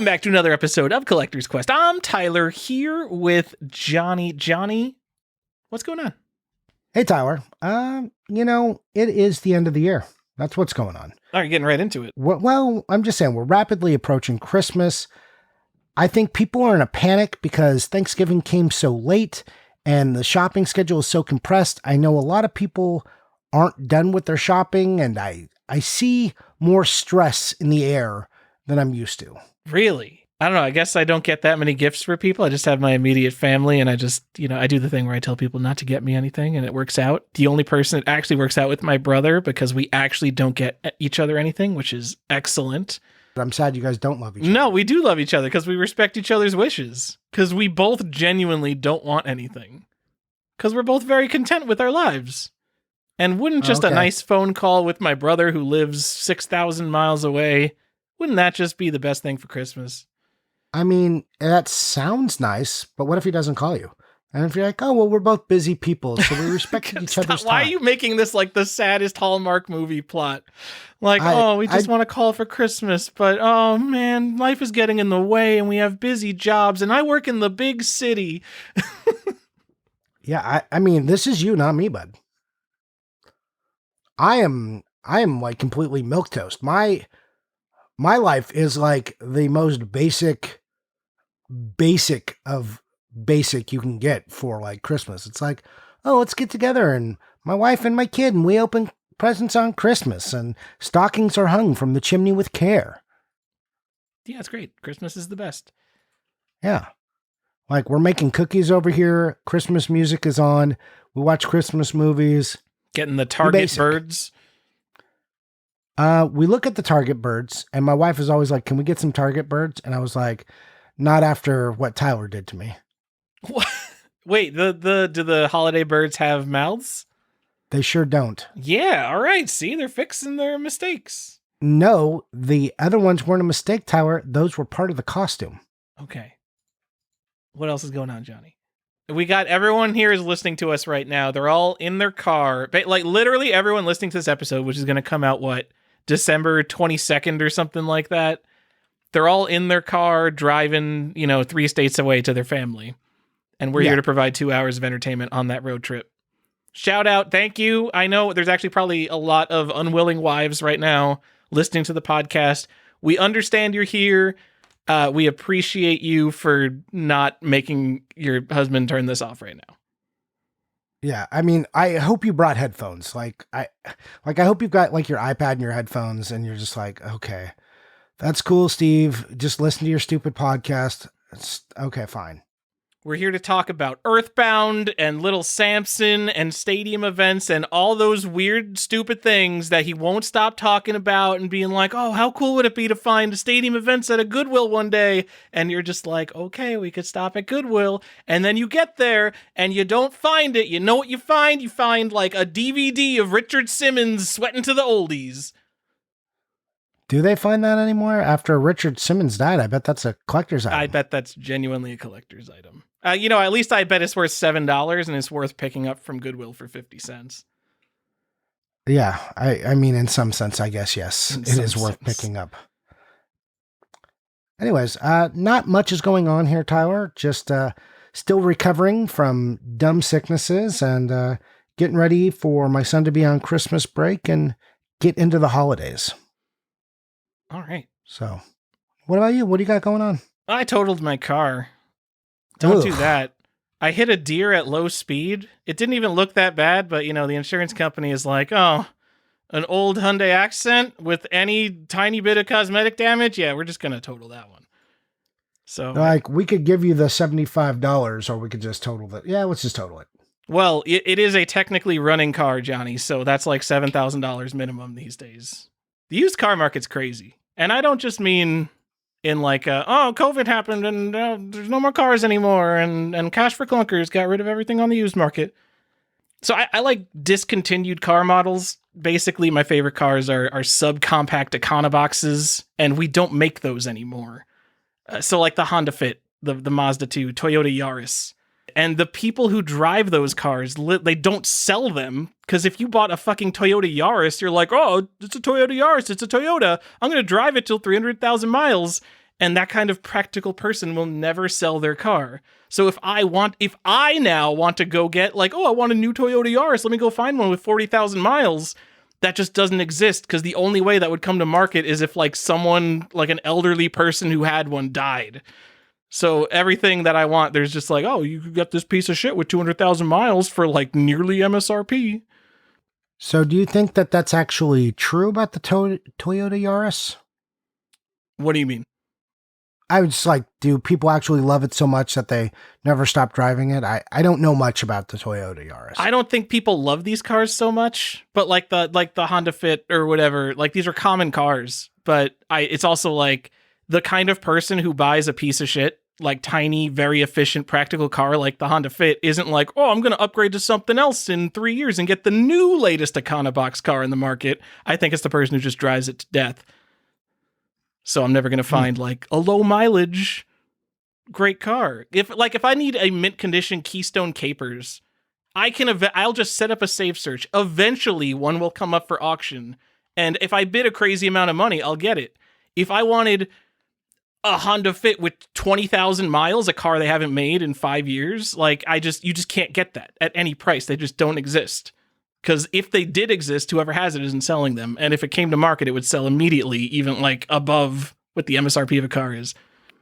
Welcome back to another episode of Collector's Quest. I'm Tyler here with Johnny. Johnny, what's going on? Hey, Tyler. It is the end of the year. That's what's going on. Are you getting right into it? Well, I'm just saying we're rapidly approaching Christmas. I think people are in a panic because Thanksgiving came so late and the shopping schedule is so compressed. I know a lot of people aren't done with their shopping, and I see more stress in the air than I'm used to. Really? I don't know. I guess I don't get that many gifts for people. I just have my immediate family, and I just, I do the thing where I tell people not to get me anything, and it works out. The only person it actually works out with my brother, because we actually don't get each other anything, which is excellent. I'm sad you guys don't love each other. No, we do love each other because we respect each other's wishes. Because we both genuinely don't want anything. Because we're both very content with our lives. And wouldn't just a nice phone call with my brother who lives 6,000 miles away, wouldn't that just be the best thing for Christmas? I mean, that sounds nice, but what if he doesn't call you? And if you're like, oh, well, we're both busy people, so we respect each other's time. Why are you making this like the saddest Hallmark movie plot? Like, we just want to call for Christmas, but oh man, life is getting in the way and we have busy jobs and I work in the big city. Yeah, I mean, this is you, not me, bud. I am like completely milquetoast. My life is like the most basic of basic you can get for like Christmas. It's like, oh, let's get together and my wife and my kid and we open presents on Christmas and stockings are hung from the chimney with care. Yeah, it's great. Christmas is the best. Yeah. Like we're making cookies over here. Christmas music is on. We watch Christmas movies. Getting the Target birds. We look at the Target birds and my wife is always like, can we get some Target birds? And I was like, not after what Tyler did to me. What? Wait, do the holiday birds have mouths? They sure don't. Yeah, all right. See, they're fixing their mistakes. No, the other ones weren't a mistake, Tyler. Those were part of the costume. Okay. What else is going on, Johnny? We got everyone here is listening to us right now. They're all in their car. Like literally everyone listening to this episode, which is going to come out, December 22nd or something like that. They're all in their car driving, 3 states away to their family. And we're here to provide 2 hours of entertainment on that road trip. Shout out. Thank you. I know there's actually probably a lot of unwilling wives right now listening to the podcast. We understand you're here. We appreciate you for not making your husband turn this off right now. Yeah. I mean, I hope you brought headphones. I hope you've got like your iPad and your headphones and you're just like, okay, that's cool, Steve. Just listen to your stupid podcast. It's okay, fine. We're here to talk about Earthbound and Little Samson and stadium events and all those weird, stupid things that he won't stop talking about and being like, oh, how cool would it be to find stadium events at a Goodwill one day? And you're just like, okay, we could stop at Goodwill. And then you get there and you don't find it. You know what you find? You find like a DVD of Richard Simmons sweating to the oldies. Do they find that anymore? After Richard Simmons died, I bet that's a collector's item. I bet that's genuinely a collector's item. At least I bet it's worth $7 and it's worth picking up from Goodwill for 50 cents. Yeah, I mean, in some sense, I guess, yes, it is worth picking up. Anyways, not much is going on here, Tyler. Just still recovering from dumb sicknesses and getting ready for my son to be on Christmas break and get into the holidays. All right. So, what about you? What do you got going on? I totaled my car. Don't do that. I hit a deer at low speed. It didn't even look that bad, but, the insurance company is like, oh, an old Hyundai Accent with any tiny bit of cosmetic damage? Yeah, we're just going to total that one. So, like, we could give you the $75 or we could just total it. Yeah, let's just total it. Well, it is a technically running car, Johnny, so that's like $7,000 minimum these days. The used car market's crazy. And I don't just mean in like, COVID happened and there's no more cars anymore and Cash for Clunkers got rid of everything on the used market. So I like discontinued car models. Basically, my favorite cars are subcompact Econoboxes, and we don't make those anymore. So like the Honda Fit, the Mazda 2, Toyota Yaris. And the people who drive those cars, they don't sell them. Because if you bought a fucking Toyota Yaris, you're like, oh, it's a Toyota Yaris. It's a Toyota. I'm going to drive it till 300,000 miles. And that kind of practical person will never sell their car. So if I now want to go get like, oh, I want a new Toyota Yaris, let me go find one with 40,000 miles. That just doesn't exist, because the only way that would come to market is if like someone, like an elderly person who had one, died. So everything that I want, there's just like, oh, you could get this piece of shit with 200,000 miles for like nearly MSRP. So do you think that that's actually true about the Toyota Yaris? What do you mean? I was just like, do people actually love it so much that they never stop driving it? I don't know much about the Toyota Yaris. I don't think people love these cars so much, but like the Honda Fit or whatever, like these are common cars, but it's also like the kind of person who buys a piece of shit, like tiny, very efficient, practical car like the Honda Fit isn't like, oh, I'm going to upgrade to something else in 3 years and get the new latest Econobox car in the market. I think it's the person who just drives it to death. So I'm never going to find like a low mileage great car. If I need a mint condition Keystone Capers, I'll just set up a save search. Eventually one will come up for auction. And if I bid a crazy amount of money, I'll get it. If I wanted a Honda Fit with 20,000 miles, a car they haven't made in 5 years, like you just can't get that at any price. They just don't exist. Because if they did exist, whoever has it isn't selling them. And if it came to market, it would sell immediately, even like above what the MSRP of a car is.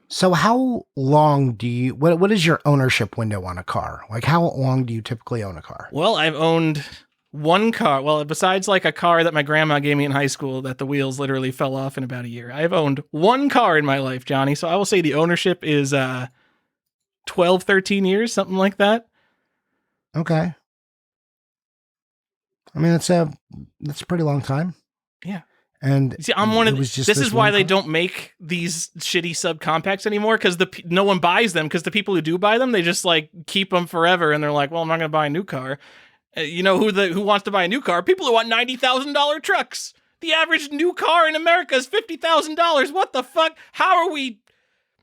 So how long do you, what is your ownership window on a car? Like how long do you typically own a car? Well, I've owned one car. Well, besides like a car that my grandma gave me in high school that the wheels literally fell off in about a year, I've owned one car in my life, Johnny. So I will say the ownership is 12, 13 years, something like that. Okay. I mean, that's a pretty long time. Yeah. And see, this is why they don't make these shitty subcompacts anymore, because no one buys them, because the people who do buy them, they just like keep them forever, and they're like, well, I'm not going to buy a new car. You know who wants to buy a new car? People who want $90,000 trucks. The average new car in America is $50,000. What the fuck?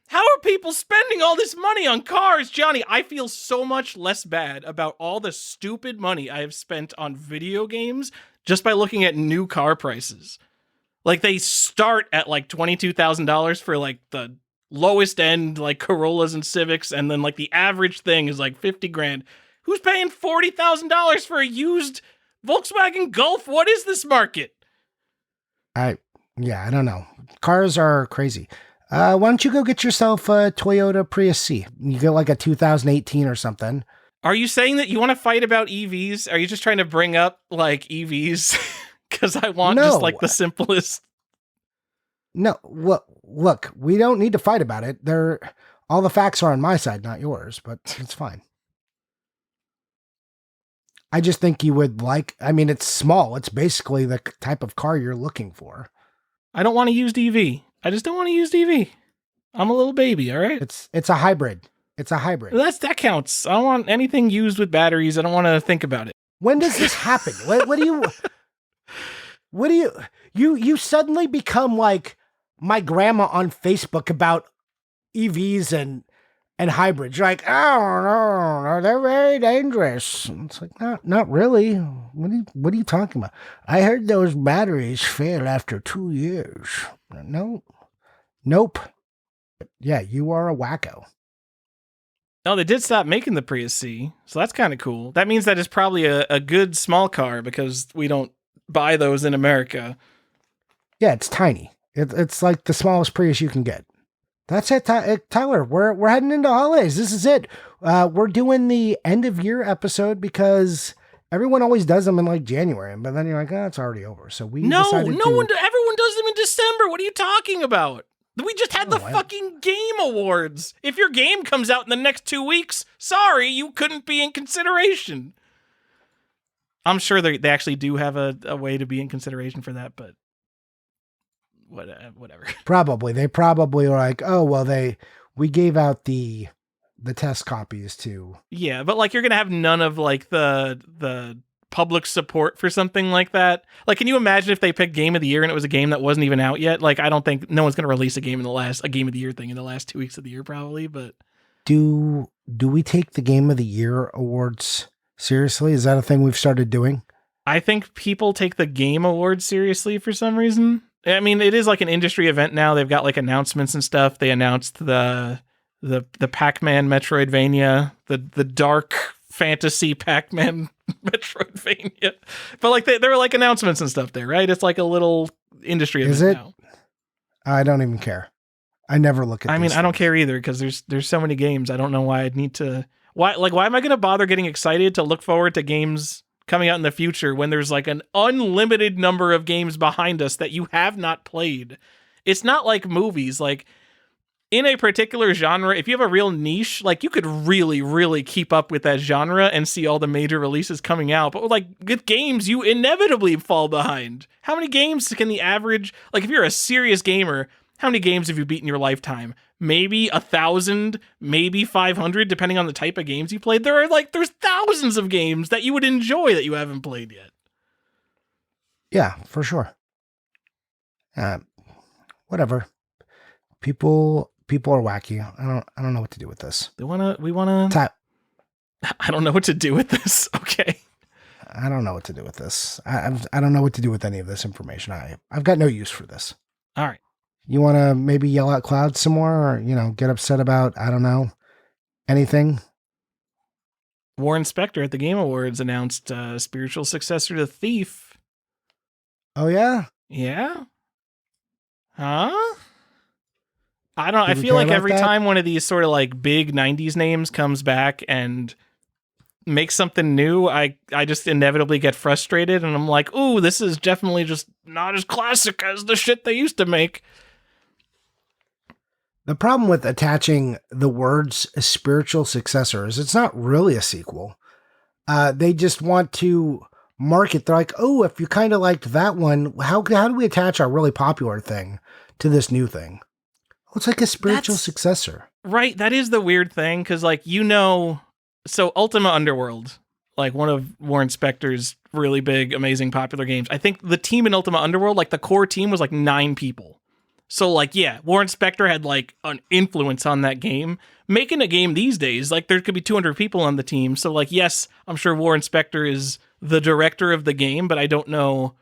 How are people spending all this money on cars? Johnny, I feel so much less bad about all the stupid money I have spent on video games just by looking at new car prices. Like, they start at like $22,000 for like the lowest end, like Corollas and Civics, and then like the average thing is like 50 grand. Who's paying $40,000 for a used Volkswagen Golf? What is this market? I don't know. Cars are crazy. Why don't you go get yourself a Toyota Prius C? You get like a 2018 or something. Are you saying that you want to fight about EVs? Are you just trying to bring up like EVs? Because I want just like the simplest. No, look, we don't need to fight about it. All the facts are on my side, not yours, but it's fine. I just think you would it's small. It's basically the type of car you're looking for. I don't want to use EV. I just don't want to use EV. I'm a little baby, all right? It's a hybrid. It's a hybrid. That counts. I don't want anything used with batteries. I don't want to think about it. When does this happen? What do you suddenly become like my grandma on Facebook about EVs and hybrids? You're like, oh no, they're very dangerous. It's like, not really. What are you talking about? I heard those batteries fail after 2 years. No, nope. Yeah, you are a wacko. No, they did stop making the Prius C, so that's kind of cool. That means that it's probably a good small car, because we don't buy those in America. Yeah, it's tiny. It's like the smallest Prius you can get. That's it, Tyler. We're heading into holidays. This is it. We're doing the end of year episode because everyone always does them in like January, but then you're like, it's already over. So we decided everyone does them in December. What are you talking about? We just had the fucking Game Awards. If your game comes out in the next 2 weeks, sorry, you couldn't be in consideration. I'm sure they actually do have a way to be in consideration for that, but whatever. Probably. They probably are like, oh, well, we gave out the test copies too. Yeah, but like you're going to have none of like the public support for something like that. Like, can you imagine if they picked Game of the Year and it was a game that wasn't even out yet? Like, I don't think no one's going to release a Game of the Year thing in the last 2 weeks of the year, probably, but do we take the Game of the Year awards seriously? Is that a thing we've started doing? I think people take the Game Awards seriously for some reason. I mean, it is like an industry event now. They've got like announcements and stuff. They announced the Pac-Man Metroidvania, the dark fantasy Pac-Man Metroidvania. But like there were like announcements and stuff there, right? It's like a little industry event Is it? now. I don't even care. I never look at I mean, these I don't things. care either because there's so many games. I don't know why I'd need to. Why am I going to bother getting excited to look forward to games coming out in the future when there's like an unlimited number of games behind us that you have not played? It's not like movies. Like in a particular genre, if you have a real niche, like you could really, really keep up with that genre and see all the major releases coming out. But like with games, you inevitably fall behind. How many games can the average, like if you're a serious gamer, how many games have you beaten in your lifetime? Maybe 1,000, maybe 500, depending on the type of games you played. There's thousands of games that you would enjoy that you haven't played yet. Yeah, for sure. Whatever. People are wacky. I don't know what to do with this. We wanna. Tap. I don't know what to do with this. Okay. I don't know what to do with this. I don't know what to do with any of this information. I've got no use for this. All right. You want to maybe yell at Cloud some more, or get upset about, I don't know, anything? Warren Spector at the Game Awards announced a spiritual successor to Thief. Oh yeah? Yeah? Huh? I don't. Did I we feel care like about every that? time one of these sort of like big '90s names comes back and makes something new, I just inevitably get frustrated, and I'm like, "Ooh, this is definitely just not as classic as the shit they used to make." The problem with attaching the words spiritual successor is it's not really a sequel. They just want to market. They're like, oh, if you kind of liked that one, how do we attach our really popular thing to this new thing? Oh, it's like a spiritual That's- successor. Right, that is the weird thing, because like so Ultima Underworld, like one of Warren Spector's really big, amazing, popular games. I think the team in Ultima Underworld, like the core team, was like 9 people. So like, yeah, Warren Spector had like an influence on that game. Making a game these days, like there could be 200 people on the team. So like, yes, I'm sure Warren Spector is the director of the game, but I don't know.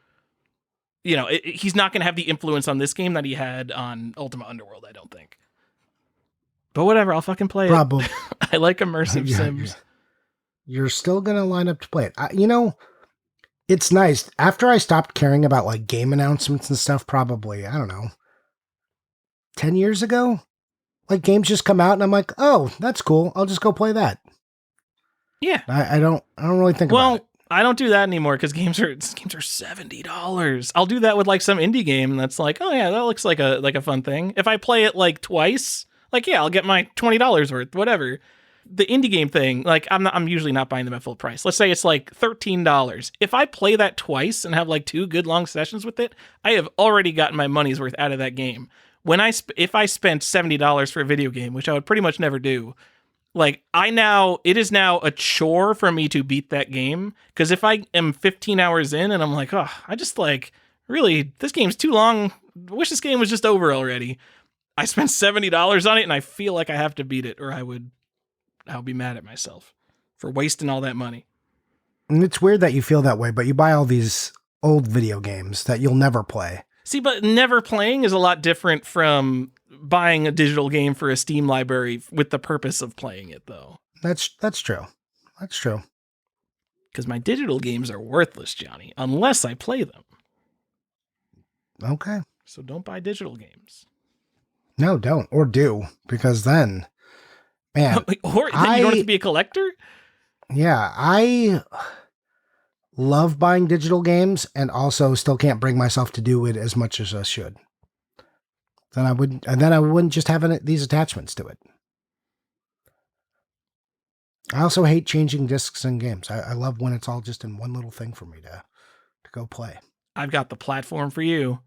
He's not going to have the influence on this game that he had on Ultima Underworld, I don't think. But whatever, I'll fucking play Probably. it. I like immersive Yeah, sims. You're still going to line up to play it. It's nice. After I stopped caring about like game announcements and stuff, probably, I don't know, 10 years ago, like games just come out and I'm like, oh, that's cool. I'll just go play that. Yeah. I don't really think about it. I don't do that anymore because games are $70. I'll do that with like some indie game that's like, oh yeah, that looks like a fun thing. If I play it like twice, like yeah, I'll get my $20 worth, whatever. The indie game thing, like I'm usually not buying them at full price. Let's say it's like $13. If I play that twice and have like 2 good long sessions with it, I have already gotten my money's worth out of that game. If I spent $70 for a video game, which I would pretty much never do, like it is now a chore for me to beat that game. Because if I am 15 hours in and I'm like, oh, I just like, really, this game's too long. I wish this game was just over already. I spent $70 on it and I feel like I have to beat it or I'll be mad at myself for wasting all that money. And it's weird that you feel that way, but you buy all these old video games that you'll never play. See, but never playing is a lot different from buying a digital game for a Steam library with the purpose of playing it, though. That's true. That's true. Because my digital games are worthless, Johnny, unless I play them. Okay. So don't buy digital games. No, don't. Or do. Because then, man. Or you don't have to be a collector? Yeah, I love buying digital games and also still can't bring myself to do it as much as I should. Then I wouldn't just have these attachments to it. I also hate changing discs in games. I love when it's all just in one little thing for me to go play. I've got the platform for you.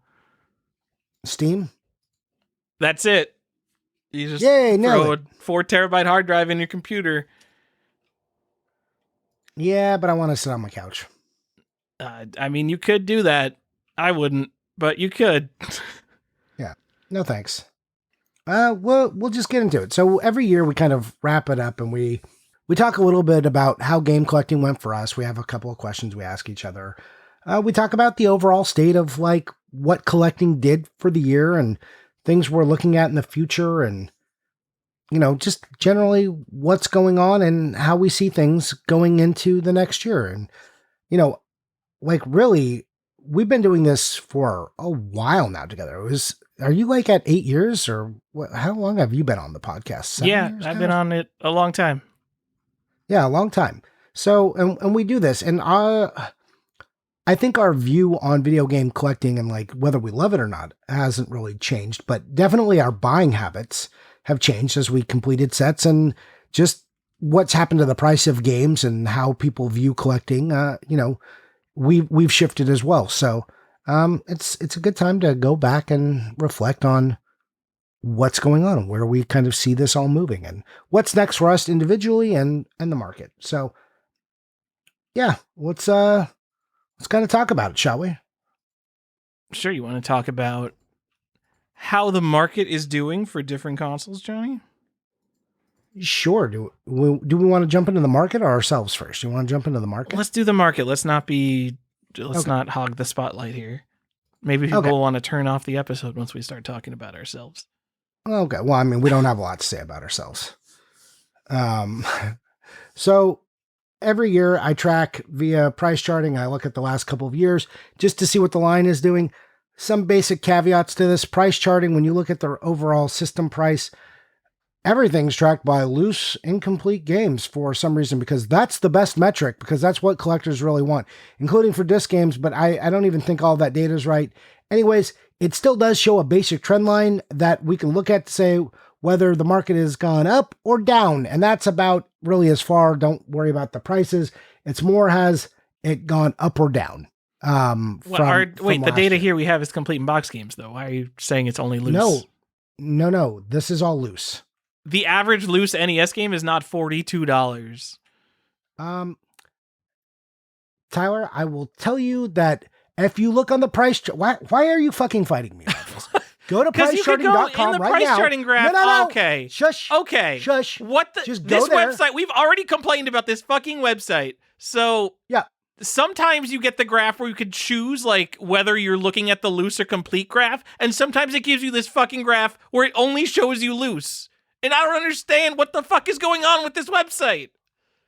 Steam? That's it. You just Yay, throw a 4 terabyte hard drive in your computer. Yeah, but I want to sit on my couch. I mean, you could do that. I wouldn't, but you could. Yeah, no thanks. We'll just get into it. So every year we kind of wrap it up and we talk a little bit about how game collecting went for us. We have a couple of questions we ask each other. We talk about the overall state of like what collecting did for the year and things we're looking at in the future, and just generally what's going on and how we see things going into the next year. And really, we've been doing this for a while now together. Are you like at 8 years, or how long have you been on the podcast? 7 years I've now? been on it a long time. Yeah, a long time. So, and we do this, and I think our view on video game collecting and like whether we love it or not hasn't really changed, but definitely our buying habits have changed as we completed sets, and just what's happened to the price of games and how people view collecting. We've shifted as well. So, it's a good time to go back and reflect on what's going on and where we kind of see this all moving and what's next for us individually and the market. So yeah, let's kind of talk about it, shall we? Sure. You want to talk about how the market is doing for different consoles, Johnny? Sure. Do we want to jump into the market or ourselves first? You want to jump into the market? Let's do the market. Let's not hog the spotlight here. Maybe people will want to turn off the episode once we start talking about ourselves. Okay. Well, I mean, we don't have a lot to say about ourselves. So every year I track via price charting. I look at the last couple of years just to see what the line is doing. Some basic caveats to this price charting. When you look at the overall system price, everything's tracked by loose, incomplete games for some reason, because that's the best metric, because that's what collectors really want, including for disc games. But I don't even think all that data is right. Anyways, it still does show a basic trend line that we can look at to say whether the market has gone up or down. And that's about really as far. Don't worry about the prices. It's more, has it gone up or down? The data here we have is complete in box games, though. Why are you saying it's only loose? No. This is all loose. The average loose NES game is not $42. Tyler, I will tell you that if you look on the price, why are you fucking fighting me about this? Go to pricecharting.com right now. Price charting graph. No. Okay. Shush. Okay. Shush. What the? Just go this there. website. We've already complained about this fucking website. So yeah. Sometimes you get the graph where you could choose like whether you're looking at the loose or complete graph, and sometimes it gives you this fucking graph where it only shows you loose. And I don't understand what the fuck is going on with this website.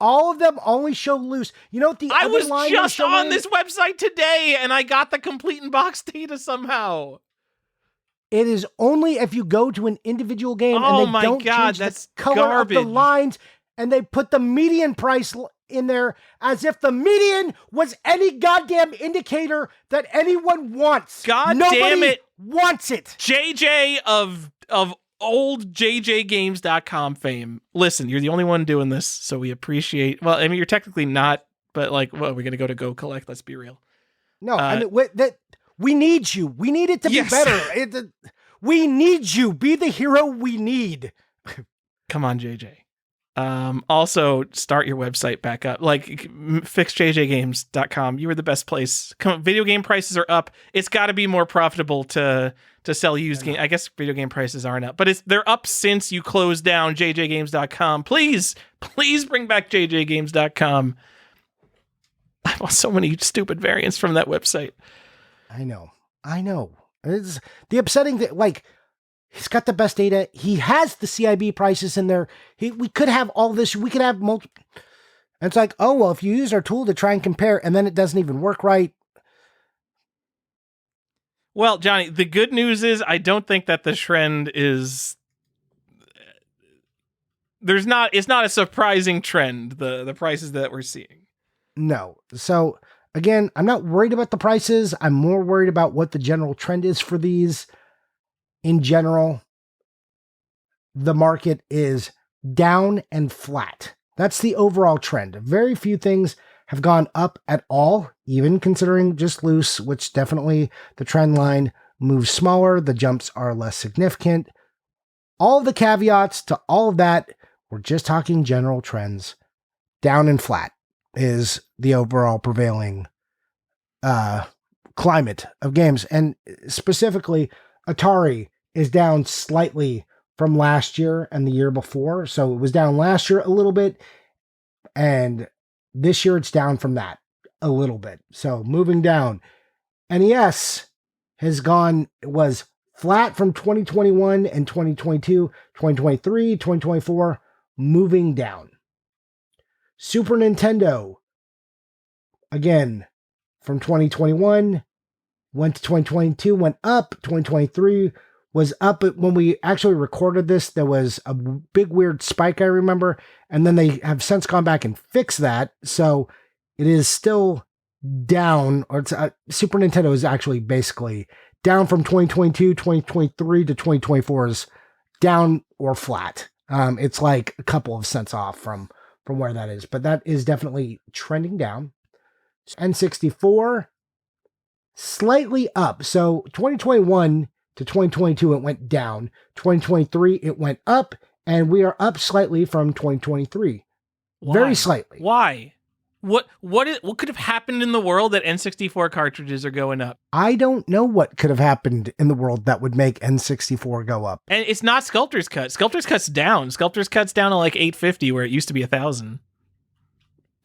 All of them only show loose. You know what I was just on this website today, and I got the complete in box data somehow. It is only if you go to an individual game and they don't change the color of the lines, and they put the median price in there as if the median was any goddamn indicator that anyone wants. Nobody damn it, wants it. JJ of old JJGames.com fame. Listen, you're the only one doing this, so we appreciate. Well, I mean, you're technically not, but like, well, we're gonna go collect. Let's be real. No, I mean we need you. We need it to be better. We need you. Be the hero we need. Come on, JJ. Also, start your website back up. Like, fix JJGames.com. You were the best place. Come on, video game prices are up. It's got to be more profitable to sell used games. I guess video game prices aren't up, but they're up since you closed down JJGames.com. Please bring back JJGames.com. I want so many stupid variants from that website. I know. It's the upsetting thing. Like, he's got the best data. He has the CIB prices in there. We could have all this. We could have multiple. And it's like, oh, well, if you use our tool to try and compare and then it doesn't even work right. Well, Johnny, the good news is I don't think that the trend is... it's not a surprising trend, the prices that we're seeing. No. So, again, I'm not worried about the prices. I'm more worried about what the general trend is for these. In general, the market is down and flat. That's the overall trend. Very few things have gone up at all, even considering just loose, which definitely the trend line moves smaller. The jumps are less significant. All the caveats to all of that, we're just talking general trends. Down and flat is the overall prevailing climate of games. And specifically, Atari is down slightly from last year and the year before. So it was down last year a little bit, and this year it's down from that a little bit. So moving down. NES was flat from 2021 and 2022, 2023, 2024, moving down. Super Nintendo, again, from 2021, went to 2022, went up. 2023 was up. But when we actually recorded this, there was a big weird spike, I remember. And then they have since gone back and fixed that. So it is still down, or it's, Super Nintendo is actually basically down from 2022, 2023 to 2024 is down or flat. It's like a couple of cents off from where that is, but that is definitely trending down. N64 slightly up. So 2021 to 2022 it went down. 2023 it went up, and we are up slightly from 2023. Why? Very slightly. Why? What could have happened in the world that N64 cartridges are going up? I don't know what could have happened in the world that would make N64 go up. And it's not Sculptor's Cut. Sculptor's Cut's down. Sculptor's Cut's down to like $850 where it used to be $1,000.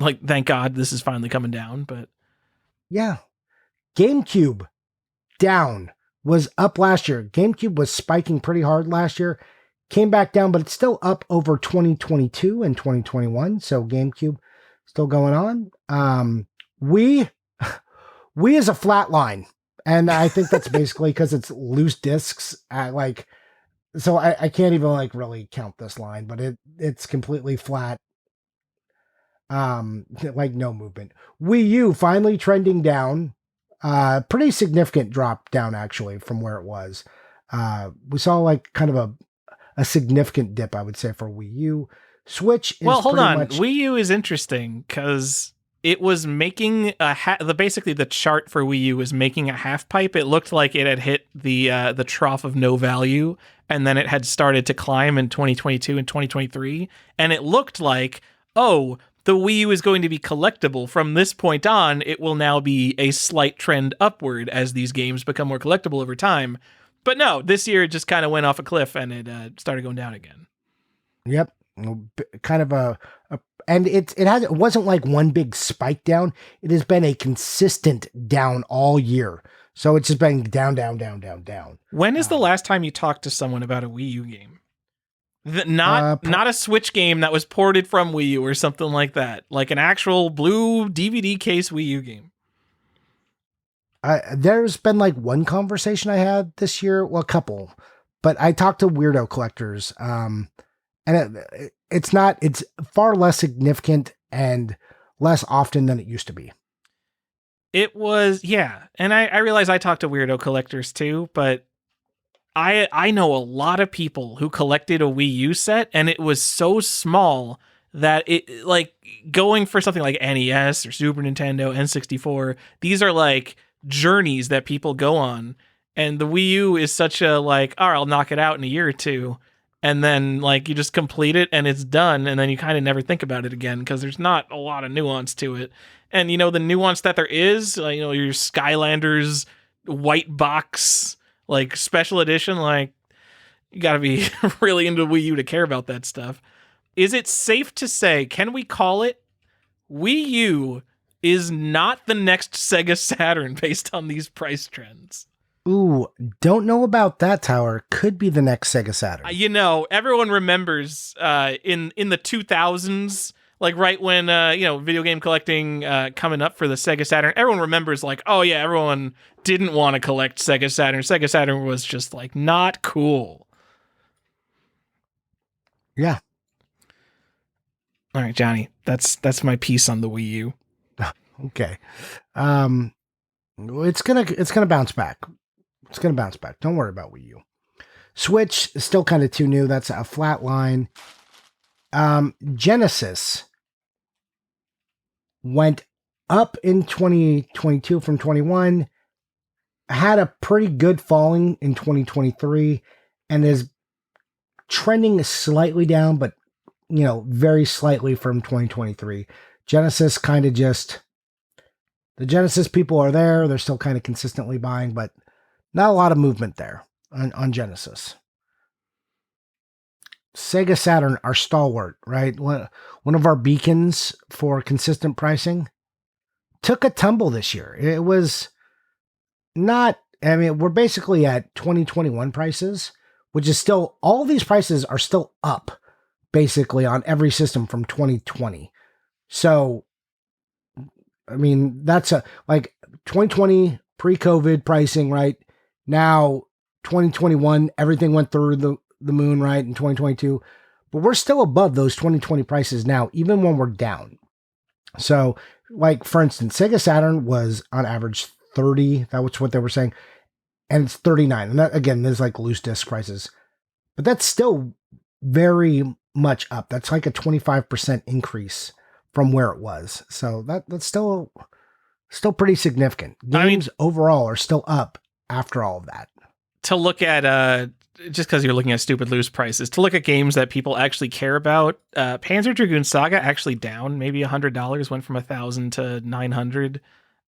Like, thank God this is finally coming down, but yeah. GameCube down, was up last year. GameCube was spiking pretty hard last year. Came back down, but it's still up over 2022 and 2021. So GameCube still going on. We is a flat line. And I think that's basically because it's loose discs. So I can't even like really count this line, but it's completely flat. Like no movement. Wii U finally trending down. Pretty significant drop down actually from where it was. We saw like kind of a significant dip, I would say, for Wii U. Switch is hold on. much... Wii U is interesting because it was making basically the chart for Wii U was making a half pipe. It looked like it had hit the trough of no value, and then it had started to climb in 2022 and 2023, and it looked like, oh, the Wii U is going to be collectible. From this point on, it will now be a slight trend upward as these games become more collectible over time. But no, this year it just kind of went off a cliff and it started going down again. Yep. Kind of and it wasn't like one big spike down. It has been a consistent down all year. So it's just been down, down, down, down, down. When is the last time you talked to someone about a Wii U game? Not a Switch game that was ported from Wii U or something like that. Like an actual blue DVD case Wii U game. There's been like one conversation I had this year. Well, a couple. But I talked to weirdo collectors. And it's far less significant and less often than it used to be. It was, yeah. And I realize I talk to weirdo collectors too, but I know a lot of people who collected a Wii U set, and it was so small that it, like, going for something like NES or Super Nintendo, N64, these are like journeys that people go on. And the Wii U is such a like, all right, I'll knock it out in a year or two. And then like you just complete it and it's done. And then you kind of never think about it again because there's not a lot of nuance to it. And, you know, the nuance that there is, you know, your Skylanders white box, like special edition, like you got to be really into Wii U to care about that stuff. Is it safe to say, can we call it Wii U is not the next Sega Saturn based on these price trends? Ooh, don't know about that, Tower. Could be the next Sega Saturn. You know, everyone remembers in the 2000s, like right when, video game collecting coming up for the Sega Saturn, everyone remembers like, oh yeah, everyone didn't want to collect Sega Saturn. Sega Saturn was just like not cool. Yeah. All right, Johnny, that's my piece on the Wii U. Okay. It's gonna bounce back. It's going to bounce back. Don't worry about Wii U. Switch is still kind of too new. That's a flat line. Genesis went up in 2022 from 21, had a pretty good falling in 2023, and is trending slightly down, but, you know, very slightly from 2023. Genesis kind of just, the Genesis people are there. They're still kind of consistently buying, but not a lot of movement there on Genesis. Sega Saturn, our stalwart, right? One of our beacons for consistent pricing, took a tumble this year. It was not I mean, we're basically at 2021 prices, which is still, all these prices are still up basically on every system from 2020. So, I mean, that's like 2020 pre-COVID pricing, right? Now 2021, everything went through the moon, right? In 2022, but we're still above those 2020 prices now, even when we're down. So, like for instance, Sega Saturn was on average 30. That was what they were saying, and it's 39. And that, again, there's like loose disc prices, but that's still very much up. That's like a 25% increase from where it was. So that's still pretty significant. Games overall are still up after all of that. To look at just because you're looking at stupid loose prices, to look at games that people actually care about, Panzer Dragoon Saga actually down maybe $100, went from 1,000 to 900.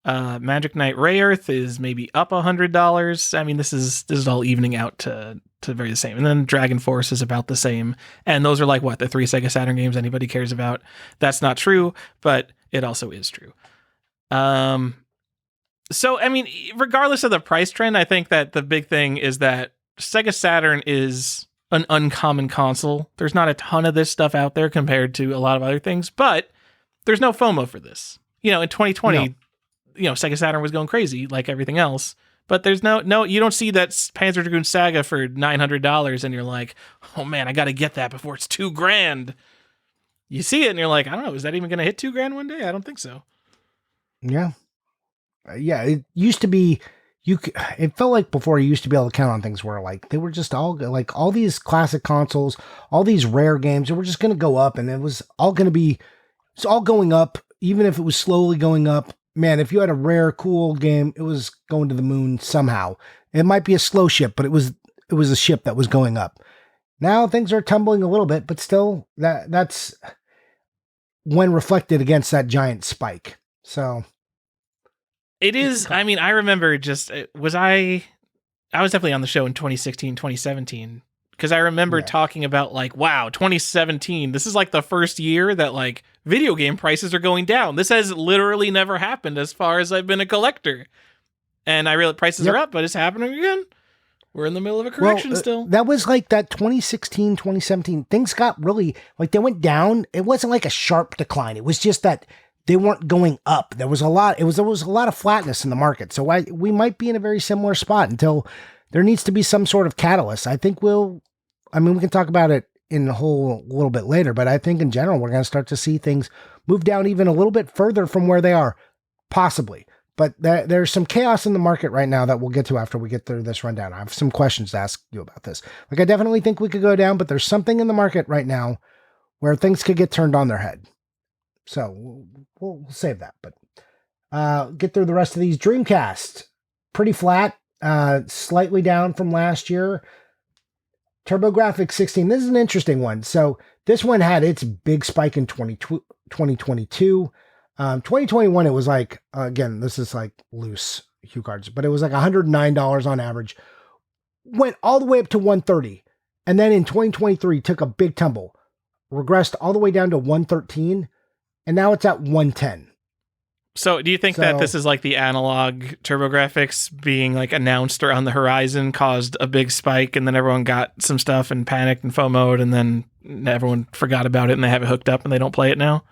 Magic Knight Ray Earth is maybe up $100. I mean, this is all evening out to very the same. And then Dragon Force is about the same. And those are like what, the 3 Sega Saturn games anybody cares about. That's not true, but it also is true. So, I mean, regardless of the price trend, I think that the big thing is that Sega Saturn is an uncommon console. There's not a ton of this stuff out there compared to a lot of other things, but there's no FOMO for this. You know, in 2020, Sega Saturn was going crazy like everything else, but there's no, you don't see that Panzer Dragoon Saga for $900 and you're like, oh man, I got to get that before it's $2,000. You see it and you're like, I don't know, is that even going to hit $2,000 one day? I don't think so. Yeah. Yeah, it used to be, it felt like before you used to be able to count on things where like they were just all like all these classic consoles, all these rare games, they were just going to go up, and it was all going to be, it's all going up, even if it was slowly going up. Man, if you had a rare, cool game, it was going to the moon somehow. It might be a slow ship, but it was a ship that was going up. Now things are tumbling a little bit, but still that's when reflected against that giant spike. So it is, I mean, I remember I was definitely on the show in 2016, 2017, because I remember talking about like, wow, 2017, this is like the first year that like video game prices are going down. This has literally never happened as far as I've been a collector. And I realize prices are up, but it's happening again. We're in the middle of a correction still. That was like that 2016, 2017. Things got really, like they went down. It wasn't like a sharp decline. It was just that they weren't going up. There was a lot of flatness in the market. So we might be in a very similar spot until there needs to be some sort of catalyst. I think we can talk about it in a little bit later, but I think in general, we're going to start to see things move down even a little bit further from where they are, possibly. But there's some chaos in the market right now that we'll get to after we get through this rundown. I have some questions to ask you about this. Like, I definitely think we could go down, but there's something in the market right now where things could get turned on their head. So we'll save that, but get through the rest of these. Dreamcast, pretty flat, slightly down from last year. TurboGrafx 16, this is an interesting one. So this one had its big spike in 2022. 2021, it was like, again, this is like loose hue cards, but it was like $109 on average. Went all the way up to $130. And then in 2023, took a big tumble, regressed all the way down to $113. And now it's at $110. So do you think that this is like the analog TurboGrafx being like announced or on the horizon caused a big spike, and then everyone got some stuff and panicked and FOMO'd, and then everyone forgot about it and they have it hooked up and they don't play it now?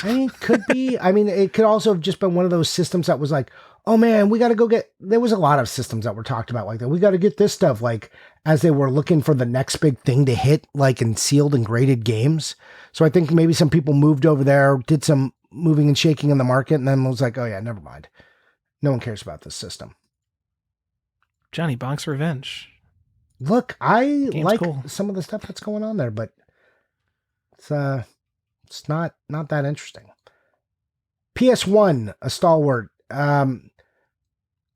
I mean, it could be. I mean, it could also have just been one of those systems that was like, oh man, we got to go get, there was a lot of systems that were talked about like that. We got to get this stuff, like as they were looking for the next big thing to hit, like in sealed and graded games. So I think maybe some people moved over there, did some moving and shaking in the market, and then was like, oh yeah, never mind. No one cares about this system. Johnny, Bonk's Revenge. Look, I Game's like cool. some of the stuff that's going on there, but it's not that interesting. PS1, a stalwart.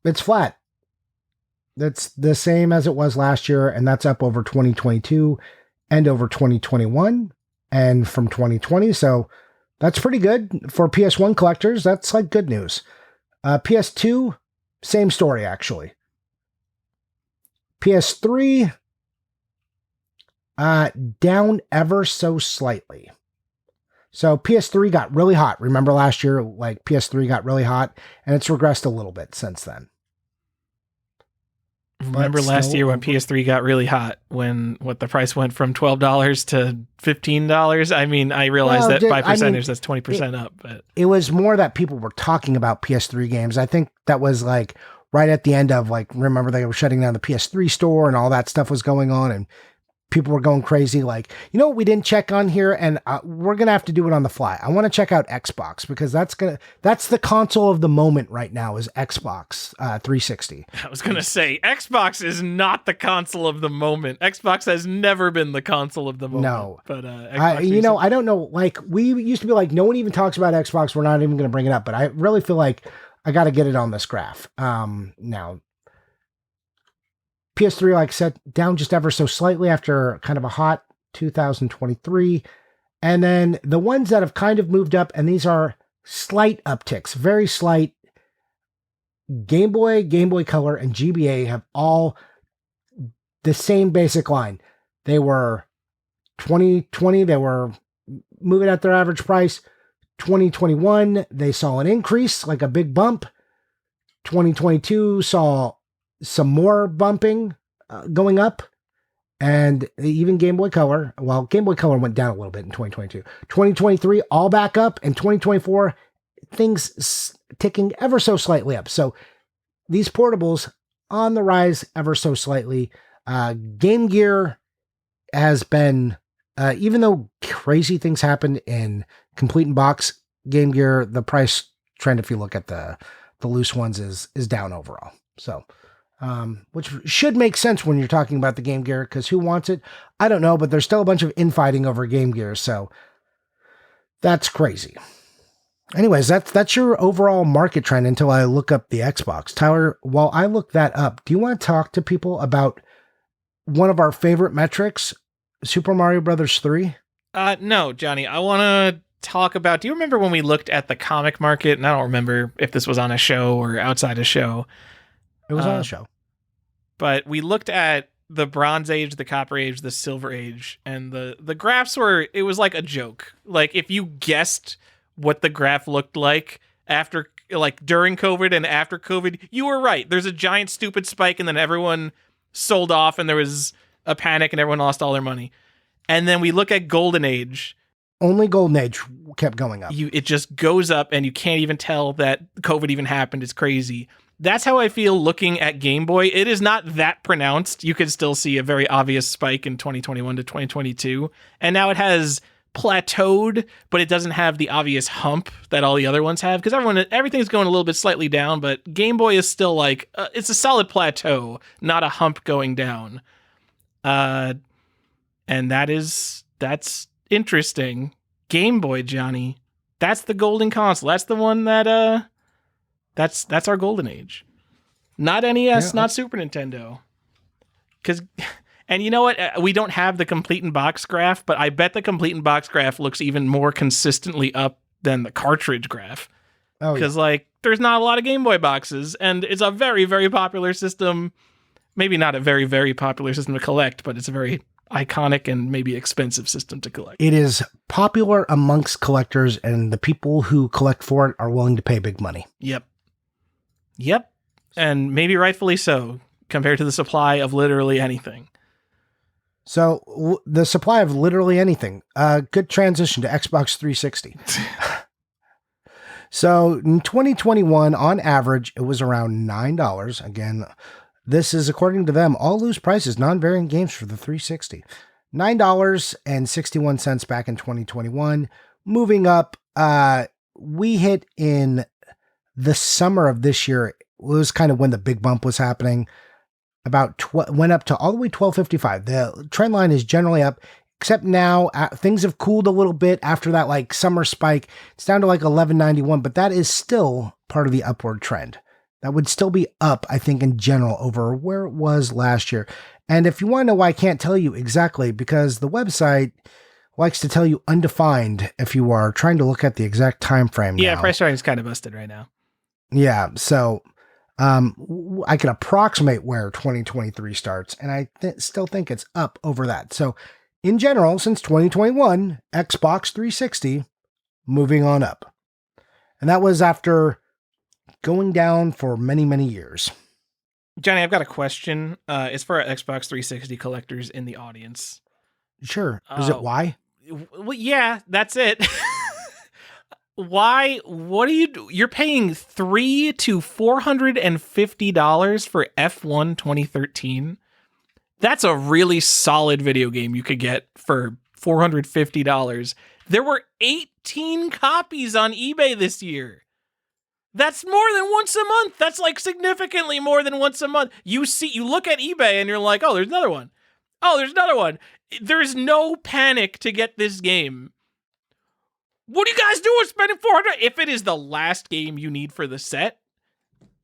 It's flat. That's the same as it was last year, and that's up over 2022 and over 2021 and from 2020. So that's pretty good for PS1 collectors. That's like good news. PS2, same story actually. PS3, down ever so slightly. So PS3 got really hot. Remember last year, like PS3 got really hot, and it's regressed a little bit since then. Remember last year when PS3 got really hot, when the price went from $12 to $15? I mean, I realize that by percentage, that's 20% up. But it was more that people were talking about PS3 games. I think that was like right at the end of like, remember they were shutting down the PS3 store and all that stuff was going on, and people were going crazy. Like, you know what we didn't check on here, and we're gonna have to do it on the fly. I want to check out Xbox, because that's the console of the moment right now is Xbox 360. I was gonna say Xbox is not the console of the moment. Xbox has never been the console of the moment. No, but I don't know. Like, we used to be like, no one even talks about Xbox. We're not even gonna bring it up. But I really feel like I got to get it on this graph now. PS3, like I said, down just ever so slightly after kind of a hot 2023. And then the ones that have kind of moved up, and these are slight upticks, very slight. Game Boy, Game Boy Color, and GBA have all the same basic line. They were 2020, they were moving at their average price. 2021, they saw an increase, like a big bump. 2022 saw some more bumping going up, and even Game Boy Color, well, Game Boy Color went down a little bit in 2022. 2023, all back up, and 2024, things ticking ever so slightly up. So these portables on the rise ever so slightly. Game Gear has been, even though crazy things happened in complete in box Game Gear, the price trend, if you look at the loose ones, is down overall. So, which should make sense when you're talking about the Game Gear, because who wants it? I don't know, but there's still a bunch of infighting over Game Gear, so that's crazy. Anyways, that's your overall market trend until I look up the Xbox. Tyler, while I look that up, do you want to talk to people about one of our favorite metrics, Super Mario Brothers 3? No, Johnny, I want to talk about, do you remember when we looked at the comic market? And I don't remember if this was on a show or outside a show. It was on a show. But we looked at the Bronze Age, the Copper Age, the Silver Age, and the graphs were, it was like a joke. Like, if you guessed what the graph looked like after, like, during COVID and after COVID, you were right. There's a giant stupid spike, and then everyone sold off, and there was a panic, and everyone lost all their money. And then we look at Golden Age. Only Golden Age kept going up. It just goes up, and you can't even tell that COVID even happened. It's crazy. That's how I feel looking at Game Boy. It is not that pronounced. You could still see a very obvious spike in 2021 to 2022. And now it has plateaued, but it doesn't have the obvious hump that all the other ones have, because everything's going a little bit slightly down, but Game Boy is still like, it's a solid plateau, not a hump going down. And that's interesting. Game Boy, Johnny. That's the golden console. That's the one that, that's our golden age. Not NES, not Super Nintendo. And you know what? We don't have the complete in box graph, but I bet the complete in box graph looks even more consistently up than the cartridge graph. Oh, because like there's not a lot of Game Boy boxes, and it's a very, very popular system. Maybe not a very, very popular system to collect, but it's a very iconic and maybe expensive system to collect. It is popular amongst collectors, and the people who collect for it are willing to pay big money. Yep. And maybe rightfully so, compared to the supply of literally anything. So the supply of literally anything. Good transition to Xbox 360. So in 2021, on average, it was around $9. Again, this is, according to them, all loose prices, non-variant games for the 360. $9.61 back in 2021. Moving up, we hit in the summer of this year. It was kind of when the big bump was happening. Went up to all the way $12.55. The trend line is generally up, except now things have cooled a little bit after that like summer spike. It's down to like $11.91, but that is still part of the upward trend. That would still be up, I think, in general over where it was last year. And if you want to know why I can't tell you exactly, because the website likes to tell you undefined if you are trying to look at the exact time frame. Yeah, price charting is kind of busted right now. Yeah, so I can approximate where 2023 starts, and I still think it's up over that. So in general, since 2021, Xbox 360 moving on up. And that was after going down for many, many years. Johnny, I've got a question. It's for our Xbox 360 collectors in the audience. Sure. Is it why? Well, yeah, that's it. Why? What do you do? You're paying $300 to $450 for F1 2013. That's a really solid video game you could get for $450. There were 18 copies on eBay this year. That's more than once a month. That's like significantly more than once a month. You look at eBay and you're like, oh, there's another one. Oh, there's another one. There's no panic to get this game. What are you guys doing spending $400? If it is the last game you need for the set,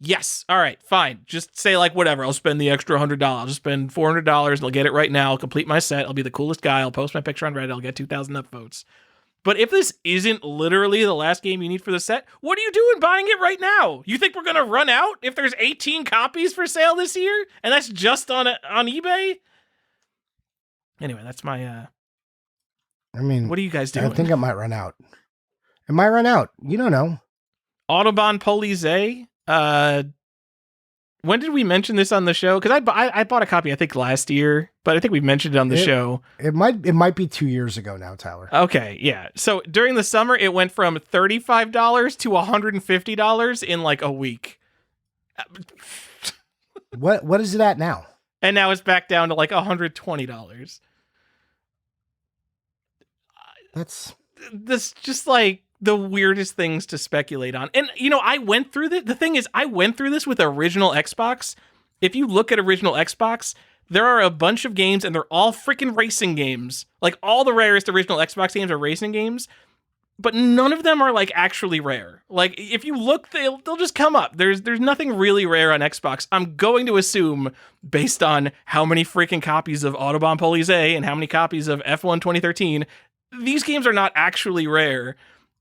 yes. All right, fine. Just say like, whatever. I'll spend the extra $100. I'll just spend $400 and I'll get it right now. I'll complete my set. I'll be the coolest guy. I'll post my picture on Reddit. I'll get 2,000 upvotes. But if this isn't literally the last game you need for the set, what are you doing buying it right now? You think we're going to run out if there's 18 copies for sale this year? And that's just on eBay? Anyway, that's my... I mean... What are you guys doing? I think it might run out. It might run out. You don't know. Autobahn Police. When did we mention this on the show? Because I bought a copy, I think, last year, but I think we mentioned it on the show. It might be 2 years ago now, Tyler. Okay, yeah. So during the summer, it went from $35 to $150 in like a week. What is it at now? And now it's back down to like $120. That's just like the weirdest things to speculate on. And, you know, I went through the thing is, I went through this with original Xbox. If you look at original Xbox, there are a bunch of games and they're all freaking racing games. Like all the rarest original Xbox games are racing games, but none of them are like actually rare. Like if you look, they'll just come up. There's nothing really rare on Xbox. I'm going to assume, based on how many freaking copies of Autobahn Police and how many copies of F1 2013, these games are not actually rare.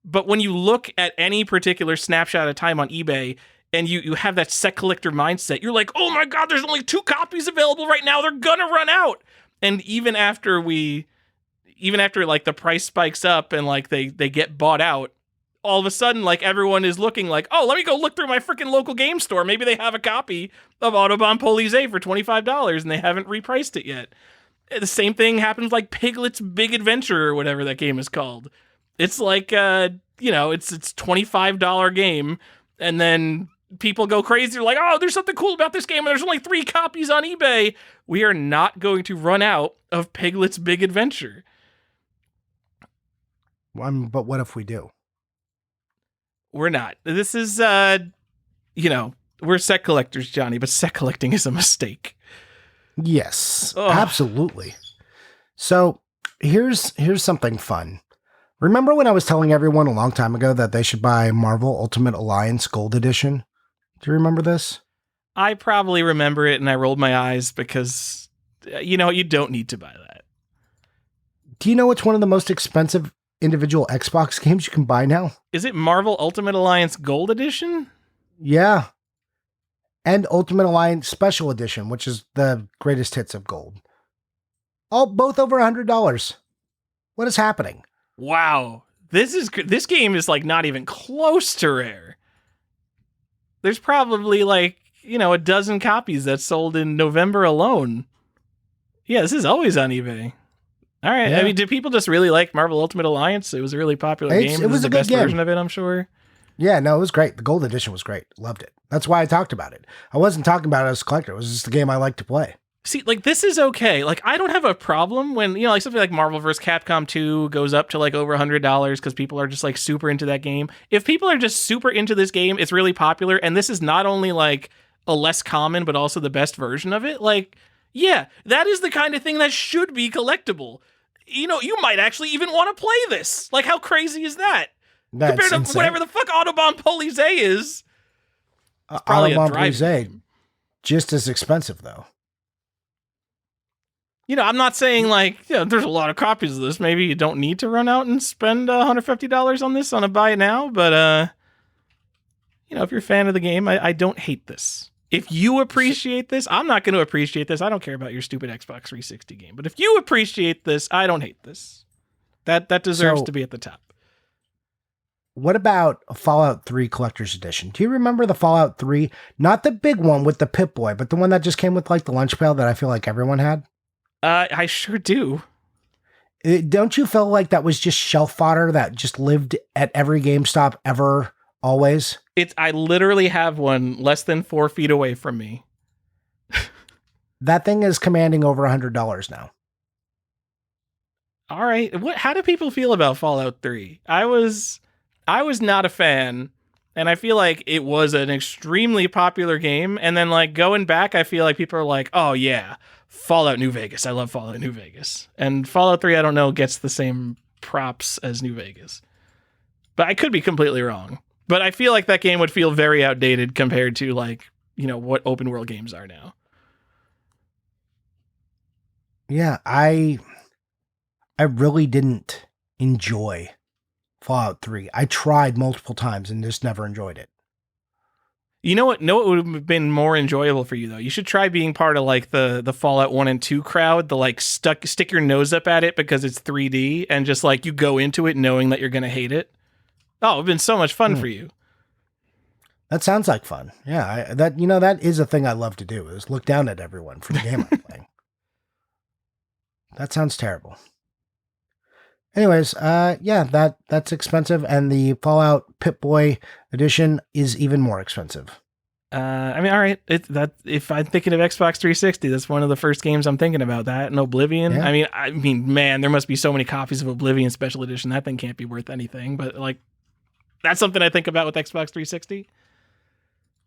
But when you look at any particular snapshot of time on eBay and you have that set collector mindset, you're like, oh my God, there's only 2 copies available right now. They're gonna run out. And even after like the price spikes up and like they get bought out, all of a sudden, like everyone is looking like, oh, let me go look through my freaking local game store. Maybe they have a copy of Autobahn Police for $25 and they haven't repriced it yet. The same thing happens like Piglet's Big Adventure or whatever that game is called. It's like, it's $25 game, and then people go crazy. They're like, oh, there's something cool about this game, and there's only 3 copies on eBay. We are not going to run out of Piglet's Big Adventure. But what if we do? We're not. This is, we're set collectors, Johnny, but set collecting is a mistake. Yes, absolutely. So here's something fun. Remember when I was telling everyone a long time ago that they should buy Marvel Ultimate Alliance Gold Edition? Do you remember this? I probably remember it, and I rolled my eyes because, you don't need to buy that. Do you know it's one of the most expensive individual Xbox games you can buy now? Is it Marvel Ultimate Alliance Gold Edition? Yeah. And Ultimate Alliance Special Edition, which is the greatest hits of gold. Both over $100. What is happening? Wow. This game is like not even close to rare. There's probably like, a dozen copies that sold in November alone. Yeah, this is always on eBay. All right. Yeah. I mean, do people just really like Marvel Ultimate Alliance? It was a really popular game. It was the a good best game. Version of it, I'm sure. Yeah, no, it was great. The Gold Edition was great. Loved it. That's why I talked about it. I wasn't talking about it as a collector. It was just a game I like to play. See, like, this is okay. Like, I don't have a problem when, like, something like Marvel vs. Capcom 2 goes up to, like, over $100 because people are just, like, super into that game. If people are just super into this game, it's really popular, and this is not only, like, a less common, but also the best version of it, like, yeah, that is the kind of thing that should be collectible. You might actually even want to play this. Like, how crazy is that? That's compared to insane. whatever the fuck Autobahn Police is. It's probably Autobahn a drive Police, game. just as expensive, though. I'm not saying like, there's a lot of copies of this. Maybe you don't need to run out and spend $150 on this on a buy it now. But, if you're a fan of the game, I don't hate this. If you appreciate this, I'm not going to appreciate this. I don't care about your stupid Xbox 360 game. But if you appreciate this, I don't hate this. That deserves to be at the top. what about Fallout 3 Collector's Edition? Do you remember the Fallout 3? Not the big one with the Pip-Boy, but the one that just came with like the lunch pail that I feel like everyone had? I sure do. Don't you feel like that was just shelf fodder that just lived at every GameStop ever, always? I literally have one less than 4 feet away from me. That thing is commanding over $100 now. All right. How do people feel about Fallout 3? I was not a fan, and I feel like it was an extremely popular game. And then like going back, I feel like people are like, oh yeah, Fallout New Vegas. I love Fallout New Vegas. And Fallout 3, I don't know, gets the same props as New Vegas. But I could be completely wrong. But I feel like that game would feel very outdated compared to like, what open world games are now. Yeah, I really didn't enjoy Fallout 3. I tried multiple times and just never enjoyed it. You know what? What would have been more enjoyable for you though? You should try being part of like the Fallout 1 and 2 crowd, the like stick your nose up at it because it's 3D and just like you go into it knowing that you're going to hate it. Oh, it'd been so much fun for you. That sounds like fun. Yeah, that is a thing I love to do, is look down at everyone for the game I'm playing. That sounds terrible. Anyways, yeah, that's expensive, and the Fallout Pip-Boy edition is even more expensive. I mean, all right. If I'm thinking of Xbox 360, that's one of the first games I'm thinking about. That and Oblivion. Yeah. I mean, man, there must be so many copies of Oblivion Special Edition. That thing can't be worth anything. But like, that's something I think about with Xbox 360.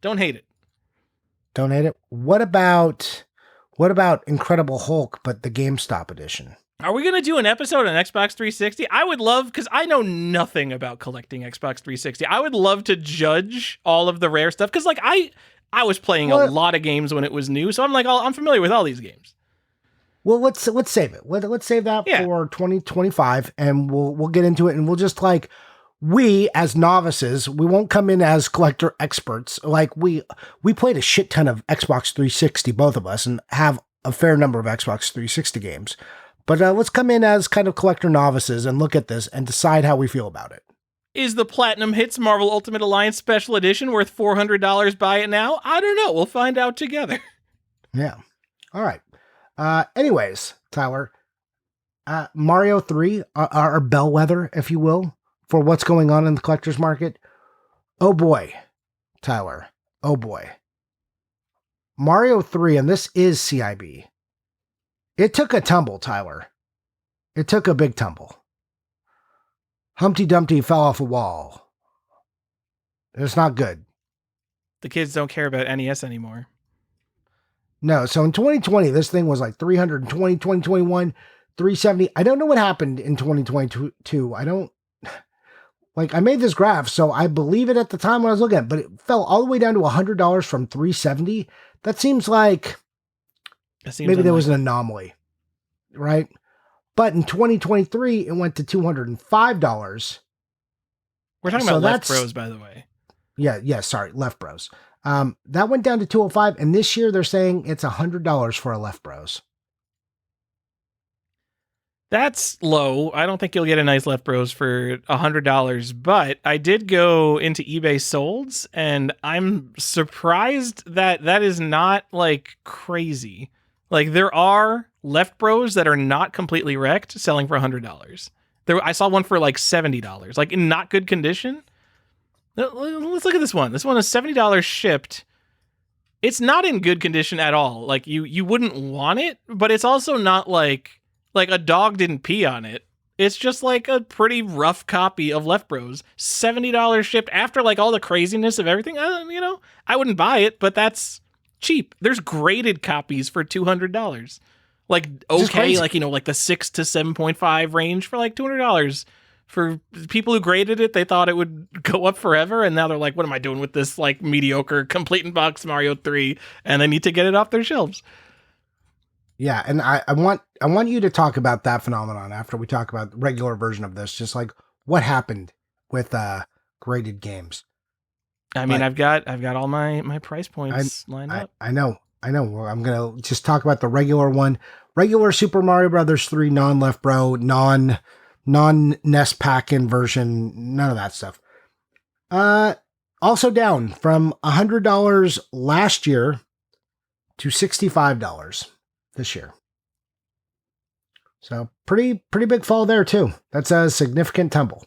Don't hate it. Don't hate it. What about Incredible Hulk, but the GameStop edition? Are we going to do an episode on Xbox 360? I would love, because I know nothing about collecting Xbox 360. I would love to judge all of the rare stuff, because like I was playing a lot of games when it was new, so I'm like, I'm familiar with all these games. Well, let's save it. Let's save that for 2025, and we'll get into it, and we'll just like, we as novices, we won't come in as collector experts. Like we played a shit ton of Xbox 360, both of us, and have a fair number of Xbox 360 games. But let's come in as kind of collector novices and look at this and decide how we feel about it. Is the Platinum Hits Marvel Ultimate Alliance Special Edition worth $400? Buy it now? I don't know. We'll find out together. Yeah. All right. Anyways, Tyler, Mario 3, our bellwether, if you will, for what's going on in the collector's market. Oh boy, Tyler. Oh boy. Mario 3, and this is CIB. It took a tumble, Tyler. It took a big tumble. Humpty Dumpty fell off a wall. It's not good. The kids don't care about NES anymore. No, so in 2020, this thing was like 320, 2021, 370. I don't know what happened in 2022. I made this graph, so I believe it at the time when I was looking at it, but it fell all the way down to $100 from 370. That seems like maybe there was an anomaly, right? But in 2023, it went to $205. We're talking about Left Bros, by the way. Yeah, sorry, Left Bros. That went down to $205, and this year they're saying it's $100 for a Left Bros. That's low. I don't think you'll get a nice Left Bros for $100, but I did go into eBay Solds, and I'm surprised that is not like crazy. Like there are Left Bros that are not completely wrecked selling for $100. I saw one for like $70, like in not good condition. Let's look at this one. This one is $70 shipped. It's not in good condition at all. Like you wouldn't want it, but it's also not like a dog didn't pee on it. It's just like a pretty rough copy of Left Bros. $70 shipped after like all the craziness of everything. I wouldn't buy it, but that's cheap. There's graded copies for $200. Like, okay, like the 6 to 7.5 range for like $200. For people who graded it, they thought it would go up forever, and now they're like, what am I doing with this like mediocre complete in box Mario 3? And they need to get it off their shelves. Yeah, and I want you to talk about that phenomenon after we talk about the regular version of this, just like what happened with graded games. I mean, I've got all my price points lined up. I know. Well, I'm going to just talk about the regular one. Regular Super Mario Brothers 3 non-Left Bro, non-NES pack-in version, none of that stuff. Also down from $100 last year to $65 this year. So pretty big fall there too. That's a significant tumble.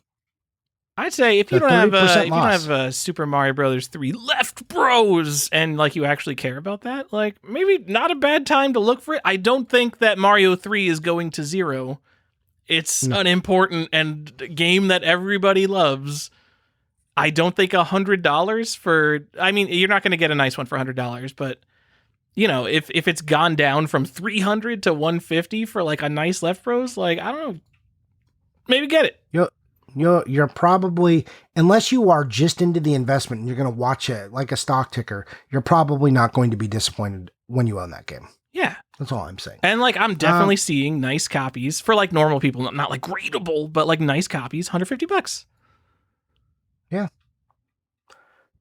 I'd say if you don't have Super Mario Brothers 3 Left Bros and like you actually care about that, like maybe not a bad time to look for it. I don't think that Mario 3 is going to zero. It's an important and game that everybody loves. I don't think $100 for, I mean, you're not going to get a nice one for $100, but you know, if it's gone down from $300 to $150 for like a nice Left Bros, like, I don't know, maybe get it. You're probably, unless you are just into the investment and you're going to watch it like a stock ticker, you're probably not going to be disappointed when you own that game. Yeah. That's all I'm saying. And like, I'm definitely seeing nice copies for like normal people, not like gradable, but like nice copies, $150. Yeah.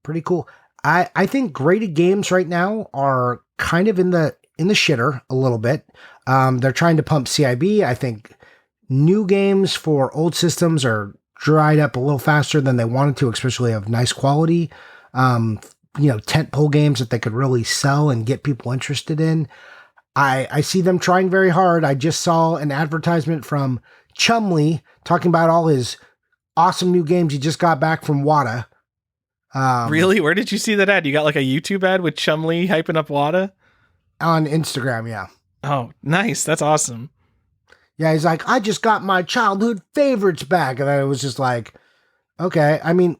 Pretty cool. I think graded games right now are kind of in the shitter a little bit. They're trying to pump CIB. I think new games for old systems are dried up a little faster than they wanted to, especially of nice quality, tentpole games that they could really sell and get people interested in. I see them trying very hard. I just saw an advertisement from Chumley talking about all his awesome new games he just got back from WATA. Really? Where did you see that ad? You got like a YouTube ad with Chumley hyping up WATA? On Instagram, yeah. Oh, nice. That's awesome. Yeah, he's like, I just got my childhood favorites back. And then it was just like, okay. I mean,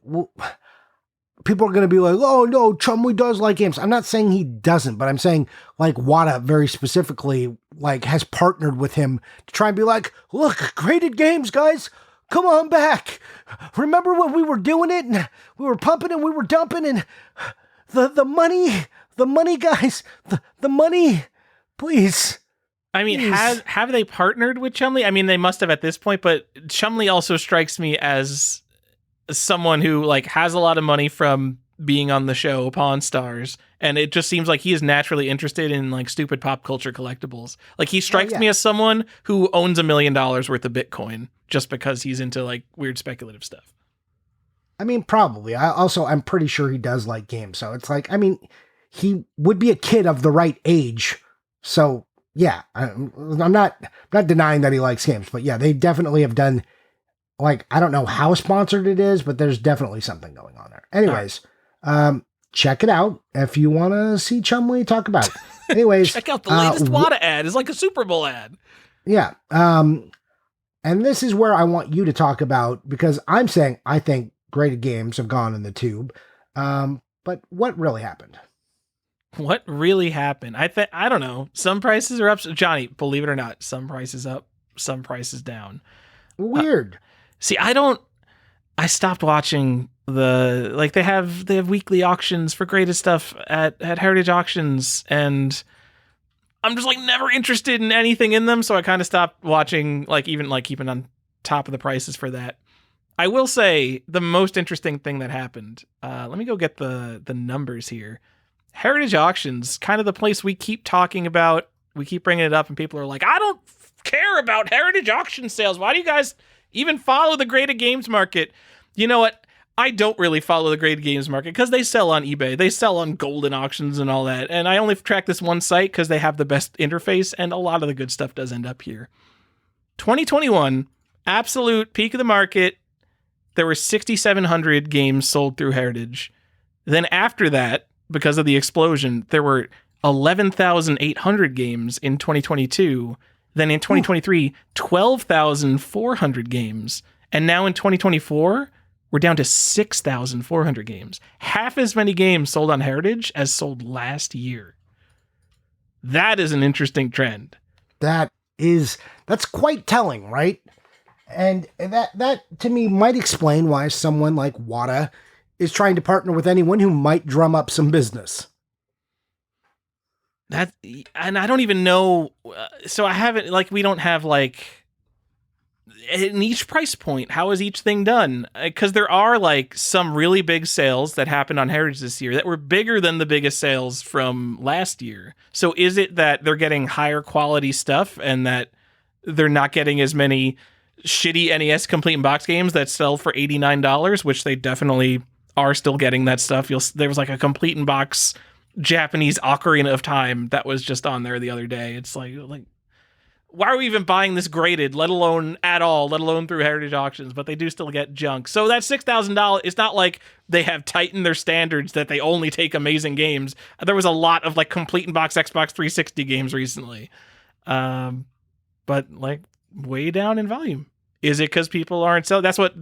people are going to be like, oh, no, Chumley does like games. I'm not saying he doesn't, but I'm saying like WATA very specifically like has partnered with him to try and be like, look, graded games, guys. Come on back. Remember when we were doing it and we were pumping and we were dumping and the money, guys, the money, please. I mean, have they partnered with Chumley? I mean, they must have at this point, but Chumley also strikes me as someone who like has a lot of money from being on the show Pawn Stars, and it just seems like he is naturally interested in like stupid pop culture collectibles. Like he strikes me as someone who owns $1 million worth of Bitcoin just because he's into like weird speculative stuff. I mean, probably. I'm pretty sure he does like games. So it's like, I mean, he would be a kid of the right age. So yeah, I'm not denying that he likes games, but yeah, they definitely have done, like, I don't know how sponsored it is, but there's definitely something going on there. Anyways, check it out if you want to see Chumley talk about it. Anyways, check out the latest WATA ad. It's like a Super Bowl ad. Yeah. And this is where I want you to talk about, because I'm saying I think graded games have gone in the tube. But what really happened? What really happened? I don't know. Some prices are up. Johnny, believe it or not, some prices up, some prices down. Weird. I stopped watching they have weekly auctions for graded stuff at Heritage Auctions, and I'm just like never interested in anything in them. So I kind of stopped watching, like even like keeping on top of the prices for that. I will say the most interesting thing that happened. Let me go get the numbers here. Heritage Auctions, kind of the place we keep talking about. We keep bringing it up and people are like, I don't care about Heritage Auction sales. Why do you guys even follow the graded games market? You know what? I don't really follow the graded games market because they sell on eBay. They sell on Golden Auctions and all that. And I only track this one site because they have the best interface and a lot of the good stuff does end up here. 2021, absolute peak of the market. There were 6,700 games sold through Heritage. Then after that, because of the explosion, there were 11,800 games in 2022. Then in 2023, 12,400 games. And now in 2024, we're down to 6,400 games. Half as many games sold on Heritage as sold last year. That is an interesting trend. That's quite telling, right? And that to me might explain why someone like WATA is trying to partner with anyone who might drum up some business. And I don't even know. So I haven't, like, we don't have like in each price point, how is each thing done? Because there are like some really big sales that happened on Heritage this year that were bigger than the biggest sales from last year. So is it that they're getting higher quality stuff and that they're not getting as many shitty NES complete in box games that sell for $89, which they definitely are still getting that stuff. There was like a complete in box Japanese Ocarina of Time that was just on there the other day. It's like why are we even buying this graded, let alone at all, let alone through Heritage Auctions? But they do still get junk. So that $6,000, it's not like they have tightened their standards that they only take amazing games. There was a lot of like complete in box Xbox 360 games recently. But like way down in volume. Is it because people aren't selling? That's what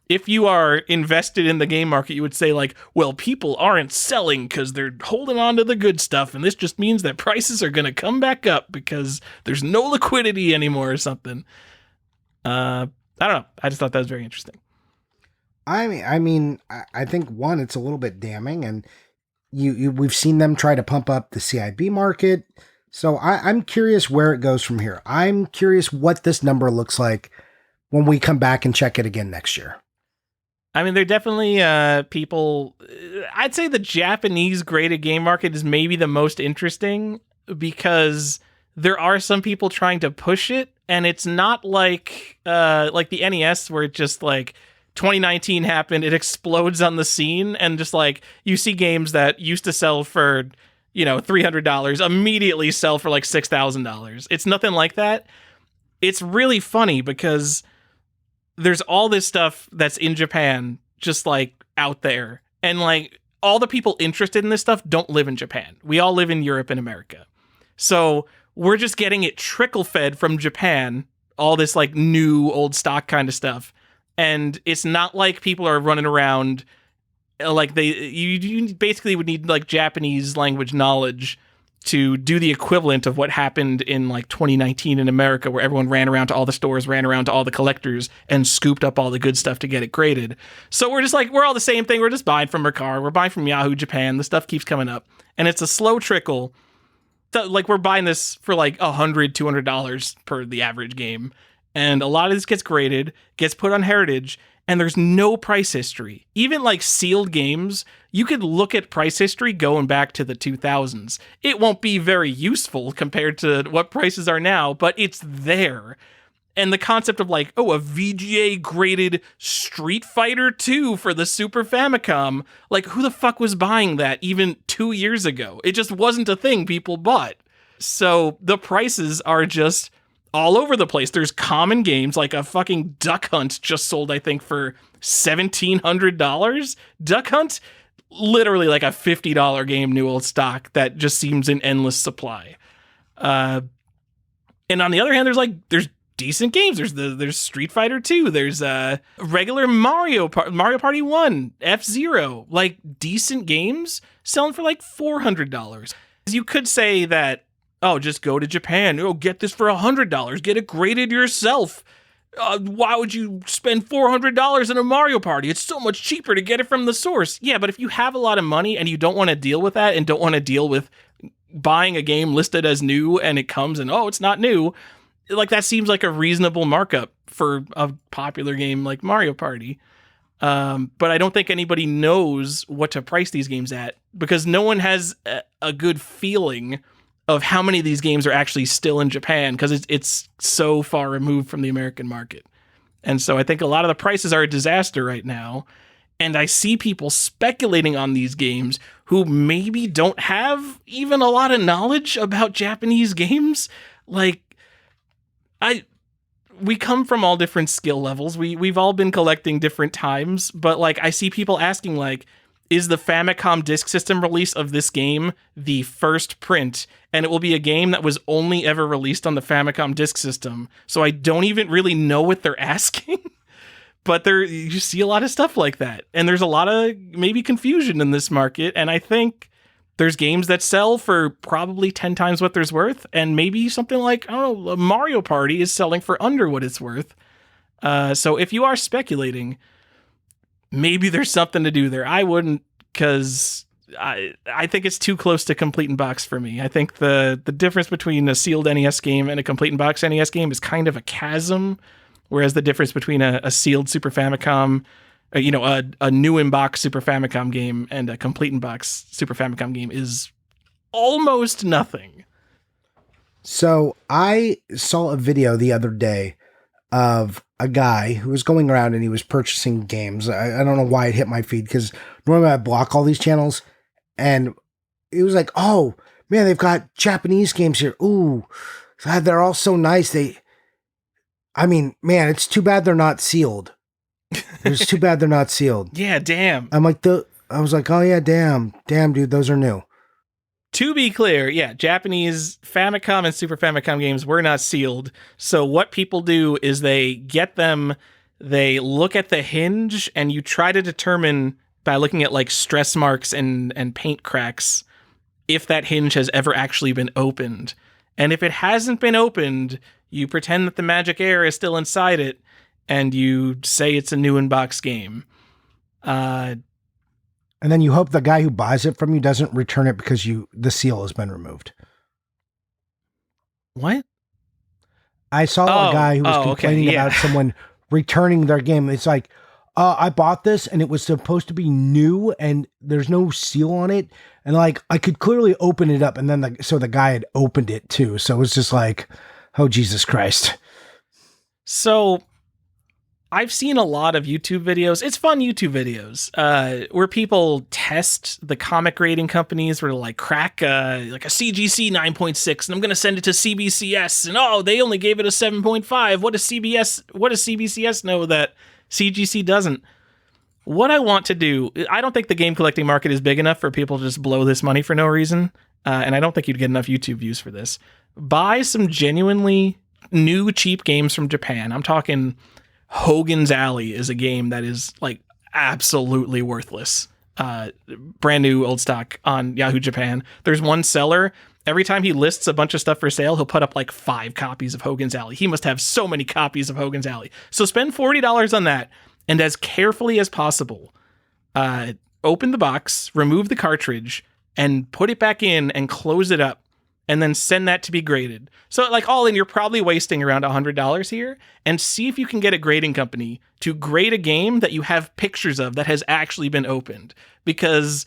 if you are invested in the game market, you would say like, well, people aren't selling because they're holding on to the good stuff. And this just means that prices are going to come back up because there's no liquidity anymore or something. I don't know. I just thought that was very interesting. I mean, I think one, it's a little bit damning, and we've seen them try to pump up the CIB market. So I'm curious where it goes from here. I'm curious what this number looks like when we come back and check it again next year. I mean, they're definitely people. I'd say the Japanese graded game market is maybe the most interesting because there are some people trying to push it, and it's not like the NES where it just like 2019 happened, it explodes on the scene, and just like you see games that used to sell for $300 immediately sell for like $6,000. It's nothing like that. It's really funny because there's all this stuff that's in Japan just like out there, and like all the people interested in this stuff don't live in Japan. We all live in Europe and America. So we're just getting it trickle fed from Japan, all this like new old stock kind of stuff. And it's not like people are running around like you basically would need like Japanese language knowledge to do the equivalent of what happened in like 2019 in America, where everyone ran around to all the stores, ran around to all the collectors, and scooped up all the good stuff to get it graded. So we're just like, we're all the same thing. We're just buying from Mercari. We're buying from Yahoo Japan. The stuff keeps coming up. And it's a slow trickle. Like we're buying this for like $100, $200 per the average game. And a lot of this gets graded, gets put on Heritage, and there's no price history. Even like sealed games, you could look at price history going back to the 2000s. It won't be very useful compared to what prices are now, but it's there. And the concept of like, a VGA graded Street Fighter 2 for the Super Famicom, like who the fuck was buying that even 2 years ago? It just wasn't a thing people bought. So the prices are just all over the place. There's common games like a fucking Duck Hunt just sold, I think, for $1,700. Duck Hunt, literally like a $50 game, new old stock that just seems in endless supply. And on the other hand, there's decent games. There's Street Fighter 2. There's regular Mario Party 1, F-Zero, like decent games selling for like $400. You could say that, just go to Japan. Get this for $100. Get it graded yourself. Why would you spend $400 in a Mario Party? It's so much cheaper to get it from the source. Yeah, but if you have a lot of money and you don't want to deal with that and don't want to deal with buying a game listed as new and it comes and, it's not new, like that seems like a reasonable markup for a popular game like Mario Party. But I don't think anybody knows what to price these games at because no one has a good feeling of how many of these games are actually still in Japan because it's so far removed from the American market. And so I think a lot of the prices are a disaster right now. And I see people speculating on these games who maybe don't have even a lot of knowledge about Japanese games. Like, we come from all different skill levels. We've all been collecting different times, but like I see people asking like, is the Famicom Disk System release of this game the first print? And it will be a game that was only ever released on the Famicom Disk System. So I don't even really know what they're asking. But you see a lot of stuff like that. And there's a lot of maybe confusion in this market. And I think there's games that sell for probably 10 times what there's worth. And maybe something like, a Mario Party is selling for under what it's worth. So if you are speculating, maybe there's something to do there. I wouldn't, because I think it's too close to complete in box for me. I think the difference between a sealed NES game and a complete in box NES game is kind of a chasm, whereas the difference between a sealed Super Famicom, a new in box Super Famicom game and a complete in box Super Famicom game is almost nothing. So I saw a video the other day of a guy who was going around and he was purchasing games. I don't know why it hit my feed because normally I block all these channels, and it was like, oh man, they've got Japanese games here. Ooh, God, they're all so nice. Man, it's too bad they're not sealed. It's too bad they're not sealed. Yeah, damn. I was like, oh yeah, damn, dude, those are new. To be clear, yeah, Japanese Famicom and Super Famicom games were not sealed. So what people do is they get them, they look at the hinge, and you try to determine by looking at like stress marks and paint cracks if that hinge has ever actually been opened. And if it hasn't been opened, you pretend that the magic air is still inside it, and you say it's a new in-box game. And then you hope the guy who buys it from you doesn't return it because the seal has been removed. What? I saw a guy who was complaining about someone returning their game. It's like, I bought this and it was supposed to be new and there's no seal on it. And like, I could clearly open it up. And then the guy had opened it too. So it's just like, oh, Jesus Christ. So I've seen a lot of YouTube videos. It's fun YouTube videos where people test the comic grading companies where like crack like a CGC 9.6 and I'm going to send it to CBCS and they only gave it a 7.5. What does CBCS know that CGC doesn't? What I want to do, I don't think the game collecting market is big enough for people to just blow this money for no reason. And I don't think you'd get enough YouTube views for this. Buy some genuinely new cheap games from Japan. I'm talking Hogan's Alley is a game that is like absolutely worthless. Brand new old stock on Yahoo Japan. There's one seller. Every time he lists a bunch of stuff for sale, he'll put up like 5 copies of Hogan's Alley. He must have so many copies of Hogan's Alley. So spend $40 on that, and as carefully as possible, open the box, remove the cartridge, and put it back in and close it up. And then send that to be graded. So like all in, you're probably wasting around $100 here, and see if you can get a grading company to grade a game that you have pictures of that has actually been opened. Because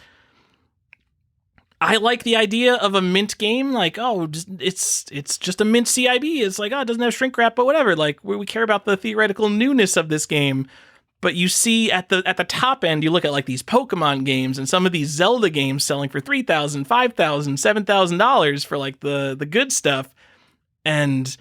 I like the idea of a mint game, like, it's just a mint CIB. It's like, it doesn't have shrink wrap, but whatever. Like we care about the theoretical newness of this game. But you see at the top end, you look at like these Pokemon games and some of these Zelda games selling for $3,000, $5,000, $7,000 for like the good stuff. And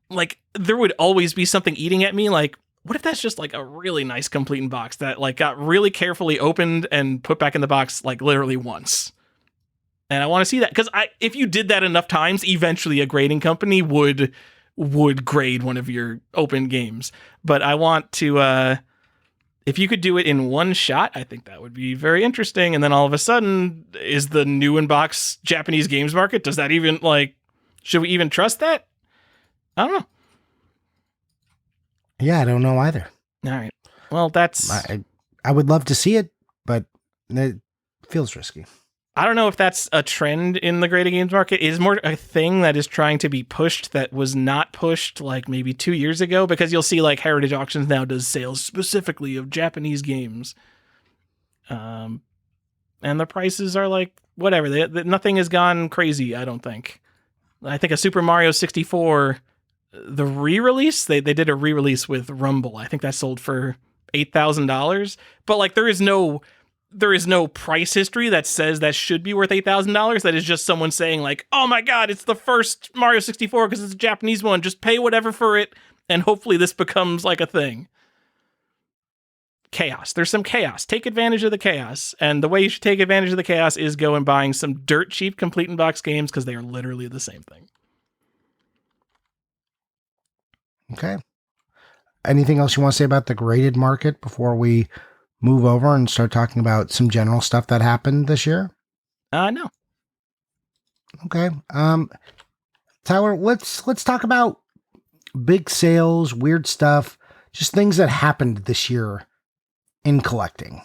like there would always be something eating at me. Like, what if that's just like a really nice complete in box that like got really carefully opened and put back in the box like literally once? And I want to see that because if you did that enough times, eventually a grading company would grade one of your open games. But I want to, if you could do it in one shot, I think that would be very interesting. And then all of a sudden, is the new in-box Japanese games market, does that even, like, should we even trust that? I don't know. Yeah, I don't know either. All right. Well, that's... I would love to see it, but it feels risky. I don't know if that's a trend in the grading games market. It is more a thing that is trying to be pushed that was not pushed like maybe 2 years ago, because you'll see like Heritage Auctions now does sales specifically of Japanese games. And the prices are like, whatever. Nothing has gone crazy, I don't think. I think a Super Mario 64, the re-release, they did a re-release with Rumble. I think that sold for $8,000. But like there is no price history that says that should be worth $8,000. That is just someone saying like, oh my God, it's the first Mario 64 because it's a Japanese one. Just pay whatever for it. And hopefully this becomes like a thing. Chaos. There's some chaos. Take advantage of the chaos. And the way you should take advantage of the chaos is go and buying some dirt cheap complete in box games because they are literally the same thing. Okay. Anything else you want to say about the graded market before we move over and start talking about some general stuff that happened this year? No. Okay. Tyler, let's talk about big sales, weird stuff, just things that happened this year in collecting.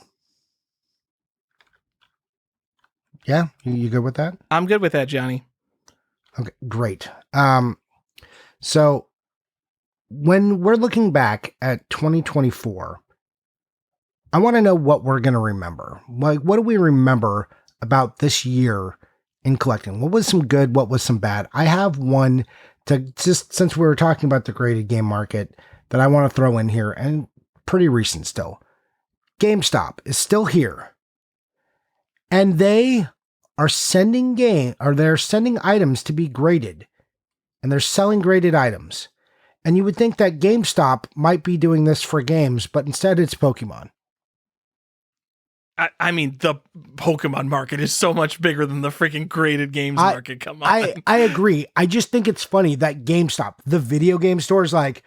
Yeah, you good with that? I'm good with that, Johnny. Okay, great. So when we're looking back at 2024, I want to know what we're going to remember. Like, what do we remember about this year in collecting? What was some good? What was some bad? I have one to just since we were talking about the graded game market that I want to throw in here, and pretty recent still. GameStop is still here. And they are sending they're sending items to be graded. And they're selling graded items. And you would think that GameStop might be doing this for games, but instead it's Pokemon. I mean, the Pokemon market is so much bigger than the freaking graded games market. Come on. I agree. I just think it's funny that GameStop, the video game store, is like,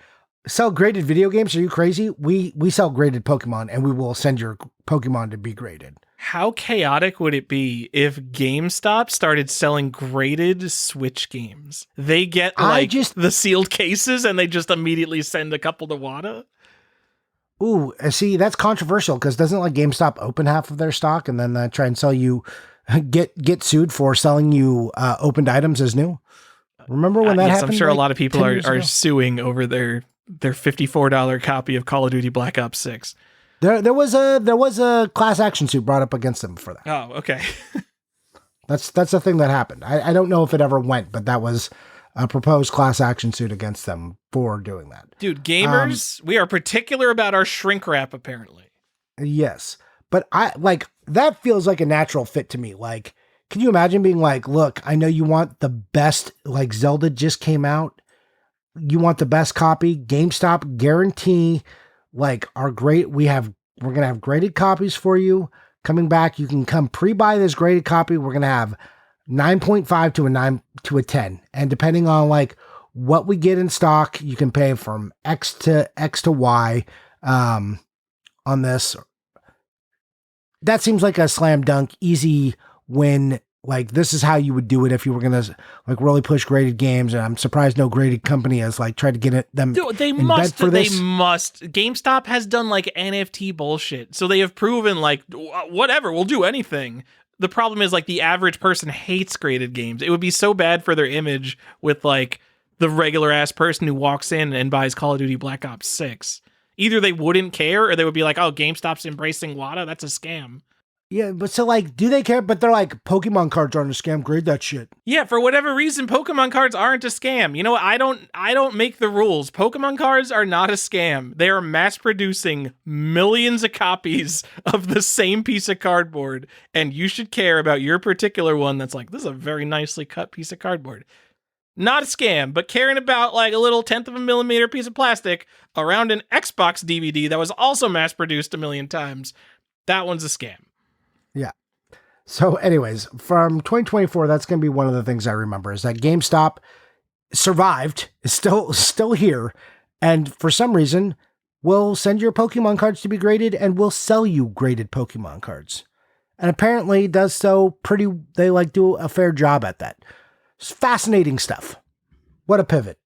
sell graded video games? Are you crazy? We sell graded Pokemon, and we will send your Pokemon to be graded. How chaotic would it be if GameStop started selling graded Switch games? They get the sealed cases, and they just immediately send a couple to WATA? Ooh, see, that's controversial because doesn't like GameStop open half of their stock and then try and sell you, get sued for selling you opened items as new? Remember when that happened? I'm sure a lot of people are suing over their $54 copy of Call of Duty Black Ops 6. There was a class action suit brought up against them for that. Oh, okay. That's the thing that happened. I don't know if it ever went, but that was a proposed class action suit against them for doing that. Dude, gamers, we are particular about our shrink wrap, apparently. Yes. But that feels like a natural fit to me. Like, can you imagine being like, look, I know you want the best, like Zelda just came out. You want the best copy. GameStop guarantee we're going to have graded copies for you coming back. You can come pre-buy this graded copy. We're going to have 9.5 to a 9 to a 10. And depending on like what we get in stock, you can pay from X to Y on this. That seems like a slam dunk, easy win. Like, this is how you would do it if you were going to like really push graded games. And I'm surprised no graded company has like tried to get them. Dude, they must. GameStop has done like NFT bullshit. So they have proven like, whatever, we'll do anything. The problem is like the average person hates graded games. It would be so bad for their image with like the regular ass person who walks in and buys Call of Duty Black Ops 6. Either they wouldn't care or they would be like, oh, GameStop's embracing WATA. That's a scam. Yeah, but so like, do they care? But they're like, Pokemon cards aren't a scam. Grade that shit. Yeah, for whatever reason, Pokemon cards aren't a scam. You know what? I don't make the rules. Pokemon cards are not a scam. They are mass producing millions of copies of the same piece of cardboard, and you should care about your particular one that's like, this is a very nicely cut piece of cardboard. Not a scam, but caring about like a little 1/10 of a millimeter piece of plastic around an Xbox DVD that was also mass produced a million times, that one's a scam. Yeah. So anyways, from 2024, that's going to be one of the things I remember is that GameStop survived, is still here. And for some reason, will send your Pokemon cards to be graded and will sell you graded Pokemon cards. And apparently does so they like do a fair job at that. It's fascinating stuff. What a pivot.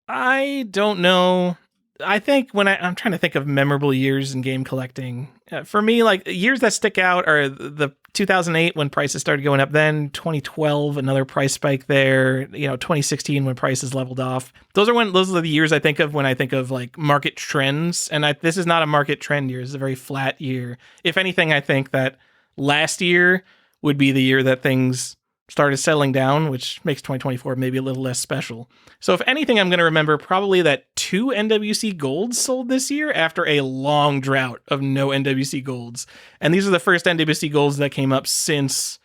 I don't know. I think when I'm trying to think of memorable years in game collecting, for me, like years that stick out are the 2008 when prices started going up, then 2012, another price spike there, 2016 when prices leveled off. Those are the years I think of when I think of like market trends. And this is not a market trend year. It's a very flat year. If anything, I think that last year would be the year that things started settling down, which makes 2024 maybe a little less special. So if anything, I'm going to remember probably that 2 NWC golds sold this year after a long drought of no NWC golds. And these are the first NWC golds that came up since,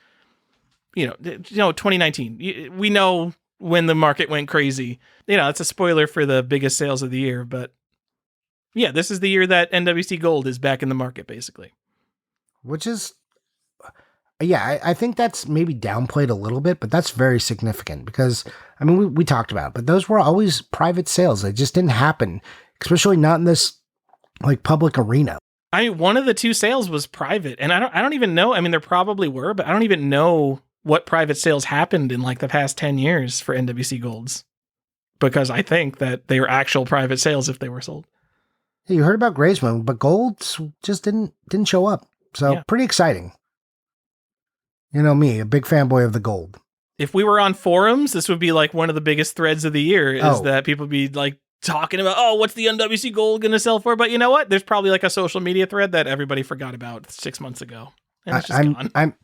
2019. We know when the market went crazy. It's a spoiler for the biggest sales of the year, but yeah, this is the year that NWC gold is back in the market, basically. Which is, yeah, I think that's maybe downplayed a little bit, but that's very significant because, I mean, we talked about it, but those were always private sales. They just didn't happen, especially not in this like public arena. I mean, one of the 2 sales was private, and I don't even know. I mean, there probably were, but I don't even know what private sales happened in like the past 10 years for NWC golds, because I think that they were actual private sales if they were sold. Yeah, you heard about Graysmoon, but golds just didn't show up. So Pretty exciting. You know me, a big fanboy of the gold. If we were on forums, this would be like one of the biggest threads of the year is that people be like talking about, oh, what's the NWC gold going to sell for? But you know what? There's probably like a social media thread that everybody forgot about 6 months ago. And it's just gone.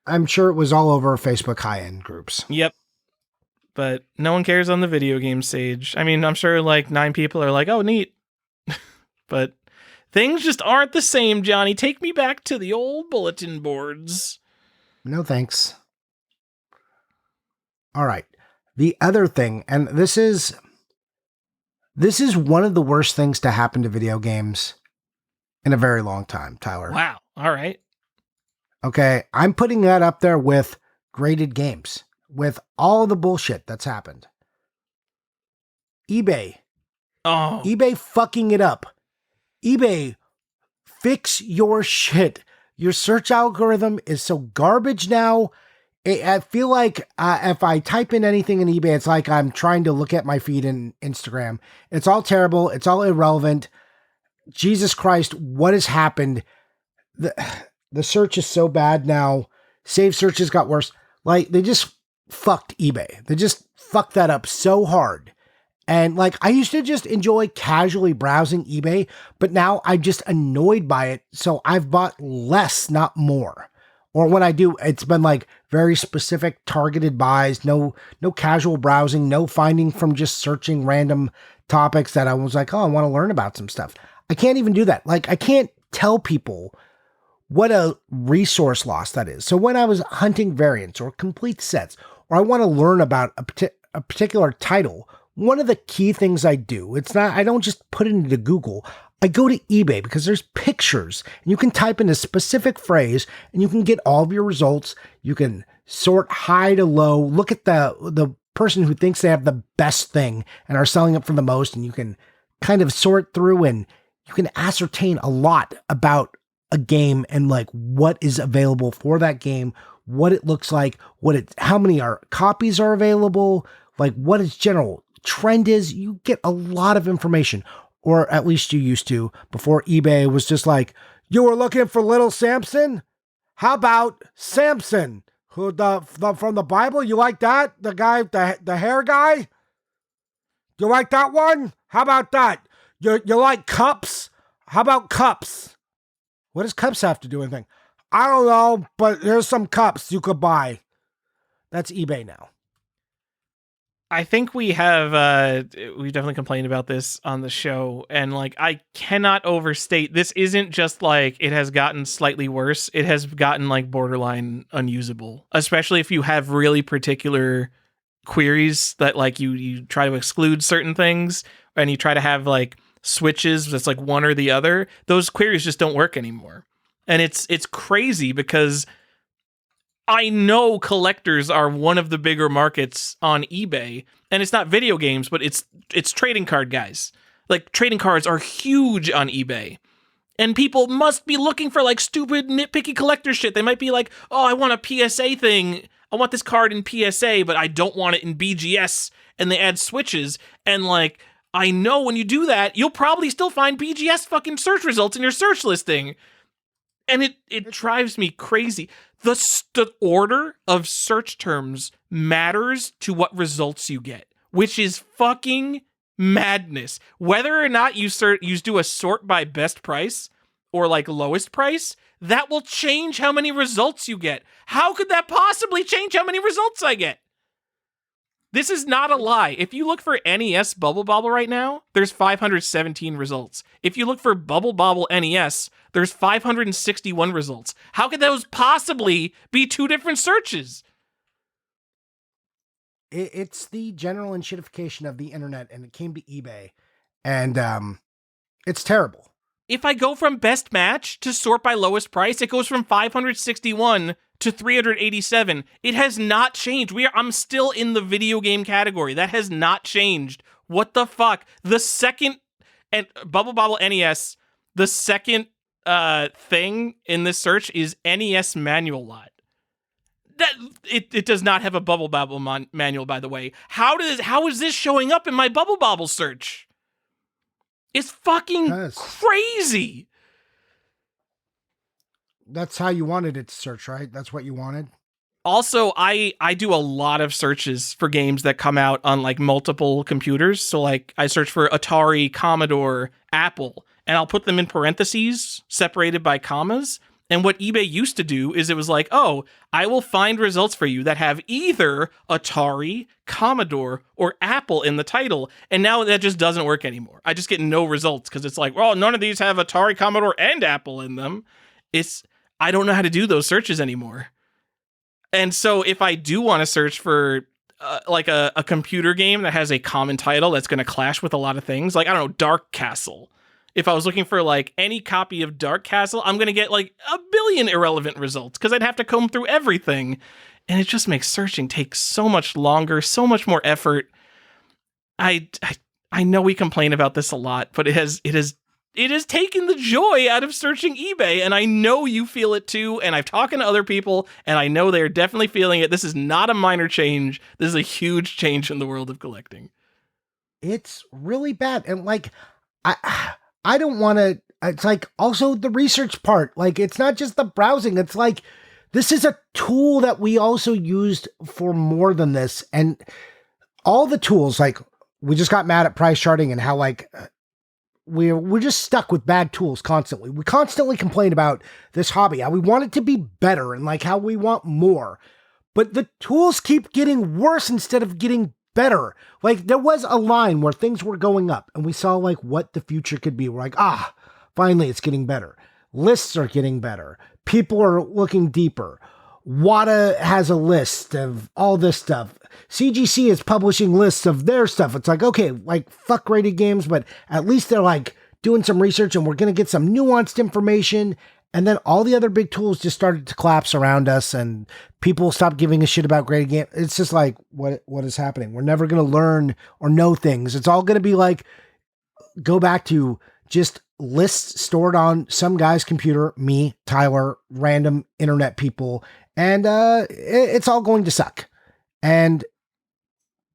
I'm sure it was all over Facebook high-end groups. Yep. but no one cares on the video game stage. I mean, I'm sure like 9 people are like, oh, neat. But things just aren't the same, Johnny. Take me back to the old bulletin boards. No thanks. All right. The other thing, and this is one of the worst things to happen to video games in a very long time, Tyler. Wow. All right. Okay, I'm putting that up there with graded games, with all the bullshit that's happened. eBay. Oh. eBay fucking it up. eBay, fix your shit. Your search algorithm is so garbage now. I feel like if I type in anything in eBay, it's like I'm trying to look at my feed in Instagram. It's all terrible. It's all irrelevant. Jesus Christ, what has happened? The search is so bad now. Save searches got worse. Like, they just fucked eBay. They just fucked that up so hard. And like, I used to just enjoy casually browsing eBay, but now I'm just annoyed by it. So I've bought less, not more. Or when I do, it's been like very specific targeted buys, no casual browsing, no finding from just searching random topics that I was like, oh, I want to learn about some stuff. I can't even do that. Like, I can't tell people what a resource loss that is. So when I was hunting variants or complete sets, or I want to learn about a particular title, one of the key things I do, I don't just put it into Google. I go to eBay because there's pictures and you can type in a specific phrase and you can get all of your results. You can sort high to low, look at the person who thinks they have the best thing and are selling it for the most. And you can kind of sort through and you can ascertain a lot about a game and like what is available for that game, what it looks like, how many copies are available, like what its general trend is. You get a lot of information, or at least you used to, before eBay was just like, you were looking for little Samson? How about Samson? Who from the Bible? You like that? The guy, the hair guy? You like that one? How about that? You like cups? How about cups? What does cups have to do with anything? I don't know, but here's some cups you could buy. That's eBay now. I think we've definitely complained about this on the show, and like, I cannot overstate, this isn't just like it has gotten slightly worse, it has gotten like borderline unusable, especially if you have really particular queries that like you try to exclude certain things, and you try to have like switches that's like one or the other. Those queries just don't work anymore. And it's crazy because I know collectors are one of the bigger markets on eBay, and it's not video games, but it's trading card guys. Like, trading cards are huge on eBay. And people must be looking for like stupid nitpicky collector shit. They might be like, oh, I want a PSA thing. I want this card in PSA, but I don't want it in BGS. And they add switches. And like, I know when you do that, you'll probably still find BGS fucking search results in your search listing. And it drives me crazy. The order of search terms matters to what results you get, which is fucking madness. Whether or not you do a sort by best price or like lowest price, that will change how many results you get. How could that possibly change how many results I get? This is not a lie. If you look for NES Bubble Bobble right now, there's 517 results. If you look for Bubble Bobble NES, there's 561 results. How could those possibly be two different searches? It's the general enshittification of the internet, and it came to eBay, and it's terrible. If I go from best match to sort by lowest price, it goes from 561 to 387. It has not changed. I'm still in the video game category. That has not changed. What the fuck? The second, and Bubble Bobble NES, the second thing in this search is NES manual lot. That it does not have a Bubble Bobble manual, by the way. How is this showing up in my Bubble Bobble search? It's fucking crazy. That's how you wanted it to search, right? That's what you wanted? Also, I do a lot of searches for games that come out on like multiple computers. So like I search for Atari, Commodore, Apple, and I'll put them in parentheses separated by commas. And what eBay used to do is it was like, oh, I will find results for you that have either Atari, Commodore, or Apple in the title. And now that just doesn't work anymore. I just get no results because it's like, well, none of these have Atari, Commodore, and Apple in them. I don't know how to do those searches anymore. And so if I do want to search for like a computer game that has a common title that's going to clash with a lot of things, like, I don't know, Dark Castle. If I was looking for like any copy of Dark Castle, I'm going to get like a billion irrelevant results because I'd have to comb through everything. And it just makes searching take so much longer, so much more effort. I know we complain about this a lot, but it has taken the joy out of searching eBay. And I know you feel it too. And I've talked to other people and I know they're definitely feeling it. This is not a minor change. This is a huge change in the world of collecting. It's really bad. And like, I don't want to, it's like also the research part. Like, it's not just the browsing. It's like, this is a tool that we also used for more than this. And all the tools, like, we just got mad at price charting and how like, we're just stuck with bad tools constantly. We constantly complain about this hobby, how we want it to be better and like how we want more. But the tools keep getting worse instead of getting better. Like, there was a line where things were going up and we saw like what the future could be. We're like, finally it's getting better. Lists are getting better. People are looking deeper. WATA has a list of all this stuff. CGC is publishing lists of their stuff. It's like, okay, like, fuck rated games, but at least they're like doing some research and we're going to get some nuanced information. And then all the other big tools just started to collapse around us and people stopped giving a shit about graded games. It's just like, what is happening? We're never going to learn or know things. It's all going to be like, go back to just lists stored on some guy's computer, me, Tyler, random internet people. And it's all going to suck. And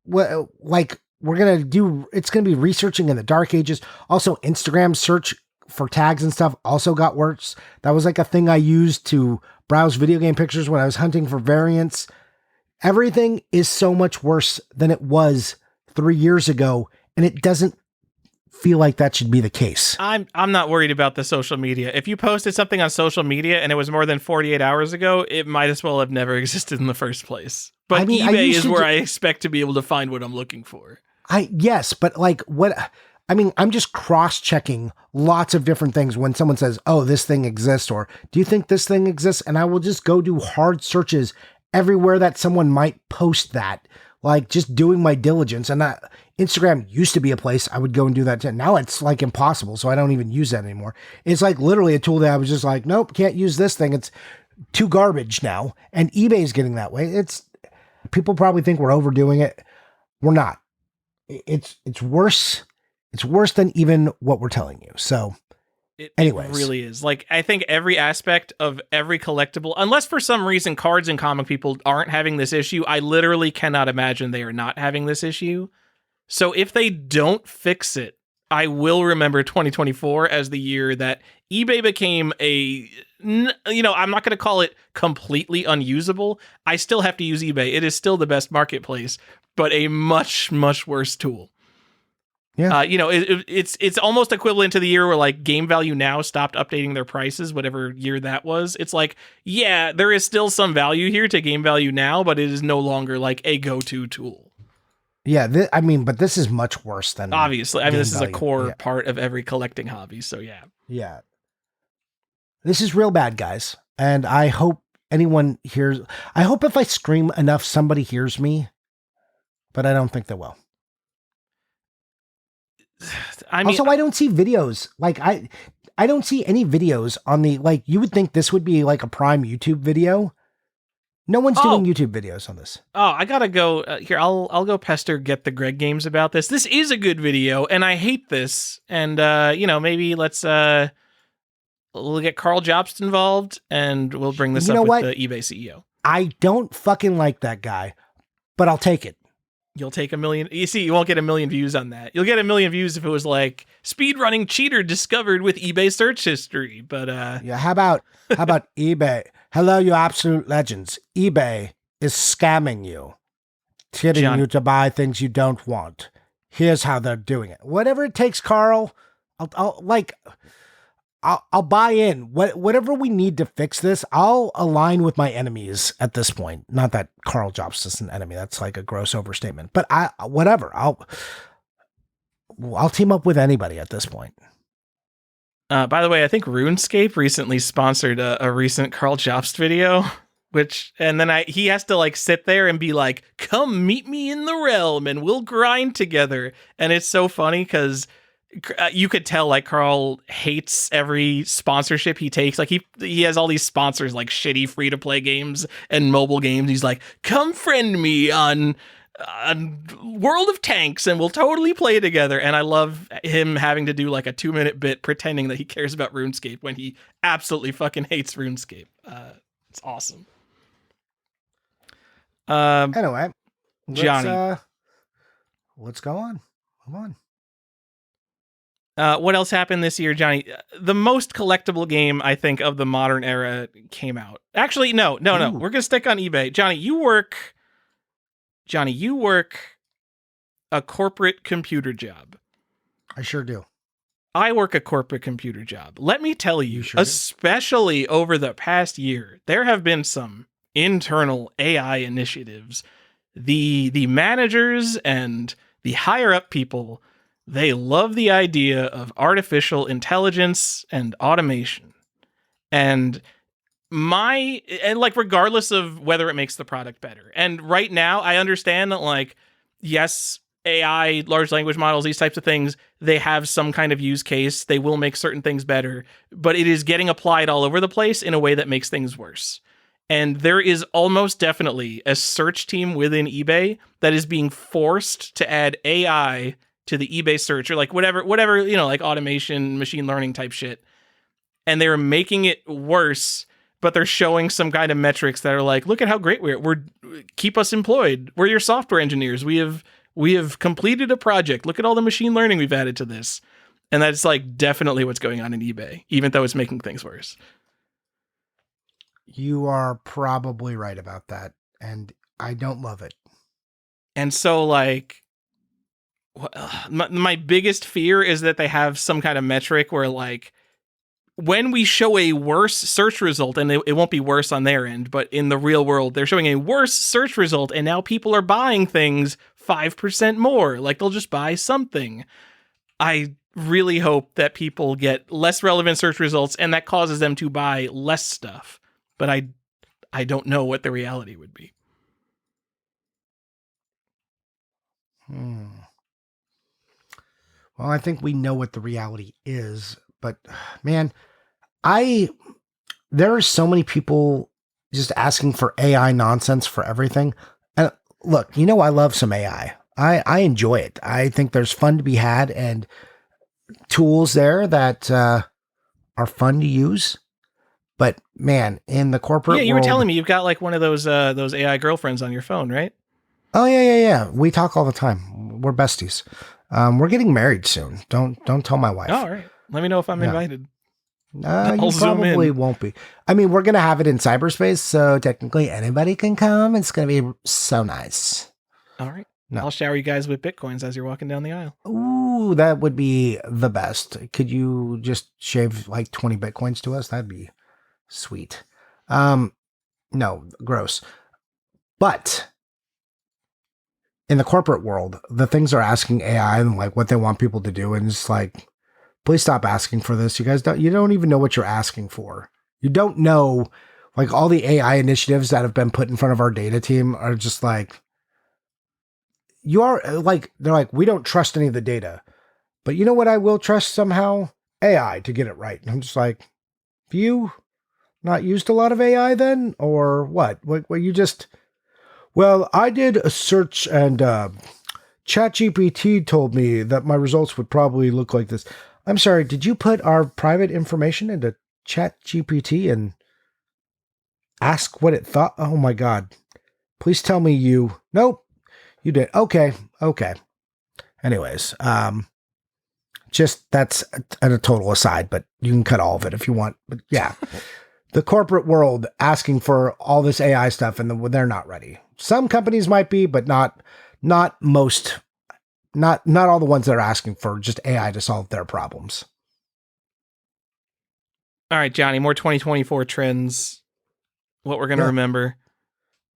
like, it's going to be researching in the dark ages. Also, Instagram search for tags and stuff also got worse. That was like a thing I used to browse video game pictures when I was hunting for variants. Everything is so much worse than it was 3 years ago, and it doesn't feel like that should be the case. I'm not worried about the social media. If you posted something on social media and it was more than 48 hours ago, it might as well have never existed in the first place. But I mean, eBay is where I expect to be able to find what I'm looking for. Yes, but like I'm just cross-checking lots of different things when someone says, oh, this thing exists, or do you think this thing exists? And I will just go do hard searches everywhere that someone might post that, like just doing my diligence. And Instagram used to be a place I would go and do that. Now it's like impossible, so I don't even use that anymore. It's like literally a tool that I was just like, nope, can't use this thing. It's too garbage now. And eBay's getting that way. People probably think we're overdoing it. We're not. It's worse. It's worse than even what we're telling you. So anyways. It really is. Like, I think every aspect of every collectible, unless for some reason cards and comic people aren't having this issue, I literally cannot imagine they are not having this issue. So if they don't fix it, I will remember 2024 as the year that eBay became I'm not going to call it completely unusable. I still have to use eBay. It is still the best marketplace, but a much, much worse tool. Yeah. It's almost equivalent to the year where like Game Value Now stopped updating their prices, whatever year that was. It's like, yeah, there is still some value here to Game Value Now, but it is no longer like a go-to tool. Yeah, but this is much worse than obviously. I mean, this is a core part of every collecting hobby. So yeah. Yeah. This is real bad, guys. And I hope anyone hears. I hope if I scream enough, somebody hears me. But I don't think they will. I mean, also, I don't see videos. Like I don't see any videos on the, like, you would think this would be like a prime YouTube video. No one's doing YouTube videos on this. Oh, I gotta go here. I'll go pester Get the Greg Games about this. This is a good video, and I hate this. And maybe we'll get Carl Jobst involved, and we'll bring this up with the eBay CEO. I don't fucking like that guy, but I'll take it. You'll take 1 million. You see, you won't get 1 million views on that. You'll get 1 million views if it was like speedrunning cheater discovered with eBay search history. But yeah, how about eBay? Hello, you absolute legends. eBay is scamming you, getting you to buy things you don't want. Here's how they're doing it. Whatever it takes, Carl. I'll buy in. Whatever we need to fix this, I'll align with my enemies at this point. Not that Carl Jobs is an enemy. That's like a gross overstatement. But whatever. I'll team up with anybody at this point. By the way, I think RuneScape recently sponsored a recent Carl Jobst video, and then he has to like sit there and be like, "Come meet me in the realm, and we'll grind together." And it's so funny because you could tell like Carl hates every sponsorship he takes. Like he has all these sponsors like shitty free to play games and mobile games. He's like, "Come friend me on World of Tanks and we'll totally play together." And I love him having to do like a 2-minute bit pretending that he cares about RuneScape when he absolutely fucking hates RuneScape. It's awesome. Anyway, Johnny, let's go on. Come on. What else happened this year, Johnny? The most collectible game, I think, of the modern era came out. Actually, no. We're going to stick on eBay. Johnny, you work a corporate computer job. I sure do. I work a corporate computer job. Let me tell you, especially over the past year, there have been some internal AI initiatives. The managers and the higher up people, they love the idea of artificial intelligence and automation. And regardless of whether it makes the product better. And right now, I understand that, like, yes, AI, large language models, these types of things, they have some kind of use case. They will make certain things better, but it is getting applied all over the place in a way that makes things worse. And there is almost definitely a search team within eBay that is being forced to add AI to the eBay search, or like whatever, like automation, machine learning type shit. And they're making it worse, but they're showing some kind of metrics that are like, look at how great we're keep us employed. We're your software engineers. We have completed a project. Look at all the machine learning we've added to this. And that's like definitely what's going on in eBay, even though it's making things worse. You are probably right about that. And I don't love it. And so like, my biggest fear is that they have some kind of metric where like, when we show a worse search result, and it won't be worse on their end, but in the real world, they're showing a worse search result, and now people are buying things 5% more. Like, they'll just buy something. I really hope that people get less relevant search results, and that causes them to buy less stuff. But I don't know what the reality would be. Well, I think we know what the reality is. But man, there are so many people just asking for AI nonsense for everything. And look, I love some AI. I enjoy it. I think there's fun to be had and tools there that are fun to use. But man, in the corporate world, you were telling me you've got like one of those AI girlfriends on your phone, right? Oh yeah. We talk all the time. We're besties. We're getting married soon. Don't tell my wife. Oh, all right. Let me know if I'm invited. You probably won't be. I mean, we're going to have it in cyberspace, so technically anybody can come. It's going to be so nice. All right. No. I'll shower you guys with Bitcoins as you're walking down the aisle. Ooh, that would be the best. Could you just shave like 20 Bitcoins to us? That'd be sweet. No, gross. But in the corporate world, the things are asking AI and like what they want people to do, and it's like, please stop asking for this. You guys don't even know what you're asking for. You don't know, like, all the AI initiatives that have been put in front of our data team are just like, they're like, we don't trust any of the data, but you know what? I will trust somehow AI to get it right. And I'm just like, have you not used a lot of AI then? Or what? Well, I did a search and ChatGPT told me that my results would probably look like this. I'm sorry, did you put our private information into ChatGPT and ask what it thought? Oh my God. Please tell me nope, you did. Okay. Anyways, just that's a total aside, but you can cut all of it if you want. But yeah, the corporate world asking for all this AI stuff, and they're not ready. Some companies might be, but not most. Not all the ones that are asking for just AI to solve their problems. All right, Johnny, more 2024 trends. What we're going to Yeah. remember.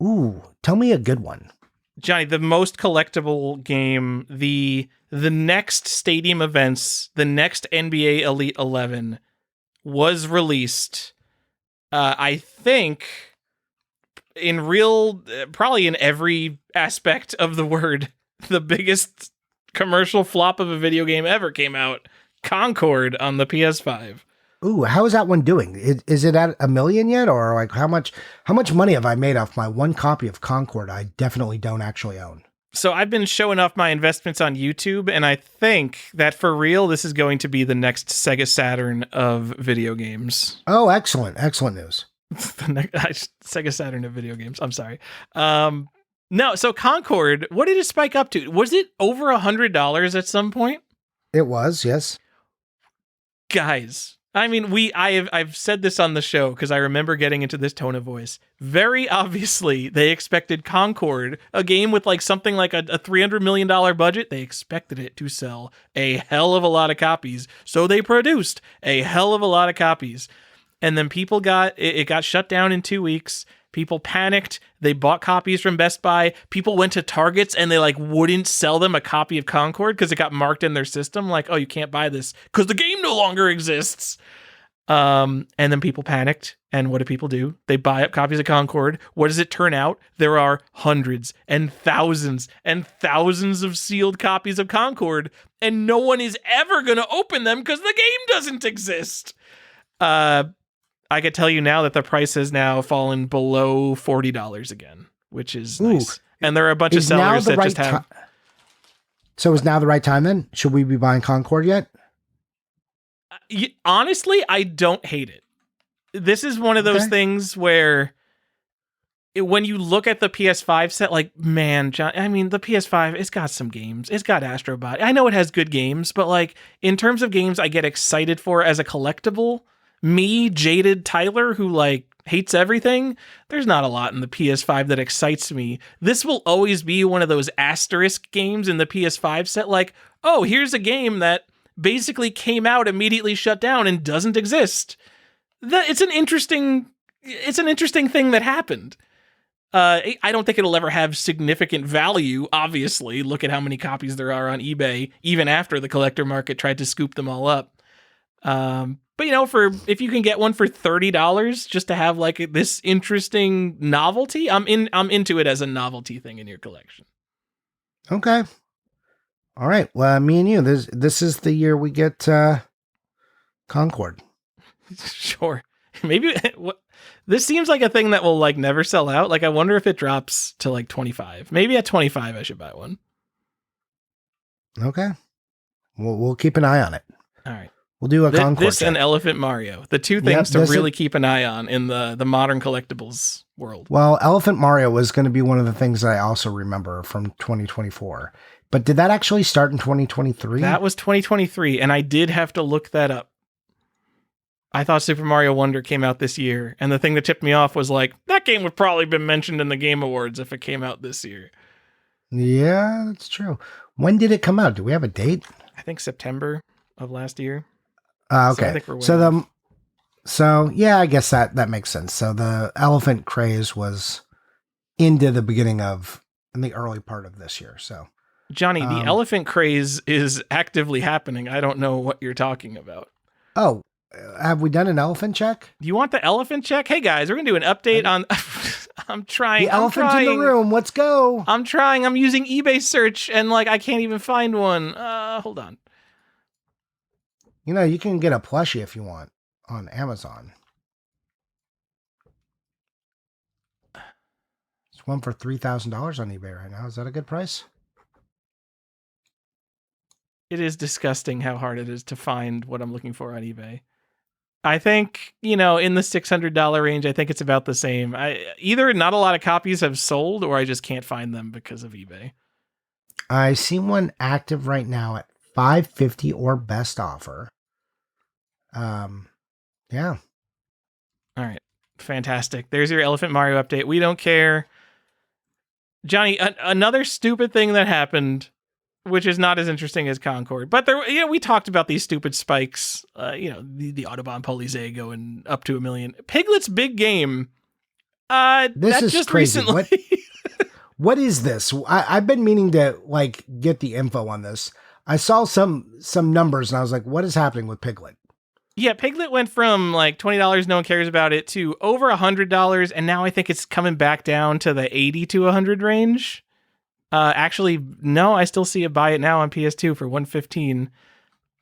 Ooh, tell me a good one. Johnny, the most collectible game, the next stadium events, the next NBA Elite 11 was released. I think in real, probably in every aspect of the word, the biggest commercial flop of a video game ever came out. Concord on the PS5. Ooh, how is that one doing? Is it at 1 million yet, or like how much money have I made off my one copy of Concord? I definitely don't actually own. So I've been showing off my investments on YouTube, and I think that for real, this is going to be the next Sega Saturn of video games. Oh, excellent news. Sega Saturn of video games. I'm sorry. No, so Concord, what did it spike up to? Was it over $100 at some point? It was, yes. Guys, I mean, I've said this on the show because I remember getting into this tone of voice. Very obviously, they expected Concord, a game with like something like a $300 million budget, they expected it to sell a hell of a lot of copies. So they produced a hell of a lot of copies. And then people got shut down in 2 weeks. People panicked. They bought copies from Best Buy. People went to Targets and they like wouldn't sell them a copy of Concord because it got marked in their system like, oh, you can't buy this because the game no longer exists. And then people panicked. And what do people do? They buy up copies of Concord. What does it turn out? There are hundreds and thousands of sealed copies of Concord, and no one is ever going to open them because the game doesn't exist. I could tell you now that the price has now fallen below $40 again, which is nice. And there are a bunch of sellers that just have. So is now the right time then? Should we be buying Concord yet? Honestly, I don't hate it. This is one of those things where when you look at the PS5 set, like, man, John, I mean, the PS5, it's got some games. It's got Astro Bot. I know it has good games, but like in terms of games I get excited for as a collectible, me, jaded Tyler, who like hates everything, there's not a lot in the PS5 that excites me. This will always be one of those asterisk games in the PS5 set, like, oh, here's a game that basically came out, immediately shut down, and doesn't exist. It's an interesting thing that happened. I don't think it'll ever have significant value, obviously. Look at how many copies there are on eBay, even after the collector market tried to scoop them all up. But you know, if you can get one for $30 just to have like this interesting novelty, I'm into it as a novelty thing in your collection. Okay. All right. Well, me and you, this is the year we get Concord. Sure. Maybe this seems like a thing that will like never sell out. Like I wonder if it drops to like 25. Maybe at 25 I should buy one. Okay. We'll keep an eye on it. All right. We'll do a Concord. This and Elephant Mario, the two things to really keep an eye on in the modern collectibles world. Well, Elephant Mario was going to be one of the things that I also remember from 2024. But did that actually start in 2023? That was 2023, and I did have to look that up. I thought Super Mario Wonder came out this year, and the thing that tipped me off was like, that game would probably been mentioned in the Game Awards if it came out this year. Yeah, that's true. When did it come out? Do we have a date? I think September of last year. Okay. So yeah, I guess that makes sense. So the elephant craze was into the beginning of in the early part of this year. So Johnny, the elephant craze is actively happening. I don't know what you're talking about. Oh, have we done an elephant check? Do you want the elephant check? Hey guys, we're gonna do an update on. I'm trying. The elephant in the room. Let's go. I'm trying. I'm using eBay search and like I can't even find one. Hold on. You know, you can get a plushie if you want on Amazon. It's one for $3,000 on eBay right now. Is that a good price? It is disgusting how hard it is to find what I'm looking for on eBay. I think, you know, in the $600 range, I think it's about the same. Either not a lot of copies have sold or I just can't find them because of eBay. I see one active right now at $550 or best offer. Yeah. All right. Fantastic. There's your Elephant Mario update. We don't care. Johnny, another stupid thing that happened which is not as interesting as Concord. But there, we talked about these stupid spikes. The Audubon Polizei going up to 1 million. Piglet's Big Game. This that is just crazy. recently. What is this? I've been meaning to get the info on this. I saw some numbers and I was like, what is happening with Piglet? Yeah, Piglet went from like $20, no one cares about it, to over $100, and now I think it's coming back down to the 80 to 100 range. Actually, no, I still see it buy it now on PS2 for $115.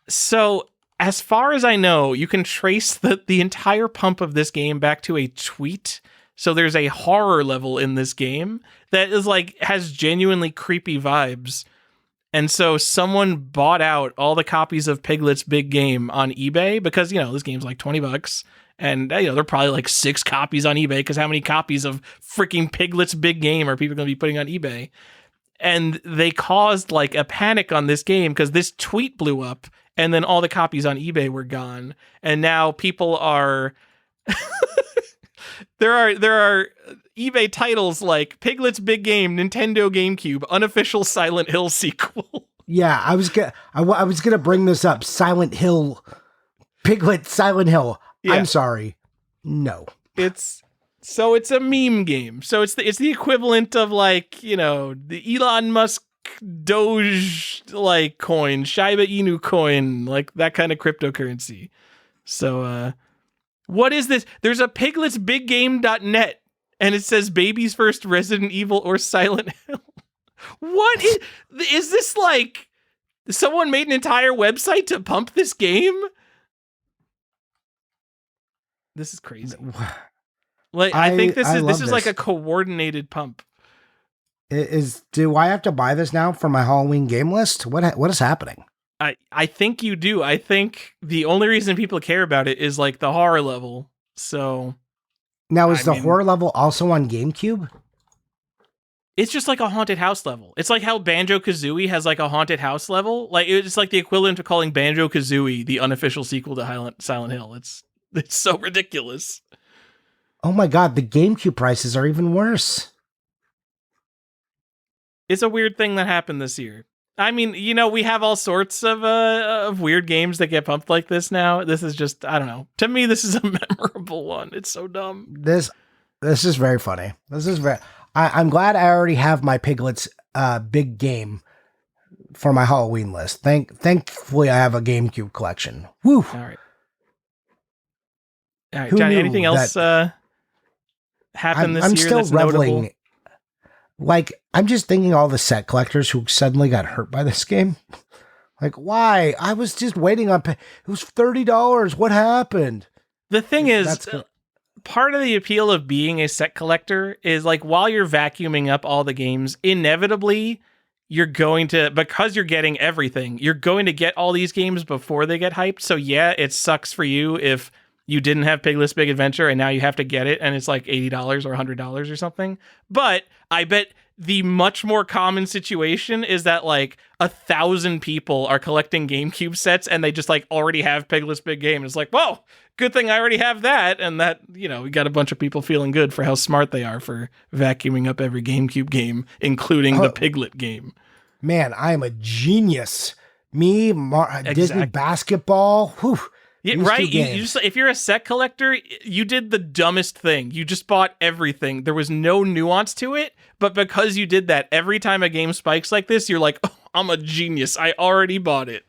So, as far as I know, you can trace the entire pump of this game back to a tweet. So there's a horror level in this game that is has genuinely creepy vibes. And so someone bought out all the copies of Piglet's Big Game on eBay because, this game's like $20. And, there are probably 6 copies on eBay because how many copies of freaking Piglet's Big Game are people going to be putting on eBay? And they caused a panic on this game because this tweet blew up and then all the copies on eBay were gone. And now people are... There are eBay titles like Piglet's Big Game, Nintendo GameCube, unofficial Silent Hill sequel. Yeah, I was gonna bring this up. Silent Hill, Piglet, Silent Hill. Yeah. I'm sorry, no. It's a meme game. So it's the equivalent of the Elon Musk Doge coin, Shiba Inu coin, that kind of cryptocurrency. So what is this? There's a pigletsbiggame.net and it says baby's first Resident Evil or Silent Hill. What is this someone made an entire website to pump this game? This is crazy. I think this is a coordinated pump. Do I have to buy this now for my Halloween game list? What is happening? I think you do. I think the only reason people care about it is the horror level. So now is the horror level also on GameCube? It's just like a haunted house level. It's like how Banjo-Kazooie has a haunted house level. It's like the equivalent of calling Banjo-Kazooie the unofficial sequel to Silent Hill. It's so ridiculous. Oh my god, the GameCube prices are even worse. It's a weird thing that happened this year. I mean, we have all sorts of weird games that get pumped like this now. This is just, I don't know. To me, this is a memorable one. It's so dumb. This is very funny. I'm glad I already have my Piglet's Big Game for my Halloween list. Thankfully, I have a GameCube collection. Woo! All right, Johnny, anything else happened this year? I'm still that's reveling. Notable? I'm just thinking all the set collectors who suddenly got hurt by this game. Why? I was just waiting on... It was $30. What happened? The thing is, part of the appeal of being a set collector is, while you're vacuuming up all the games, inevitably, you're going to... Because you're getting everything, you're going to get all these games before they get hyped. So, yeah, it sucks for you if you didn't have Piglet's Big Adventure and now you have to get it and it's $80 or $100 or something. But I bet the much more common situation is that 1,000 people are collecting GameCube sets and they just already have Piglet's Big Game. It's whoa, good thing I already have that. And that, we got a bunch of people feeling good for how smart they are for vacuuming up every GameCube game, including the Piglet game. Man, I am a genius. Me, Disney basketball. Whew. Yeah, right. You just, if you're a set collector, you did the dumbest thing. You just bought everything. There was no nuance to it. But because you did that, every time a game spikes like this, you're like, oh, I'm a genius. I already bought it.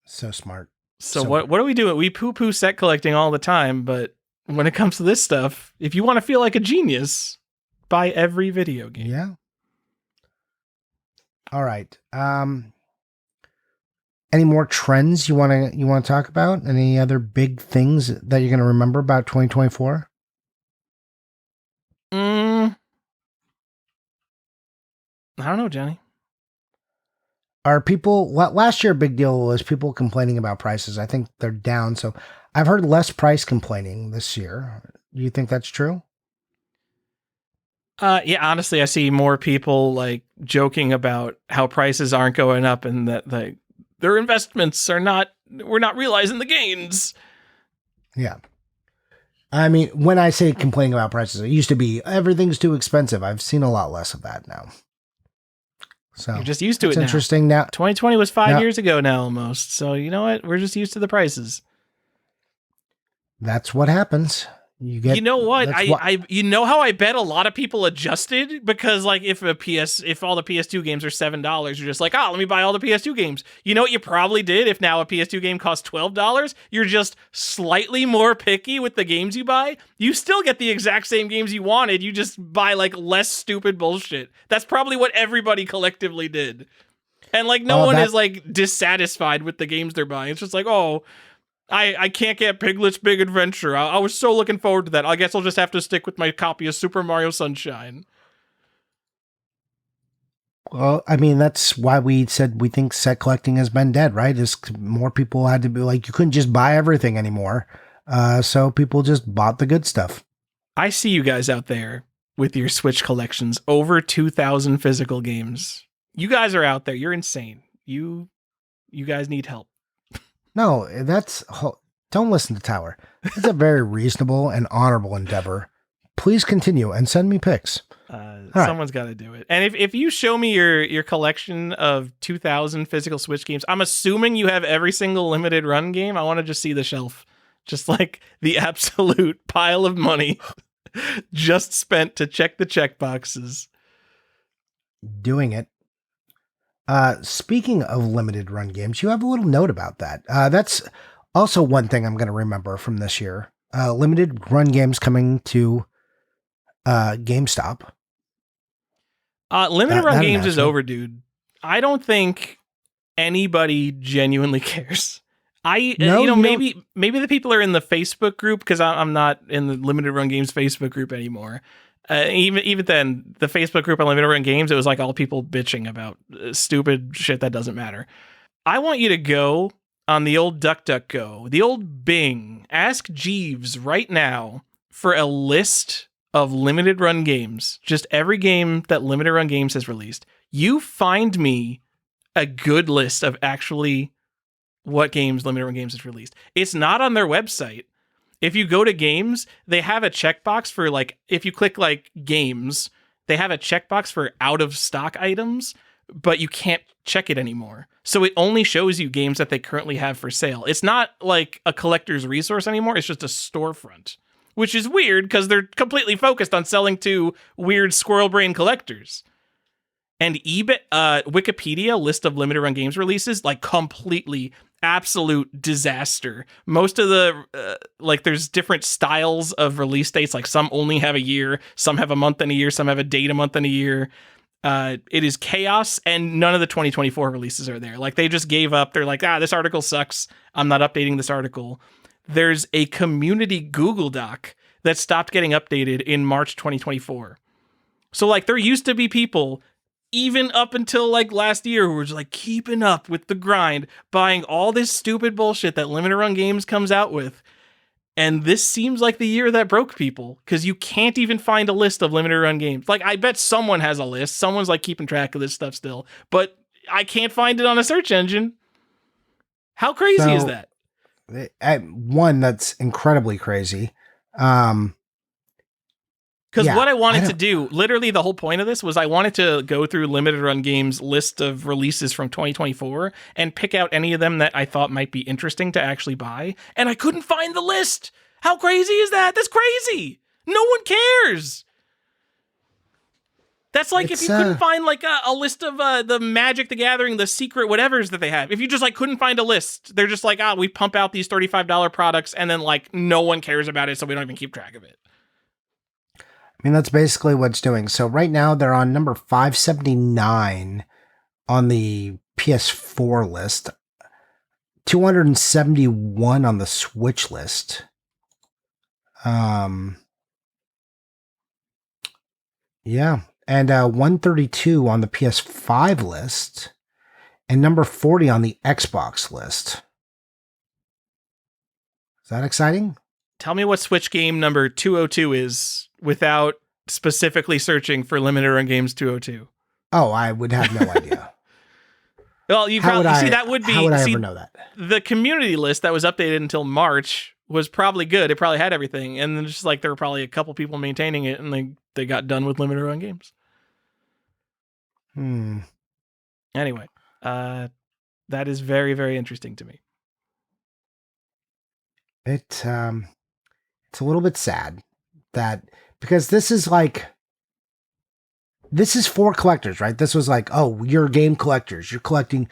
So smart. So what do we do? We poo-poo set collecting all the time. But when it comes to this stuff, if you want to feel like a genius, buy every video game. Yeah. All right. Any more trends you want to talk about? Any other big things that you're going to remember about 2024? I don't know, Johnny. Are people... Last year, a big deal was people complaining about prices. I think they're down. So I've heard less price complaining this year. Do you think that's true? Yeah, honestly, I see more people joking about how prices aren't going up and that their investments we're not realizing the gains. Yeah. I mean, when I say complaining about prices, it used to be everything's too expensive. I've seen a lot less of that now. So You're just used to it's it now. interesting now. 2020 was 5 Now- years ago now almost. So you know what? We're just used to the prices. That's what happens. You know what? that's You know how I bet a lot of people adjusted, because like if all the PS2 games are $7, you're just like, oh, let me buy all the PS2 games. You know what you probably did if now a PS2 game costs $12? You're just slightly more picky with the games you buy. You still get the exact same games you wanted. You just buy like less stupid bullshit. That's probably what everybody collectively did. And like no one is like dissatisfied with the games they're buying. It's just like, oh, I can't get Piglet's Big Adventure. I was so looking forward to that. I guess I'll just have to stick with my copy of Super Mario Sunshine. Well, I mean, that's why we said we think set collecting has been dead, right? Is more people had to be like, you couldn't just buy everything anymore. So people just bought the good stuff. I see you guys out there with your Switch collections, over 2,000 physical games. You guys are out there. You're insane. You guys need help. No, don't listen to Tower. It's a very reasonable and honorable endeavor. Please continue and send me pics. Someone's got to do it. And if you show me your collection of 2,000 physical Switch games, I'm assuming you have every single limited run game. I want to just see the shelf. Just like the absolute pile of money just spent to check the check boxes. Doing it. Speaking of limited run games, you have a little note about that. That's also one thing I'm going to remember from this year. Limited run games coming to GameStop. Limited run games is over, dude. I don't think anybody genuinely cares. Maybe the people are in the Facebook group, because I'm not in the limited run games Facebook group anymore. Even then, the Facebook group on limited run games, it was like all people bitching about stupid shit that doesn't matter. I want you to go on the old DuckDuckGo, the old Bing, ask Jeeves right now for a list of limited run games, just every game that limited run games has released. You find me a good list of actually what games limited run games has released. It's not on their website. If you go to games, they have a checkbox for like, if you click like games, they have a checkbox for out of stock items, but you can't check it anymore. So it only shows you games that they currently have for sale. It's not like a collector's resource anymore. It's just a storefront, which is weird because they're completely focused on selling to weird squirrel brain collectors. And eBay, Wikipedia list of limited run games releases, like completely absolute disaster. Most of the there's different styles of release dates. Like some only have a year, some have a month and a year, some have a date, a month and a year. It is chaos, and none of the 2024 releases are there. Like they just gave up. They're like, this article sucks. I'm not updating this article. There's a community Google Doc that stopped getting updated in March 2024. So like there used to be people even up until like last year who were just like keeping up with the grind, buying all this stupid bullshit that limited run games comes out with. And this seems like the year that broke people, because you can't even find a list of limited run games. Like I bet someone has a list. Someone's like keeping track of this stuff still, but I can't find it on a search engine. How crazy is that? One, that's incredibly crazy. Because what I wanted to do, literally the whole point of this was I wanted to go through limited run games list of releases from 2024 and pick out any of them that I thought might be interesting to actually buy. And I couldn't find the list. How crazy is that? That's crazy. No one cares. That's like if you couldn't find like a list of the Magic the Gathering, the secret whatevers that they have. If you just like couldn't find a list, they're just like, we pump out these $35 products and then like no one cares about it, so we don't even keep track of it. I mean, that's basically what it's doing. So right now they're on number 579 on the PS4 list, 271 on the Switch list. Yeah. And 132 on the PS5 list, and number 40 on the Xbox list. Is that exciting? Tell me what Switch game number 202 is without specifically searching for limited run games 202. Oh, I would have no idea. Well, you probably see that would be. How would I ever know that? The community list that was updated until March was probably good. It probably had everything, and then just like there were probably a couple people maintaining it, and they got done with limited run games. Anyway, that is very, very interesting to me. It's a little bit sad that because this is for collectors, right? This was like, oh, you're game collectors. You're collecting,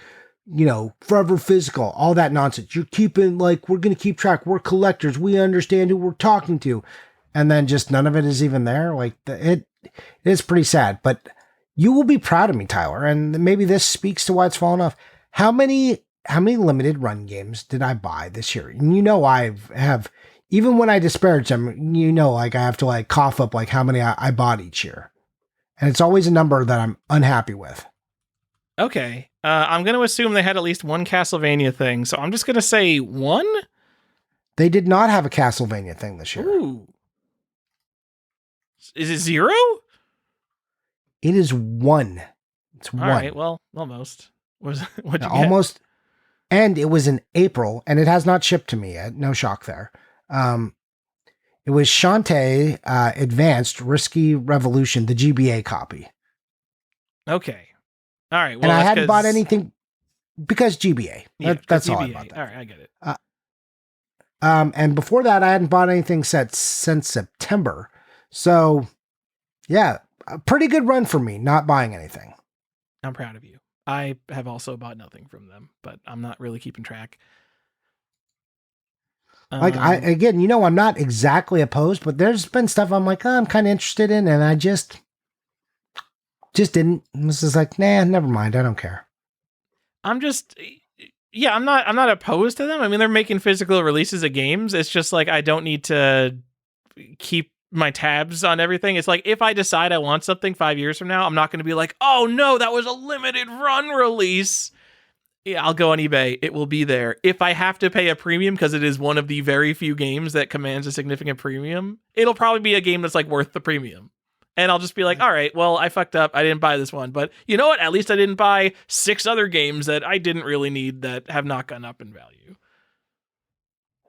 forever physical, all that nonsense. You're keeping we're going to keep track. We're collectors. We understand who we're talking to. And then just none of it is even there. It is pretty sad, but you will be proud of me, Tyler. And maybe this speaks to why it's fallen off. How many limited run games did I buy this year? And I have, even when I disparage them, I have to cough up how many I bought each year. And it's always a number that I'm unhappy with. Okay. I'm going to assume they had at least one Castlevania thing. So I'm just going to say 1. They did not have a Castlevania thing this year. Ooh. Is it 0? It is 1. It's 1. All right. Well, almost. What'd you get? Almost. And it was in April, and it has not shipped to me yet. No shock there. It was Shantae Advanced Risky Revolution, the GBA copy. Okay. All right. Well, and I hadn't bought anything because GBA. Yeah, that's GBA. all I bought. That. All right, I get it. And before that, I hadn't bought anything since September. So, yeah, a pretty good run for me, not buying anything. I'm proud of you. I have also bought nothing from them, but I'm not really keeping track. I'm not exactly opposed, but there's been stuff I'm I'm kind of interested in, and I just didn't. This is nah, never mind. I don't care. I'm not opposed to them. I mean, they're making physical releases of games. It's just I don't need to keep my tabs on everything. It's if I decide I want something 5 years from now, I'm not going to be oh no, that was a limited run release. Yeah, I'll go on eBay. It will be there. If I have to pay a premium because it is one of the very few games that commands a significant premium, it'll probably be a game that's worth the premium. And I'll just be all right, well, I fucked up. I didn't buy this one. But you know what? At least I didn't buy 6 other games that I didn't really need that have not gone up in value.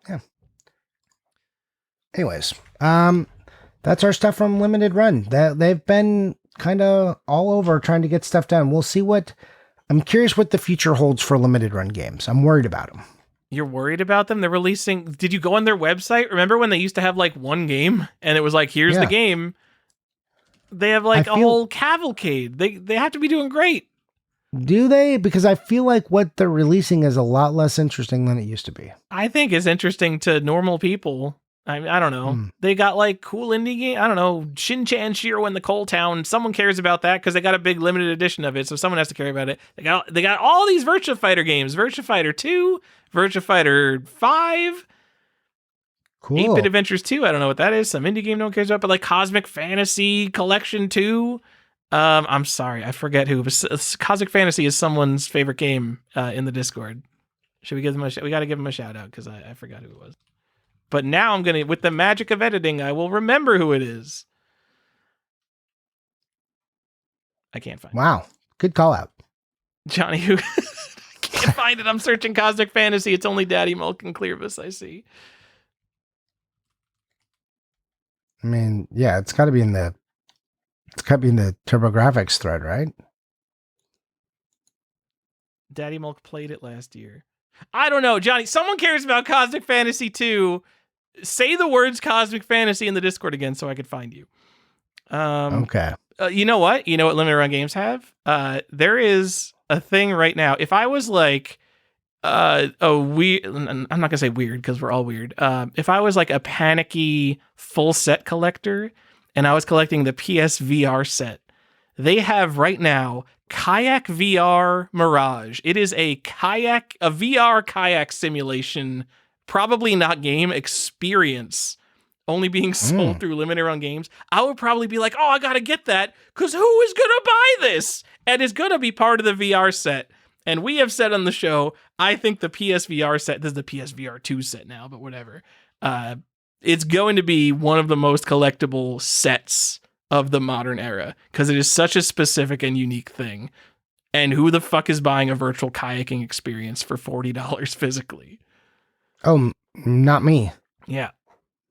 Yeah. Anyways, that's our stuff from Limited Run. They've been kind of all over trying to get stuff done. We'll see I'm curious what the future holds for Limited Run games. I'm worried about them. You're worried about them? They're releasing... Did you go on their website? Remember when they used to have one game and it was here's the game? They have whole cavalcade. They have to be doing great. Do they? Because I feel what they're releasing is a lot less interesting than it used to be. I think it's interesting to normal people. I don't know. They got cool indie game. I don't know. Shin-Chan Shiro in the Coal Town. Someone cares about that because they got a big limited edition of it. So someone has to care about it. They got all these Virtua Fighter games. Virtua Fighter 2, Virtua Fighter 5, cool. 8-Bit Adventures 2. I don't know what that is. Some indie game no one cares about, but Cosmic Fantasy Collection 2. I'm sorry. I forget who. Cosmic Fantasy is someone's favorite game in the Discord. Should we give them we got to give them a shout out because I forgot who it was. But now with the magic of editing, I will remember who it is. I can't find it. Wow. Good call out. Johnny, who I can't find it. I'm searching Cosmic Fantasy. It's only Daddy Milk and Clearbus I see. I mean, yeah, it's got to be in the TurboGrafx thread, right? Daddy Milk played it last year. I don't know, Johnny. Someone cares about Cosmic Fantasy 2. Say the words Cosmic Fantasy in the Discord again so I could find you. Okay. You know what? You know what Limited Run games have? There is a thing right now. If I was I'm not gonna say weird because we're all weird. If I was a panicky full set collector and I was collecting the PSVR set, they have right now Kayak VR Mirage. It is a VR kayak simulation, probably not game experience, only being sold through Limited Run games. I would probably be oh, I gotta get that because who is gonna buy this? And it's gonna be part of the VR set. And we have said on the show, I think the PSVR set, this is the PSVR 2 set now, but whatever. It's going to be one of the most collectible sets of the modern era because it is such a specific and unique thing. And who the fuck is buying a virtual kayaking experience for $40 physically? Oh, not me. Yeah.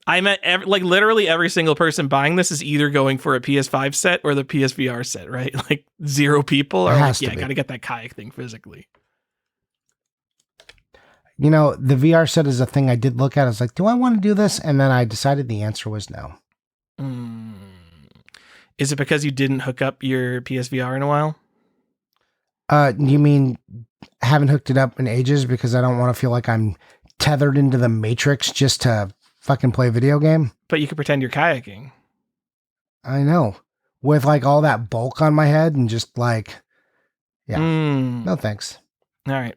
I met like literally every single person buying this is either going for a PS5 set or the PSVR set, right? Like 0 people are like, yeah, I gotta get that kayak thing physically. You know, the VR set is a thing I did look at. I was like, do I want to do this? And then I decided the answer was no. Is it because you didn't hook up your PSVR in a while? You mean haven't hooked it up in ages because I don't want to feel like I'm tethered into the Matrix just to fucking play a video game? But you could pretend you're kayaking. I know. With like all that bulk on my head and just like, yeah. No thanks. All right.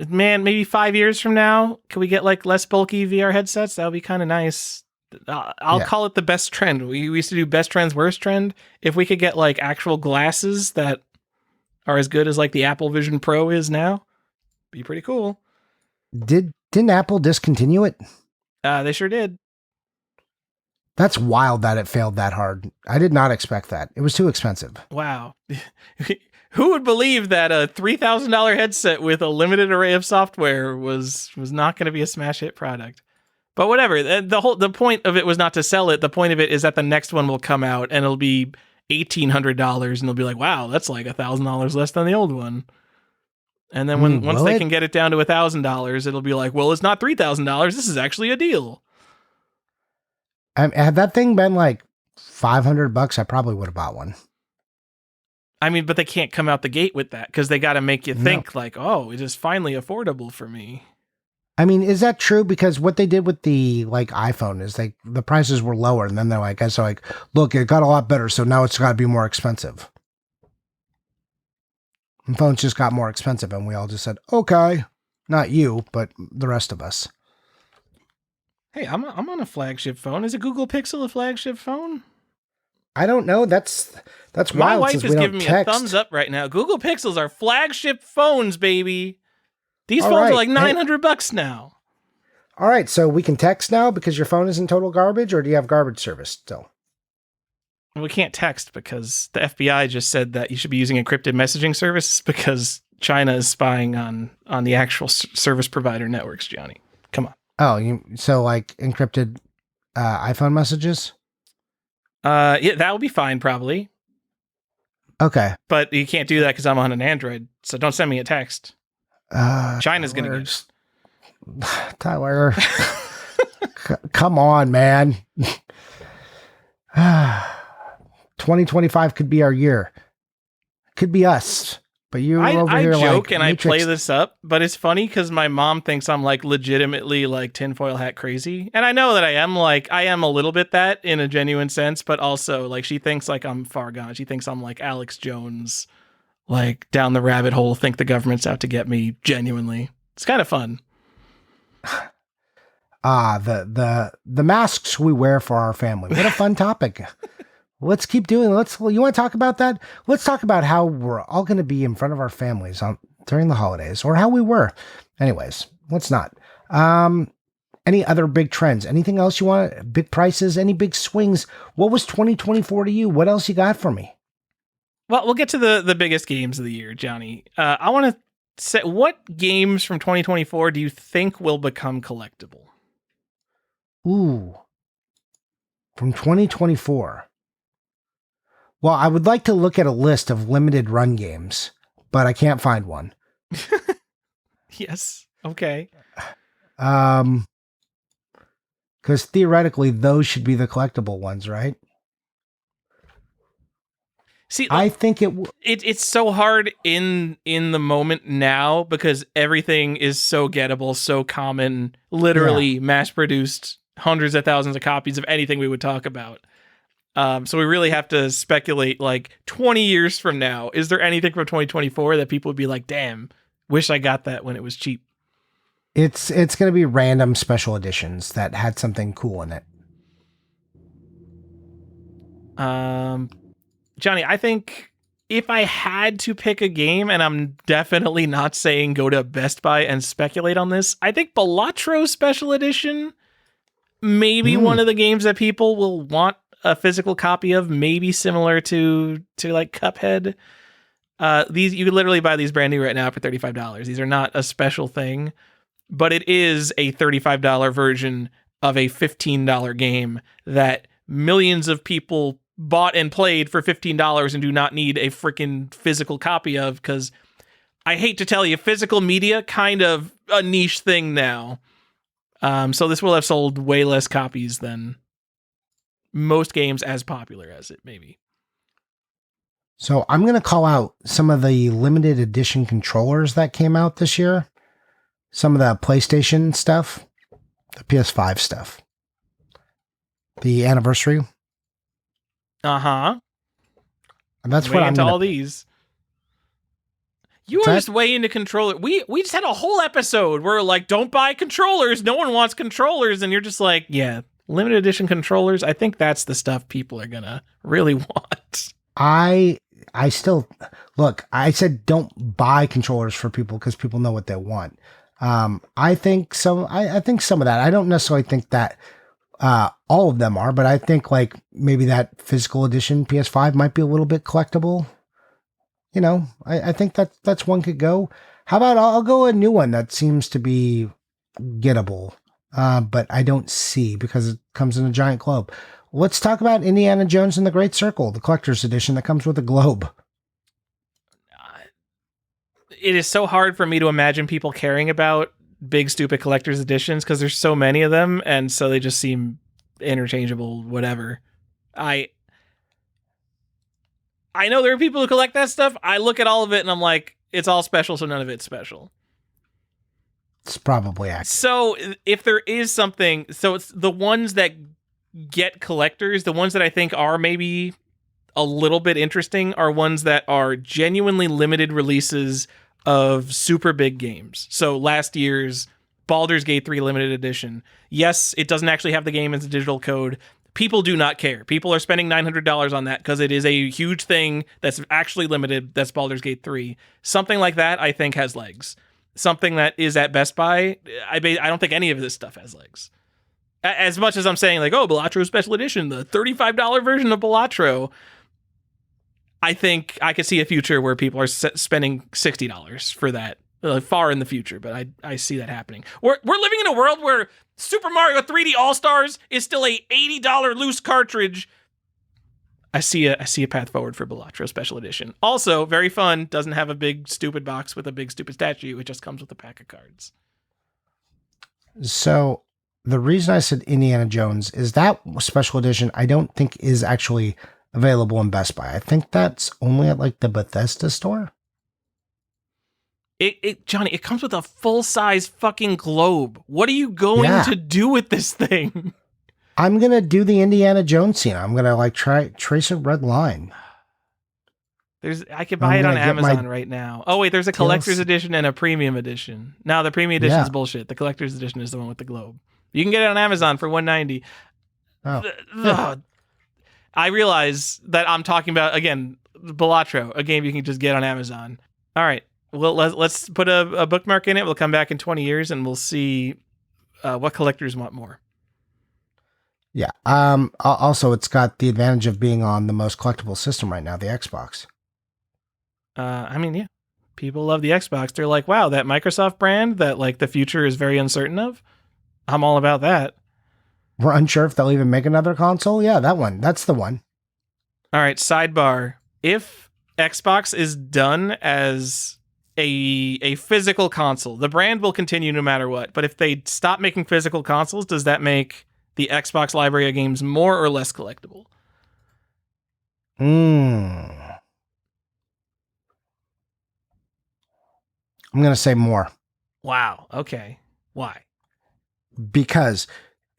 Man, maybe 5 years from now, can we get like less bulky VR headsets? That would be kind of nice. I'll call it the best trend. We used to do best trends, worst trend. If we could get like actual glasses that are as good as like the Apple Vision Pro is now, be pretty cool. Didn't Apple discontinue it? They sure did. That's wild that it failed that hard. I did not expect that. It was too expensive. Wow. Who would believe that a $3,000 headset with a limited array of software was not going to be a smash hit product? But whatever. The point of it was not to sell it. The point of it is that the next one will come out and it'll be $1,800 and they'll be like, wow, that's like $1,000 less than the old one. And then once they can get it down to $1,000, it'll be like, well, it's not $3,000. This is actually a deal. Had that thing been like $500, I probably would have bought one. I mean, but they can't come out the gate with that because they got to make you think like, oh, it is finally affordable for me. I mean, is that true? Because what they did with the like iPhone is the prices were lower, and then they're like, look, it got a lot better, so now it's got to be more expensive. And phones just got more expensive, and we all just said, okay, not you, but the rest of us. Hey, I'm on a flagship phone. Is a Google Pixel a flagship phone? I don't know. That's my wild. wife is giving me a thumbs up right now. Google Pixels are flagship phones, baby. These phones are like $900 now. All right, so we can text now because your phone is in total garbage, or do you have garbage service still? We can't text because the FBI just said that you should be using encrypted messaging services because China is spying on the actual service provider networks, Johnny. Come on. Oh, so like encrypted iPhone messages? Yeah, that would be fine, probably. Okay. But you can't do that because I'm on an Android, so don't send me a text. China's going to get Tyler. Come on, man. 2025 could be our year. Could be us. But you're over here like... I joke and Matrix. I play this up, but it's funny because my mom thinks I'm like legitimately like tinfoil hat crazy. And I know that I am a little bit that in a genuine sense, but also like she thinks like I'm far gone. She thinks I'm like Alex Jones, like down the rabbit hole, think the government's out to get me genuinely. It's kind of fun. The masks we wear for our family. What a fun topic. Let's keep doing it. You want to talk about that? Let's talk about how we're all going to be in front of our families during the holidays, or how we were. Anyways, let's not. Any other big trends? Anything else you want? Big prices? Any big swings? What was 2024 to you? What else you got for me? Well, we'll get to the biggest games of the year, Johnny. I want to say, what games from 2024 do you think will become collectible? Ooh. From 2024. Well, I would like to look at a list of limited run games, but I can't find one. Yes. Okay. Because theoretically, those should be the collectible ones, right? See, I think it's so hard in the moment now because everything is so gettable, so common, literally mass-produced hundreds of thousands of copies of anything we would talk about. So we really have to speculate, like 20 years from now, is there anything from 2024 that people would be like, damn, wish I got that when it was cheap? It's going to be random special editions that had something cool in it. Johnny, I think if I had to pick a game, and I'm definitely not saying go to Best Buy and speculate on this, I think Balatro Special Edition, maybe one of the games that people will want a physical copy of, maybe similar to like Cuphead. These you could literally buy these brand new right now for $35. These are not a special thing, but it is a $35 version of a $15 game that millions of people bought and played for $15 and do not need a freaking physical copy of, because I hate to tell you, physical media kind of a niche thing now. So this will have sold way less copies than most games as popular as it may be. So I'm going to call out some of the limited edition controllers that came out this year. Some of the PlayStation stuff, the PS5 stuff, the anniversary. Uh-huh. And that's way what I'm into gonna, all these. You are just way into controller. We just had a whole episode where like, don't buy controllers. No one wants controllers. And you're just like, yeah, limited edition controllers. I think that's the stuff people are going to really want. I still look, I said don't buy controllers for people because people know what they want. I think some of that. I don't necessarily think that all of them are, but I think like maybe that physical edition PS5 might be a little bit collectible. You know, I think that's one could go. How about I'll go a new one that seems to be gettable, but I don't see because it comes in a giant globe. Let's talk about Indiana Jones and the Great Circle, the collector's edition that comes with a globe. It is so hard for me to imagine people caring about big, stupid collector's editions because there's so many of them, and so they just seem interchangeable, whatever. I know there are people who collect that stuff. I look at all of it, and I'm like, it's all special, so none of it's special. It's probably accurate. So if there is something, so it's the ones that get collectors, the ones that I think are maybe a little bit interesting are ones that are genuinely limited releases of super big games. So last year's Baldur's Gate 3 limited edition. Yes, it doesn't actually have the game as a digital code. People do not care. People are spending $900 on that because it is a huge thing that's actually limited. That's Baldur's Gate 3. Something like that, I think, has legs. Something that is at Best Buy, I don't think any of this stuff has legs. As much as I'm saying, like, oh, Balatro Special Edition, the $35 version of Balatro, I think I could see a future where people are spending $60 for that, far in the future, but I see that happening. We're living in a world where Super Mario 3D All-Stars is still a $80 loose cartridge. I see a path forward for Balatro Special Edition. Also, very fun, doesn't have a big stupid box with a big stupid statue, it just comes with a pack of cards. So the reason I said Indiana Jones is that special edition I don't think is actually available in Best Buy. I think that's only at like the Bethesda store. Johnny, it comes with a full-size fucking globe. What are you going to do with this thing? I'm going to do the Indiana Jones scene. I'm going to like trace a red line. I could buy it on Amazon right now. Oh wait, there's a collector's edition and a premium edition. No, the premium edition is bullshit. The collector's edition is the one with the globe. You can get it on Amazon for $190. Oh. I realize that I'm talking about, again, Balatro, a game you can just get on Amazon. All right, well, let's put a bookmark in it. We'll come back in 20 years and we'll see what collectors want more. Yeah. Also, it's got the advantage of being on the most collectible system right now, the Xbox. Yeah. People love the Xbox. They're like, wow, that Microsoft brand that like the future is very uncertain of. I'm all about that. We're unsure if they'll even make another console. Yeah, that one. That's the one. All right, sidebar. If Xbox is done as a physical console, the brand will continue no matter what. But if they stop making physical consoles, does that make the Xbox library of games more or less collectible? I'm going to say more. Wow. Okay. Why? Because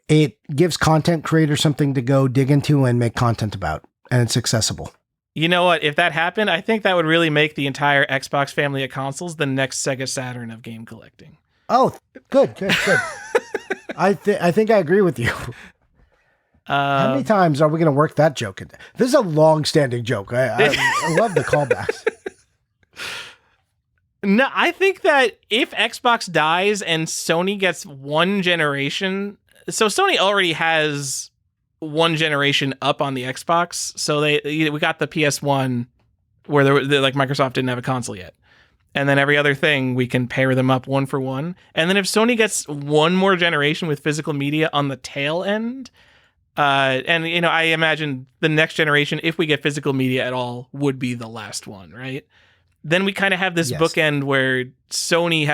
it gives content creators something to go dig into and make content about, and it's accessible. You know what? If that happened, I think that would really make the entire Xbox family of consoles the next Sega Saturn of game collecting. Oh, good. I think I agree with you. How many times are we going to work that joke in? This is a long-standing joke. I love the callbacks. No, I think that if Xbox dies and Sony gets one generation, so Sony already has one generation up on the Xbox. So we got the PS1 where like Microsoft didn't have a console yet. And then every other thing, we can pair them up one for one. And then if Sony gets one more generation with physical media on the tail end, and, you know, I imagine the next generation, if we get physical media at all, would be the last one, right? Then we kind of have this bookend where Sony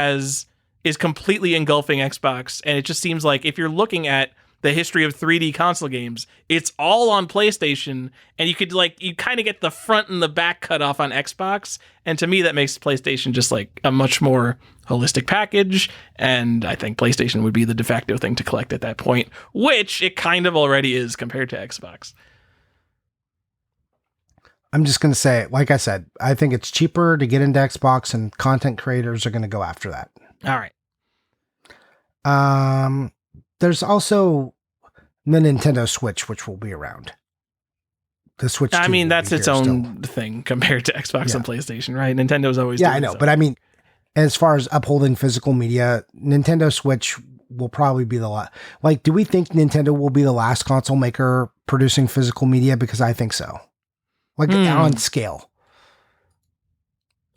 is completely engulfing Xbox. And it just seems like if you're looking at the history of 3D console games, it's all on PlayStation, and you kind of get the front and the back cut off on Xbox. And to me, that makes PlayStation just like a much more holistic package. And I think PlayStation would be the de facto thing to collect at that point, which it kind of already is compared to Xbox. I'm just going to say, like I said, I think it's cheaper to get into Xbox, and content creators are going to go after that. All right. There's also the Nintendo Switch, which will be around. The Switch. I mean, that's its own thing compared to Xbox and PlayStation, right? Nintendo's always. Yeah, I know. But I mean, as far as upholding physical media, Nintendo Switch will probably be the last. Like, do we think Nintendo will be the last console maker producing physical media? Because I think so. Like on scale.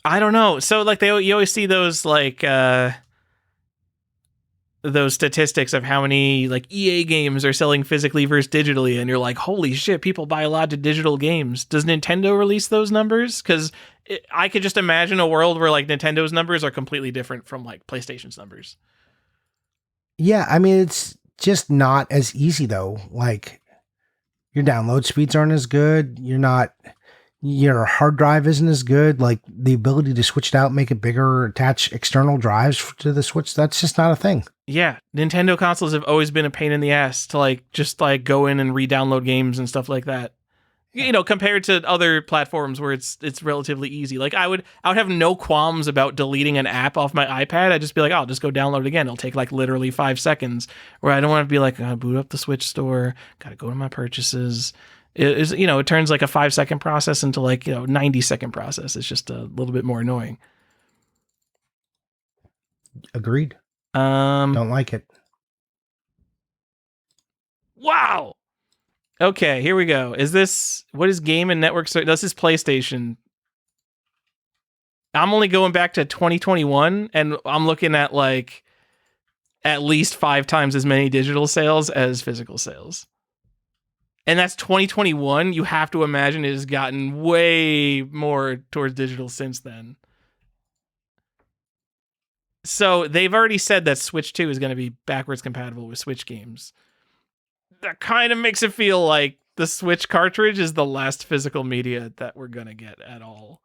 I don't know. So like you always see those like those statistics of how many like EA games are selling physically versus digitally, and you're like, holy shit, people buy a lot of digital games. Does Nintendo release those numbers? Because I could just imagine a world where like Nintendo's numbers are completely different from like PlayStation's numbers. Yeah, I mean, it's just not as easy though. Like, your download speeds aren't as good. Your hard drive isn't as good. Like, the ability to switch it out, make it bigger, attach external drives to the Switch, that's just not a thing. Yeah, Nintendo consoles have always been a pain in the ass to like just like go in and re-download games and stuff like that. You know, compared to other platforms where it's relatively easy. Like I would have no qualms about deleting an app off my iPad. I'd just be like, oh, I'll just go download it again. It'll take like literally 5 seconds. Where I don't want to be like, I gotta boot up the Switch store, gotta go to my purchases. It turns like a 5-second process into like 90-second process. It's just a little bit more annoying. Agreed. Don't like it. Wow. Okay, here we go. What is Game and Network? This is PlayStation. I'm only going back to 2021, and I'm looking at like at least 5 times as many digital sales as physical sales. And that's 2021. You have to imagine it has gotten way more towards digital since then. So they've already said that Switch 2 is going to be backwards compatible with Switch games. That kind of makes it feel like the Switch cartridge is the last physical media that we're going to get at all.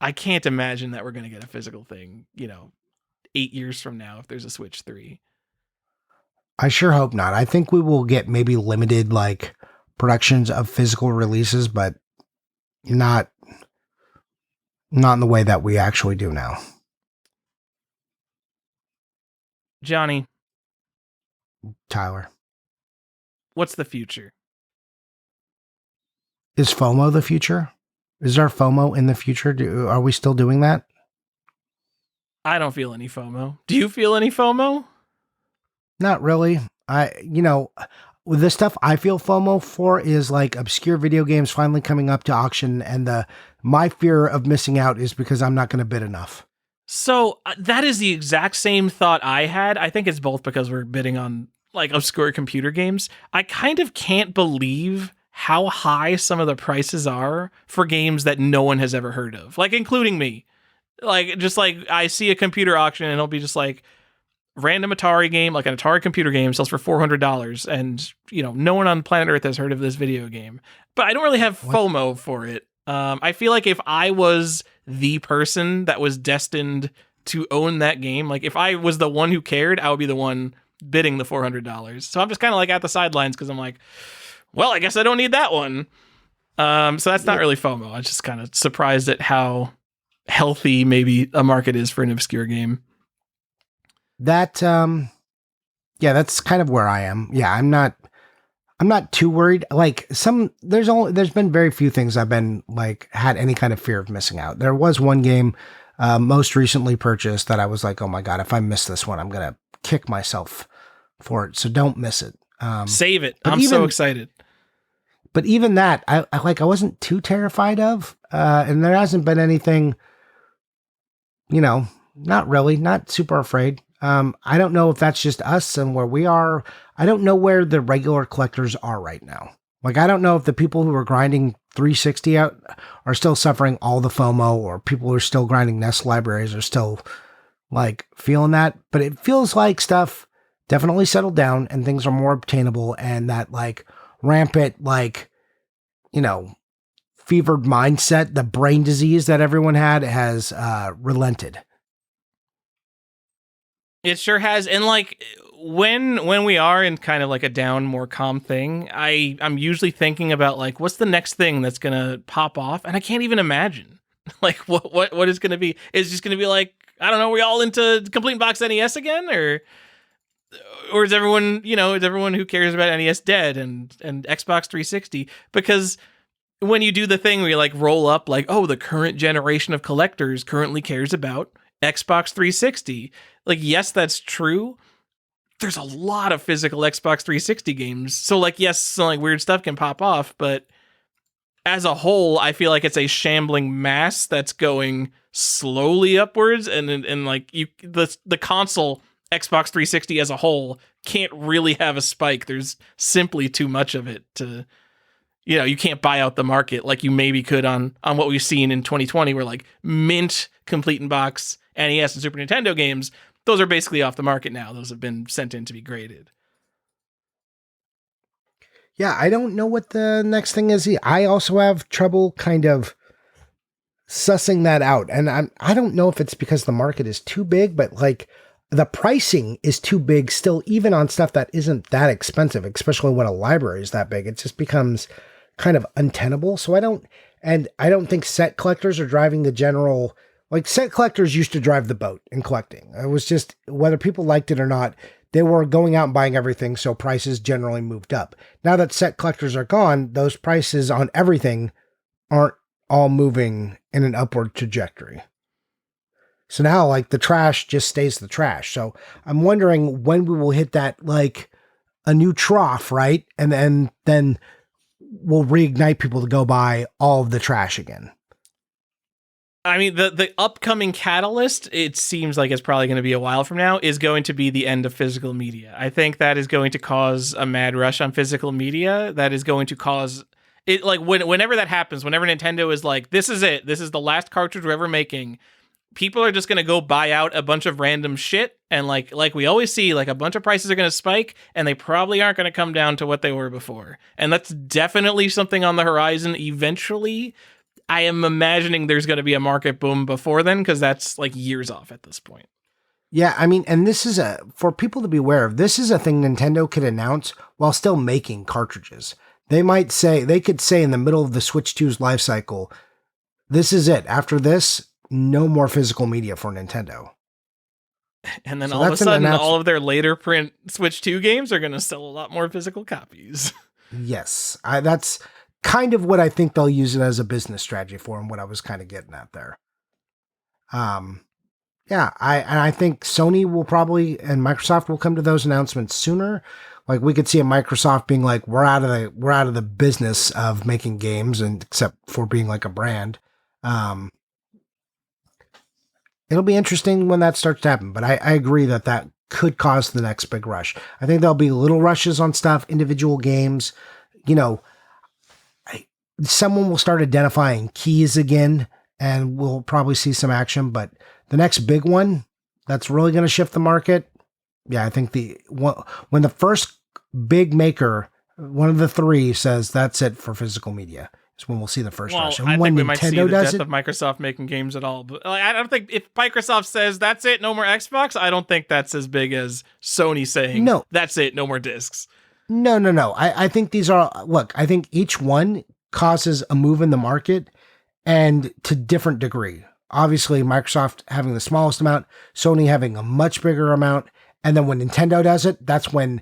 I can't imagine that we're going to get a physical thing, 8 years from now if there's a Switch 3. I sure hope not. I think we will get maybe limited like productions of physical releases, but not in the way that we actually do now. Johnny. Tyler. What's the future? Is FOMO the future? Is there FOMO in the future? Are we still doing that? I don't feel any FOMO. Do you feel any FOMO? Not really. The stuff I feel FOMO for is like obscure video games finally coming up to auction, and my fear of missing out is because I'm not going to bid enough. So that is the exact same thought I had. I think it's both because we're bidding on like obscure computer games. I kind of can't believe how high some of the prices are for games that no one has ever heard of, like including me. Like, just like I see a computer auction and it'll be just like random Atari game, like an Atari computer game sells for $400, and no one on planet Earth has heard of this video game. But I don't really have FOMO for it. I feel like if I was the person that was destined to own that game, like if I was the one who cared, I would be the one bidding the $400. So I'm just kind of like at the sidelines because I'm like, well, I guess I don't need that one. So that's not really FOMO. I'm just kind of surprised at how healthy maybe a market is for an obscure game. That, that's kind of where I am. Yeah, I'm not too worried. Like there's been very few things I've been like had any kind of fear of missing out. There was one game most recently purchased that I was like, oh my God, if I miss this one, I'm going to kick myself for it. So don't miss it. Save it. I'm so excited. But even that, I wasn't too terrified of, and there hasn't been anything Not really, not super afraid. I don't know if that's just us and where we are. I don't know where the regular collectors are right now. Like, I don't know if the people who are grinding 360 out are still suffering all the FOMO, or people who are still grinding Nest libraries are still like feeling that. But it feels like stuff definitely settled down and things are more obtainable, and that like rampant, like, fevered mindset, the brain disease that everyone had has relented. It sure has. And like when we are in kind of like a down, more calm thing, I'm usually thinking about like what's the next thing that's gonna pop off, and I can't even imagine like what is gonna be. Is just gonna be like, I don't know, we all into complete box NES again, or is everyone who cares about NES dead and Xbox 360? Because when you do the thing where you like roll up like, oh, the current generation of collectors currently cares about Xbox 360. Like, yes, that's true. There's a lot of physical Xbox 360 games. So like, yes, some like weird stuff can pop off, but as a whole, I feel like it's a shambling mass that's going slowly upwards, and like the console Xbox 360 as a whole can't really have a spike. There's simply too much of it to, you can't buy out the market like you maybe could on what we've seen in 2020, where like mint complete in box NES and Super Nintendo games, those are basically off the market now. Those have been sent in to be graded. Yeah, I don't know what the next thing is. I also have trouble kind of sussing that out. And I don't know if it's because the market is too big, but like the pricing is too big still, even on stuff that isn't that expensive, especially when a library is that big. It just becomes kind of untenable. So I don't think set collectors are driving the general, like set collectors used to drive the boat in collecting. It was just whether people liked it or not, they were going out and buying everything. So prices generally moved up. Now that set collectors are gone, those prices on everything aren't all moving in an upward trajectory. So now like the trash just stays the trash. So I'm wondering when we will hit that, like a new trough, right? And then we'll reignite people to go buy all of the trash again. I mean, the upcoming catalyst, it seems like it's probably going to be a while from now, is going to be the end of physical media. I think that is going to cause a mad rush on physical media. That is going to cause it, like whenever that happens, whenever Nintendo is like, this is it, this is the last cartridge we're ever making, people are just going to go buy out a bunch of random shit. And like we always see, like a bunch of prices are going to spike, and they probably aren't going to come down to what they were before. And that's definitely something on the horizon eventually. I am imagining there's going to be a market boom before then, because that's like years off at this point. Yeah, I mean, and this is for people to be aware of, this is a thing Nintendo could announce while still making cartridges. They could say in the middle of the Switch 2's life cycle, this is it. After this, no more physical media for Nintendo. And then all of a sudden, all of their later print Switch 2 games are going to sell a lot more physical copies. Yes, that's kind of what I think they'll use it as a business strategy for, and what I was kind of getting at there. Yeah, I think Sony will probably, and Microsoft will come to those announcements sooner. Like we could see a Microsoft being like, we're out of the business of making games, and except for being like a brand. It'll be interesting when that starts to happen, but I agree that could cause the next big rush. I think there'll be little rushes on stuff, individual games, someone will start identifying keys again, and we'll probably see some action. But the next big one that's really going to shift the market, yeah, I think when the first big maker, one of the three, says that's it for physical media, is when we'll see the first rush. And I when think we Nintendo might see the does death of Microsoft making games at all. But I don't think if Microsoft says that's it, no more Xbox, I don't think that's as big as Sony saying no, that's it, no more discs. No. I think these are, look, I think each one causes a move in the market, and to different degree. Obviously, Microsoft having the smallest amount, Sony having a much bigger amount, and then when Nintendo does it, that's when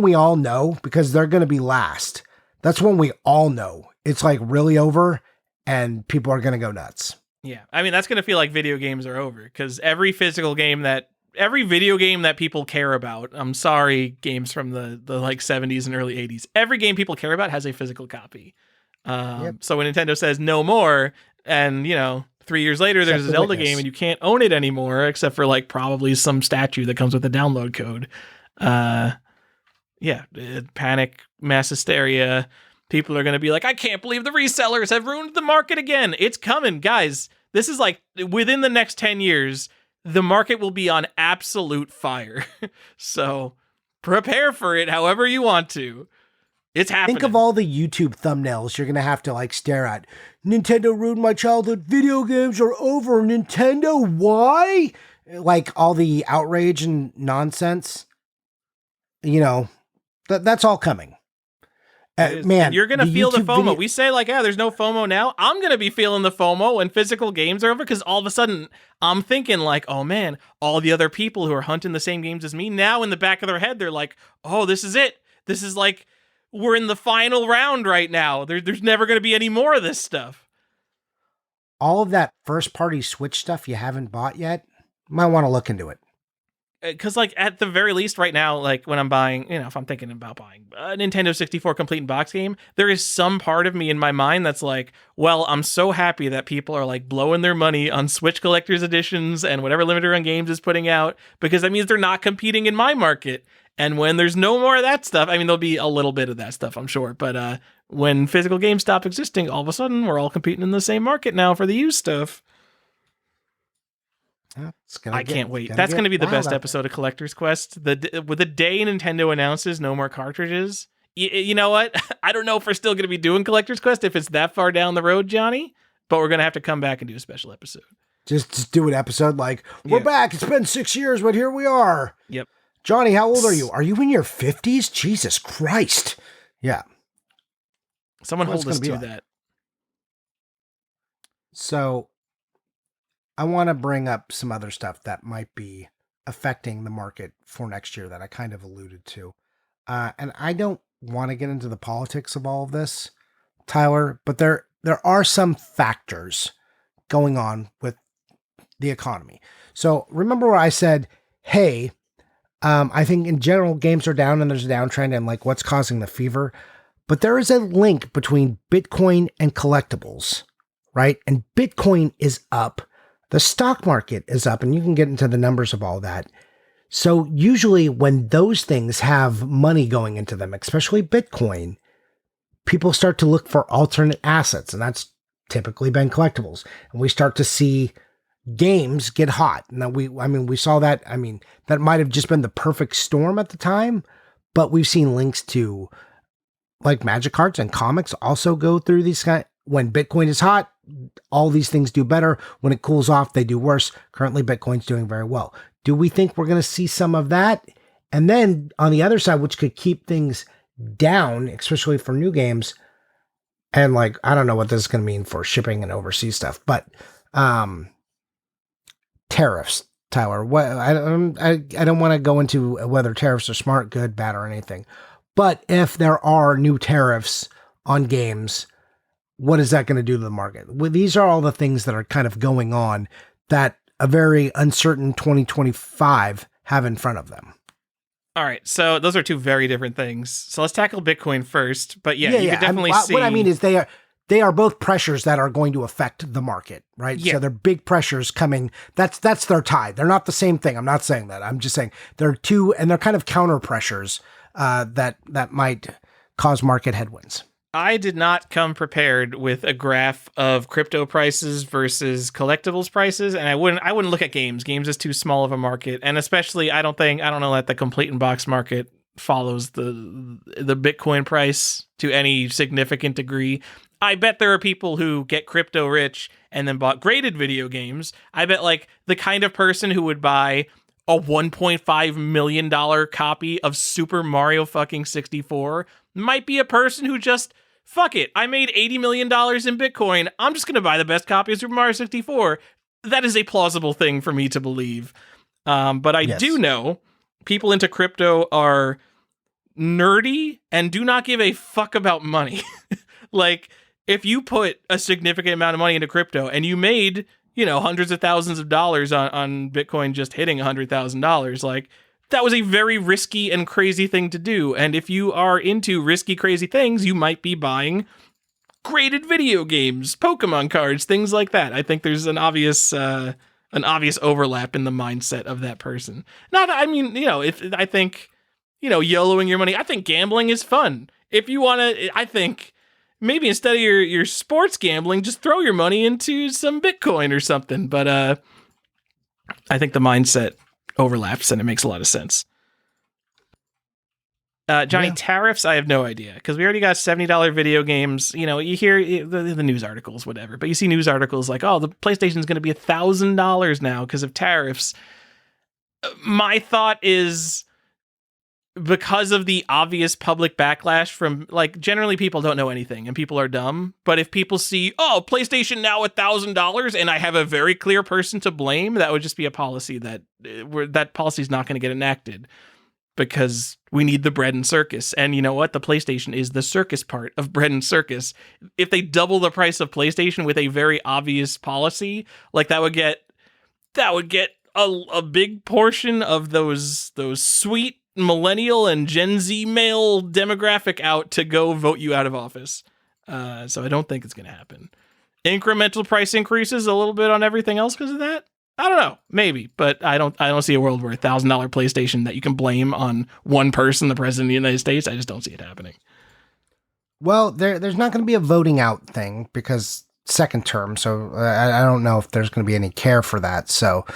we all know, because they're going to be last. That's when we all know it's like really over, and people are going to go nuts. Yeah, I mean that's going to feel like video games are over, because every video game that people care about, I'm sorry, games from the like 70s and early 80s, every game people care about has a physical copy. Yep. So when Nintendo says no more, and 3 years later, there's a Except the Zelda witness. game and you can't own it anymore, except for like probably some statue that comes with the download code. Panic, mass hysteria. People are going to be like, I can't believe the resellers have ruined the market again. It's coming, guys. This is like within the next 10 years, the market will be on absolute fire. So prepare for it however you want to. It's happening. Think of all the YouTube thumbnails you're going to have to like stare at. Nintendo ruined my childhood. Video games are over. Nintendo, why? Like all the outrage and nonsense. You know, that's all coming. Man, you're going to feel the YouTube FOMO. We say like, there's no FOMO now. I'm going to be feeling the FOMO when physical games are over, because all of a sudden I'm thinking like, oh man, all the other people who are hunting the same games as me, now in the back of their head, they're like, oh, this is it. This is like, we're in the final round right now. There's never going to be any more of this stuff. All of that first party Switch stuff you haven't bought yet, might want to look into it. Because, like, at the very least right now, like, when I'm buying, if I'm thinking about buying a Nintendo 64 complete in box game, there is some part of me in my mind that's like, well, I'm so happy that people are, like, blowing their money on Switch collector's editions and whatever Limited Run Games is putting out, because that means they're not competing in my market. And when there's no more of that stuff, I mean, there'll be a little bit of that stuff, I'm sure. But when physical games stop existing, all of a sudden, we're all competing in the same market now for the used stuff. I can't wait. That's going to be the best episode of Collector's Quest. With the day Nintendo announces no more cartridges, you know what? I don't know if we're still going to be doing Collector's Quest if it's that far down the road, Johnny, but we're going to have to come back and do a special episode. Just do an episode like, we're back. It's been 6 years, but here we are. Yep. Johnny, how old are you? Are you in your 50s? Jesus Christ. Yeah. Someone hold us to that. So I want to bring up some other stuff that might be affecting the market for next year that I kind of alluded to. And I don't want to get into the politics of all of this, Tyler, but there are some factors going on with the economy. So remember where I said, hey, I think in general games are down and there's a downtrend and like what's causing the fever, but there is a link between Bitcoin and collectibles, right? And Bitcoin is up. The stock market is up, and you can get into the numbers of all that. So usually when those things have money going into them, especially Bitcoin, people start to look for alternate assets, and that's typically been collectibles. And we start to see games get hot. Now we saw that. I mean, that might have just been the perfect storm at the time, but we've seen links to like Magic cards and comics also go through these kind. When Bitcoin is hot, all these things do better. When it cools off, they do worse. Currently, Bitcoin's doing very well. Do we think we're going to see some of that? And then on the other side, which could keep things down, especially for new games, and like, I don't know what this is going to mean for shipping and overseas stuff, but tariffs, Tyler. What I don't want to go into whether tariffs are smart, good, bad, or anything. But if there are new tariffs on games, what is that going to do to the market? Well, these are all the things that are kind of going on that a very uncertain 2025 have in front of them. All right, so those are two very different things. So let's tackle Bitcoin first. But you could definitely see. What I mean is they are both pressures that are going to affect the market, right? Yeah. So they're big pressures coming. That's their tide. They're not the same thing. I'm not saying that. I'm just saying they're two, and they're kind of counter pressures that might cause market headwinds. I did not come prepared with a graph of crypto prices versus collectibles prices, and I wouldn't look at games. Games is too small of a market, and especially I don't know that the complete in box market follows the Bitcoin price to any significant degree. I bet there are people who get crypto rich and then bought graded video games. I bet like the kind of person who would buy a $1.5 million copy of Super Mario fucking 64 might be a person who just, fuck it, I made $80 million in Bitcoin. I'm just going to buy the best copy of Super Mario 64. That is a plausible thing for me to believe. But I do know people into crypto are nerdy and do not give a fuck about money. Like, if you put a significant amount of money into crypto and you made, hundreds of thousands of dollars on Bitcoin just hitting $100,000, like, that was a very risky and crazy thing to do. And if you are into risky, crazy things, you might be buying graded video games, Pokemon cards, things like that. I think there's an obvious overlap in the mindset of that person. Not, I mean, I think, YOLOing your money. I think gambling is fun. If you want to, I think maybe instead of your sports gambling, just throw your money into some Bitcoin or something. But I think the mindset overlaps and it makes a lot of sense. Johnny, tariffs, I have no idea, because we already got $70 video games. You hear the news articles, whatever, but you see news articles like, oh, the PlayStation's going to be $1,000 now because of tariffs. My thought is, because of the obvious public backlash from, like, generally people don't know anything and people are dumb. But if people see, oh, PlayStation now $1,000 and I have a very clear person to blame, that would just be a policy that policy is not going to get enacted. Because we need the bread and circus. And you know what? The PlayStation is the circus part of bread and circus. If they double the price of PlayStation with a very obvious policy, like that would get a big portion of those sweet millennial and Gen Z male demographic out to go vote you out of office. So I don't think it's going to happen. Incremental price increases a little bit on everything else because of that. I don't know, maybe, but I don't see a world where $1,000 PlayStation that you can blame on one person, the president of the United States. I just don't see it happening. Well, there's not going to be a voting out thing because second term, so I don't know if there's going to be any care for that. So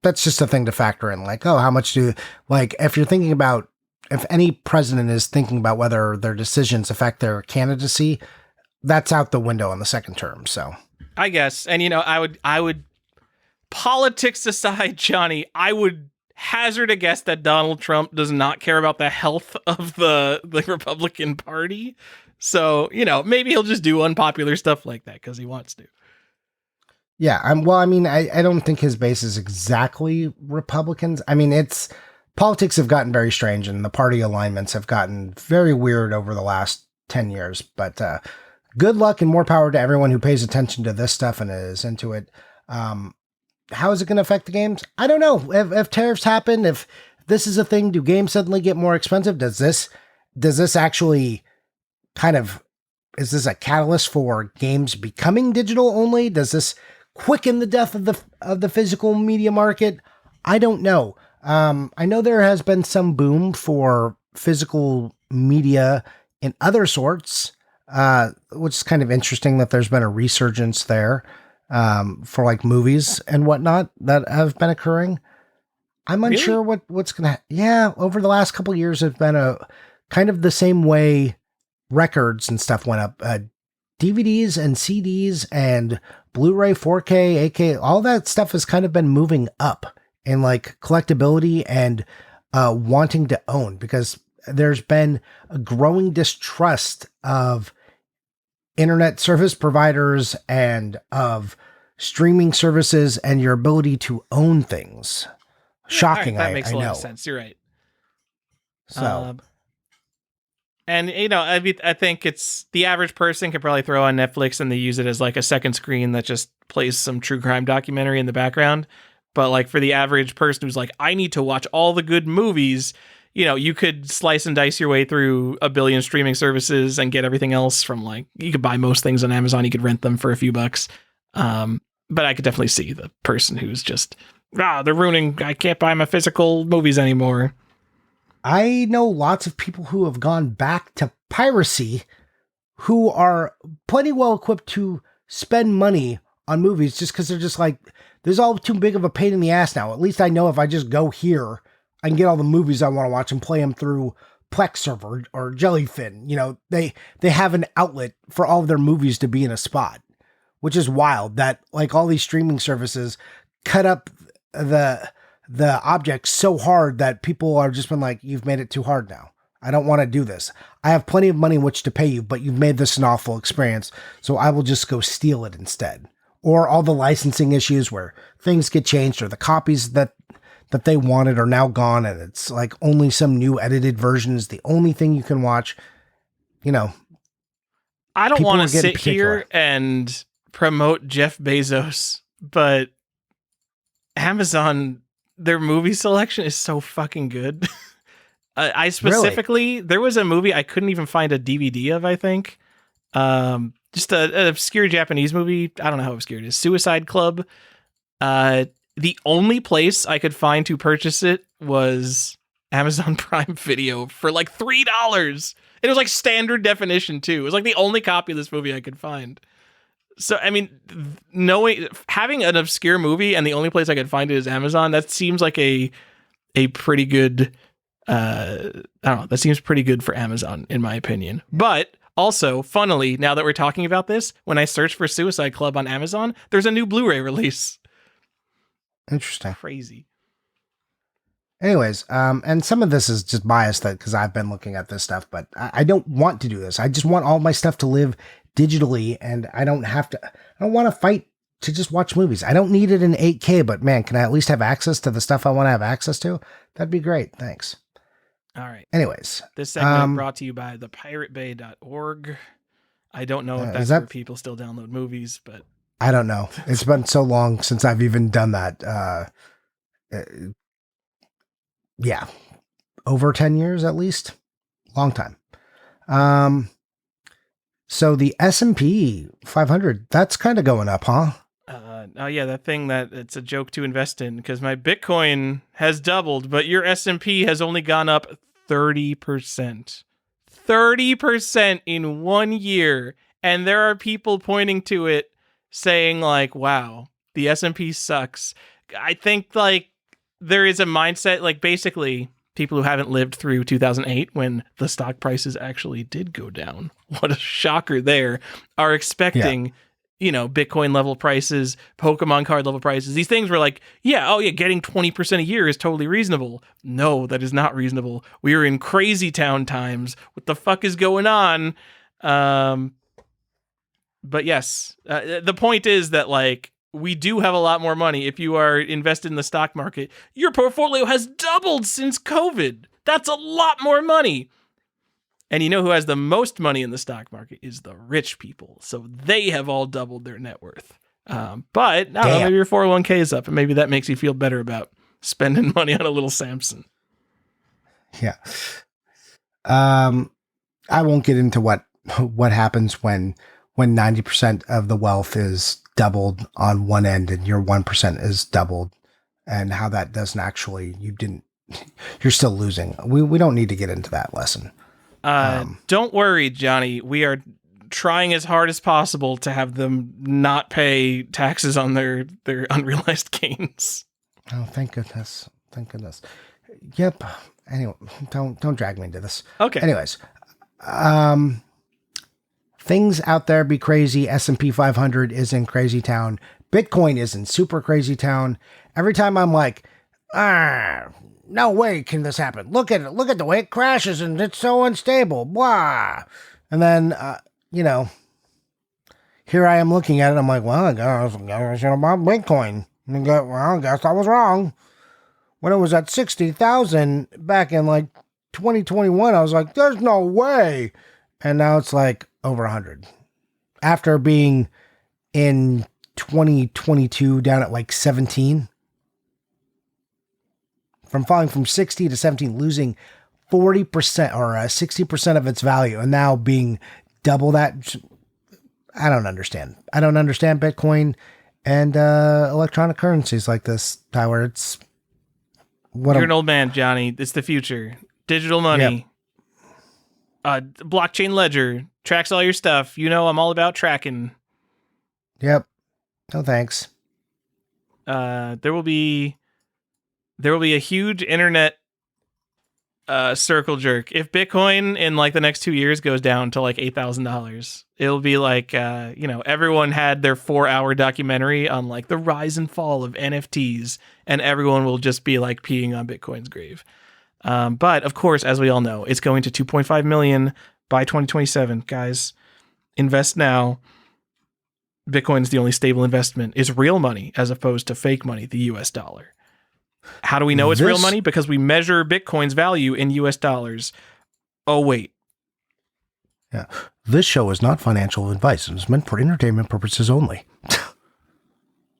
that's just a thing to factor in. Like, oh, how much if you're thinking about, if any president is thinking about whether their decisions affect their candidacy, that's out the window on the second term. So I guess. And, I would, politics aside, Johnny, I would hazard a guess that Donald Trump does not care about the health of the Republican Party. So, maybe he'll just do unpopular stuff like that because he wants to. Yeah. I don't think his base is exactly Republicans. I mean, politics have gotten very strange and the party alignments have gotten very weird over the last 10 years, but, good luck and more power to everyone who pays attention to this stuff and is into it. How is it going to affect the games? I don't know. If tariffs happen, if this is a thing, do games suddenly get more expensive? Does this actually is this a catalyst for games becoming digital only? Does this quicken the death of the physical media market? I don't know. I know there has been some boom for physical media in other sorts, which is kind of interesting that there's been a resurgence there for like movies and whatnot that have been occurring. I'm unsure what's going to yeah, over the last couple of years have been a kind of the same way records and stuff went up. DVDs and CDs and Blu-ray, 4K, 8K, all that stuff has kind of been moving up in like collectability and wanting to own, because there's been a growing distrust of internet service providers and of streaming services and your ability to own things. Shocking. That makes a lot of sense. You're right. So, and I think it's the average person could probably throw on Netflix and they use it as like a second screen that just plays some true crime documentary in the background. But like for the average person who's like, I need to watch all the good movies, you could slice and dice your way through a billion streaming services and get everything else from like, you could buy most things on Amazon. You could rent them for a few bucks. But I could definitely see the person who's just, they're ruining, I can't buy my physical movies anymore. I know lots of people who have gone back to piracy who are plenty well equipped to spend money on movies just because they're just like, this is all too big of a pain in the ass now. At least I know if I just go here, I can get all the movies I want to watch and play them through Plex or Jellyfin. They have an outlet for all of their movies to be in a spot, which is wild that like all these streaming services cut up the object so hard that people are just been like, you've made it too hard now. I don't want to do this. I have plenty of money in which to pay you, but you've made this an awful experience. So I will just go steal it instead. Or all the licensing issues where things get changed or the copies that they wanted are now gone. And it's like only some new edited version is the only thing you can watch. I don't want to sit here and promote Jeff Bezos, but Amazon, their movie selection is so fucking good. I specifically, there was a movie I couldn't even find a DVD of, I think. Just an obscure Japanese movie. I don't know how obscure it is. Suicide Club. The only place I could find to purchase it was Amazon Prime Video for like $3. It was like standard definition too. It was like the only copy of this movie I could find. So, I mean, having an obscure movie and the only place I could find it is Amazon, that seems like a pretty good, I don't know, that seems pretty good for Amazon, in my opinion. But also, funnily, now that we're talking about this, when I search for Suicide Club on Amazon, there's a new Blu-ray release. Interesting. Crazy. Anyways, and some of this is just biased because I've been looking at this stuff, but I don't want to do this. I just want all my stuff to live digitally, and I don't want to fight to just watch movies. I don't need it in 8K, but man, can I at least have access to the stuff I want to have access to? That'd be great. Thanks. All right. Anyways. This segment brought to you by thepiratebay.org. I don't know if that's where people still download movies, but I don't know. It's been so long since I've even done that. Yeah. Over 10 years at least. Long time. So the S&P 500, that's kind of going up, huh? Oh yeah, that thing that it's a joke to invest in because my Bitcoin has doubled, but your S&P has only gone up 30%. 30% in 1 year. And there are people pointing to it saying like, wow, the S&P sucks. I think like there is a mindset, like basically people who haven't lived through 2008 when the stock prices actually did go down. What a shocker there. Are expecting, Bitcoin level prices, Pokemon card level prices. These things were like, getting 20% a year is totally reasonable. No, that is not reasonable. We are in crazy town times. What the fuck is going on? But yes, the point is that like we do have a lot more money. If you are invested in the stock market, your portfolio has doubled since COVID. That's a lot more money. And you know who has the most money in the stock market is the rich people. So they have all doubled their net worth. But I don't know, maybe your 401k is up and maybe that makes you feel better about spending money on a little Samson. Yeah. I won't get into what happens when 90% of the wealth is doubled on one end and your 1% is doubled and how that doesn't actually, you're still losing. We don't need to get into that lesson. Don't worry, Johnny. We are trying as hard as possible to have them not pay taxes on their unrealized gains. Oh, thank goodness. Thank goodness. Yep. Anyway, don't drag me into this. Okay. Anyways, things out there be crazy. S&P 500 is in crazy town. Bitcoin is in super crazy town. Every time I'm like, no way can this happen. Look at it. Look at the way it crashes and it's so unstable. Blah. And then, here I am looking at it. I'm like, well, I should have bought Bitcoin. I guess I was wrong. When it was at 60,000 back in like 2021, I was like, there's no way. And now it's like over 100. After being in 2022 down at like 17. From falling from 60 to 17, losing 40% or 60% of its value, and now being double that. I don't understand. I don't understand Bitcoin and electronic currencies like this, Tyler. It's You're an old man, Johnny. It's the future. Digital money. Yep. Blockchain ledger tracks all your stuff. I'm all about tracking. Yep. No thanks. There will be a huge internet circle jerk. If Bitcoin in like the next 2 years goes down to like $8,000, it'll be like, everyone had their 4-hour documentary on like the rise and fall of NFTs and everyone will just be like peeing on Bitcoin's grave. But of course, as we all know, it's going to 2.5 million by 2027. Guys, invest now. Bitcoin is the only stable investment. Is real money as opposed to fake money, the US dollar. How do we know it's real money? Because we measure Bitcoin's value in US dollars. Oh, wait. Yeah. This show is not financial advice and is meant for entertainment purposes only.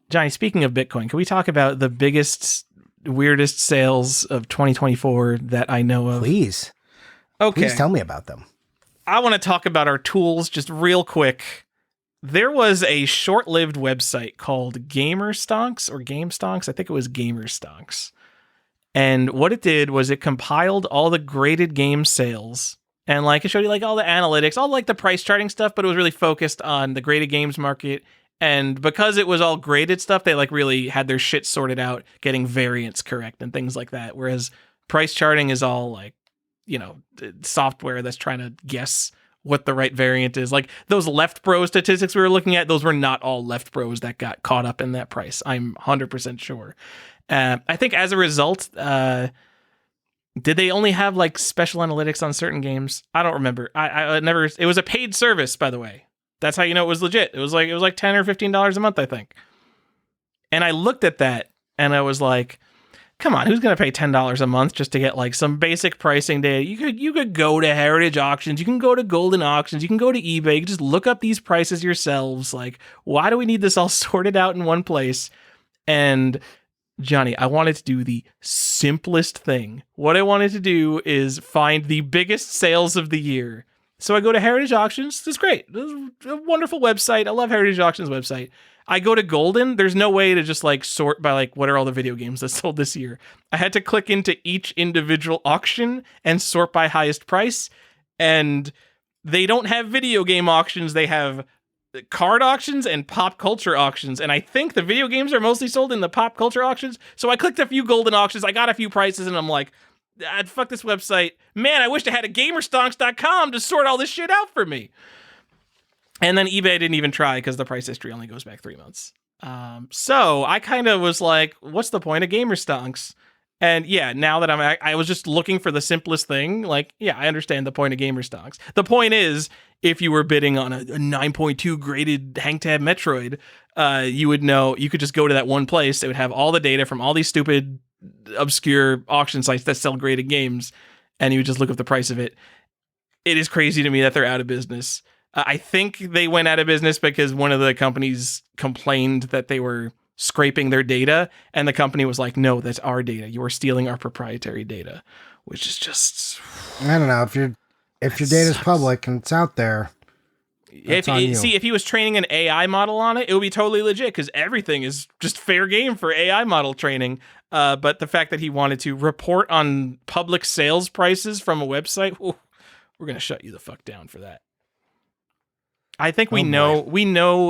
Johnny, speaking of Bitcoin, can we talk about the biggest weirdest sales of 2024 that I know of. Please. Okay. Please tell me about them. I want to talk about our tools just real quick. There was a short-lived website called GamerStonks or GameStonks. I think it was GamerStonks. And what it did was it compiled all the graded game sales. And like it showed you like all the analytics, all like the price charting stuff, but it was really focused on the graded games market. And because it was all graded stuff, they like really had their shit sorted out, getting variants correct and things like that. Whereas price charting is all like, you know, software that's trying to guess what the right variant is. Like those Left Bro statistics we were looking at, those were not all Left Bros that got caught up in that price. I'm 100% sure. I think as a result, did they only have like special analytics on certain games? I don't remember. I never. It was a paid service, by the way. That's how you know it was legit. It was like $10 or $15 a month, I think. And I looked at that and I was like, come on, who's going to pay $10 a month just to get like some basic pricing data? You could go to Heritage Auctions, you can go to Golden Auctions, you can go to eBay, you can just look up these prices yourselves. Like, why do we need this all sorted out in one place? And Johnny, I wanted to do the simplest thing. What I wanted to do is find the biggest sales of the year. So I go to Heritage Auctions. This is great. This is a wonderful website. I love Heritage Auctions website. I go to Golden. There's no way to just like sort by like what are all the video games that sold this year. I had to click into each individual auction and sort by highest price. And they don't have video game auctions. They have card auctions and pop culture auctions. And I think the video games are mostly sold in the pop culture auctions. So I clicked a few Golden auctions. I got a few prices and I'm like, fuck this website. Man, I wish I had a gamerstonks.com to sort all this shit out for me. And then eBay didn't even try because the price history only goes back 3 months. So I kind of was like, what's the point of GamerStonks? And yeah, now that I was just looking for the simplest thing, like, yeah, I understand the point of GamerStonks. The point is, if you were bidding on a 9.2 graded Hang Tab Metroid, you would know, you could just go to that one place. It would have all the data from all these stupid, obscure auction sites that sell graded games, and you would just look up the price of it. It is crazy to me that they're out of business. I think they went out of business because one of the companies complained that they were scraping their data, and the company was like, no, that's our data. You are stealing our proprietary data, which is just... I don't know. If your data's public and it's out there, if he was training an AI model on it, it would be totally legit because everything is just fair game for AI model training. But the fact that he wanted to report on public sales prices from a website, we're going to shut you the fuck down for that. I think we know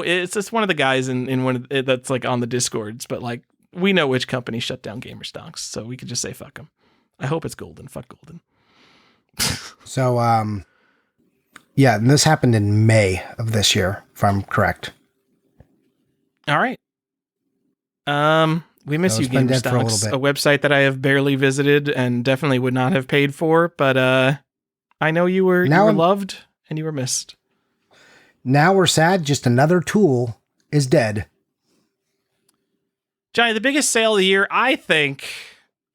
it's just one of the guys in one of, that's like on the Discords, but like we know which company shut down GamerStonks, so we could just say fuck them. I hope it's Golden. Fuck Golden. So, yeah, and this happened in May of this year, if I'm correct. All right. We miss you, GamerStonks, a website that I have barely visited and definitely would not have paid for, but I know you were loved and you were missed. Now we're sad. Just another tool is dead. Johnny, the biggest sale of the year, I think,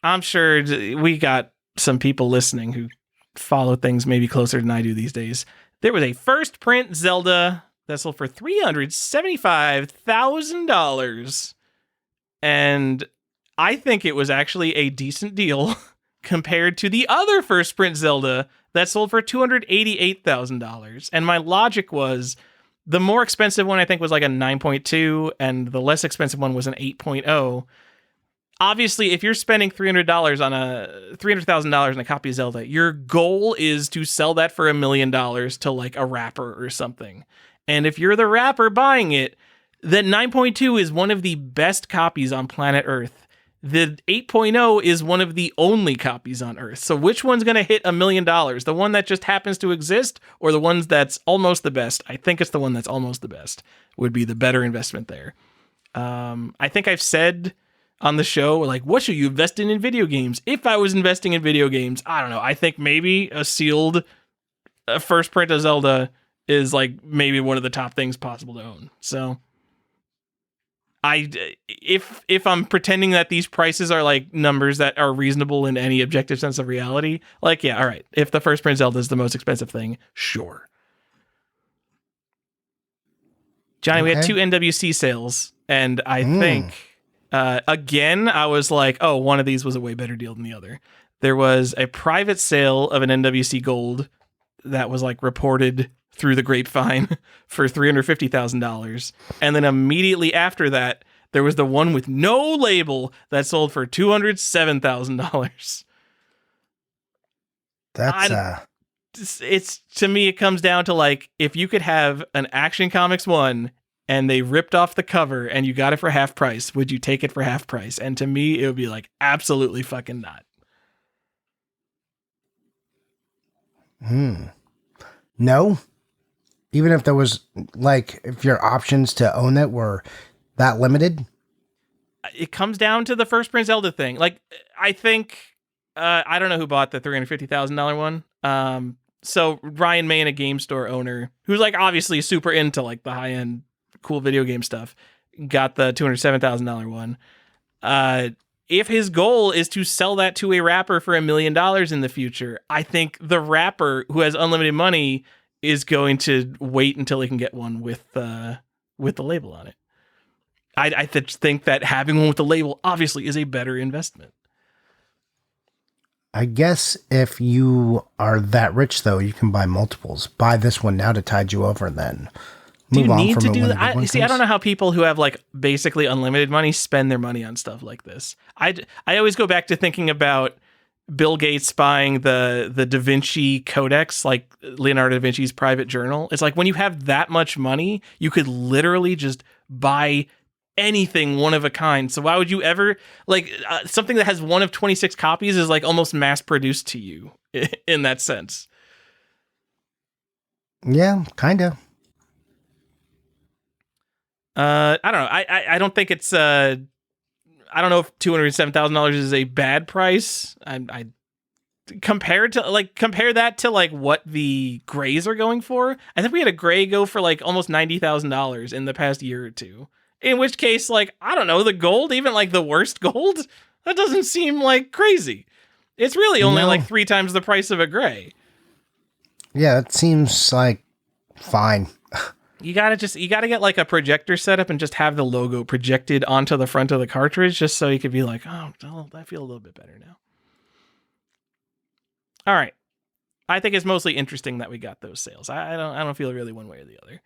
I'm sure we got some people listening who follow things maybe closer than I do these days. There was a first print Zelda that sold for $375,000. And I think it was actually a decent deal compared to the other first print Zelda that sold for $288,000. And my logic was the more expensive one, I think, was like a 9.2, and the less expensive one was an 8.0. Obviously, if you're spending $300,000 on a copy of Zelda, your goal is to sell that for $1 million to like a rapper or something. And if you're the rapper buying it, that 9.2 is one of the best copies on planet Earth. The 8.0 is one of the only copies on Earth. So which one's going to hit $1 million? The one that just happens to exist, or the one that's almost the best? I think it's the one that's almost the best would be the better investment there. I think I've said on the show, like, what should you invest in video games? If I was investing in video games, I don't know. I think maybe a sealed first print of Zelda is like maybe one of the top things possible to own. So if I'm pretending that these prices are like numbers that are reasonable in any objective sense of reality, like, yeah, all right. If the first print Zelda is the most expensive thing, sure. Johnny, we had 2 NWC sales, and I think Again, I was like, oh, one of these was a way better deal than the other. There was a private sale of an NWC Gold that was like reported through the grapevine for $350,000. And then immediately after that, there was the one with no label that sold for $207,000. It's to me, it comes down to like, if you could have an Action Comics 1 and they ripped off the cover and you got it for half price, would you take it for half price? And to me, it would be like, absolutely fucking not. No. Even if there was, like, if your options to own it were that limited? It comes down to the first Prince Zelda thing. Like, I think, I don't know who bought the $350,000 one. So Ryan Main, a game store owner, who's like obviously super into like the high-end cool video game stuff, got the $207,000 one. If his goal is to sell that to a rapper for $1 million in the future, I think the rapper who has unlimited money is going to wait until he can get one with the label on it. I think that having one with the label obviously is a better investment. I guess if you are that rich, though, you can buy multiples. Buy this one now to tide you over, and then move on. Do you need from to do that? I I don't know how people who have like basically unlimited money spend their money on stuff like this. I always go back to thinking about Bill Gates buying the Da Vinci Codex, like Leonardo da Vinci's private journal. It's like when you have that much money, you could literally just buy anything one of a kind. So why would you ever like something that has one of 26 copies is like almost mass produced to you in that sense. Yeah, kind of. I don't know. I don't think it's I don't know if $207,000 is a bad price. I compare that to like what the grays are going for. I think we had a gray go for like almost $90,000 in the past year or two. In which case, like, I don't know, the gold, even like the worst gold, that doesn't seem like crazy. It's really only like 3 times the price of a gray. Yeah, it seems like fine. You gotta get like a projector set up and just have the logo projected onto the front of the cartridge just so you could be like, oh, I feel a little bit better now. All right. I think it's mostly interesting that we got those sales. I don't feel really one way or the other.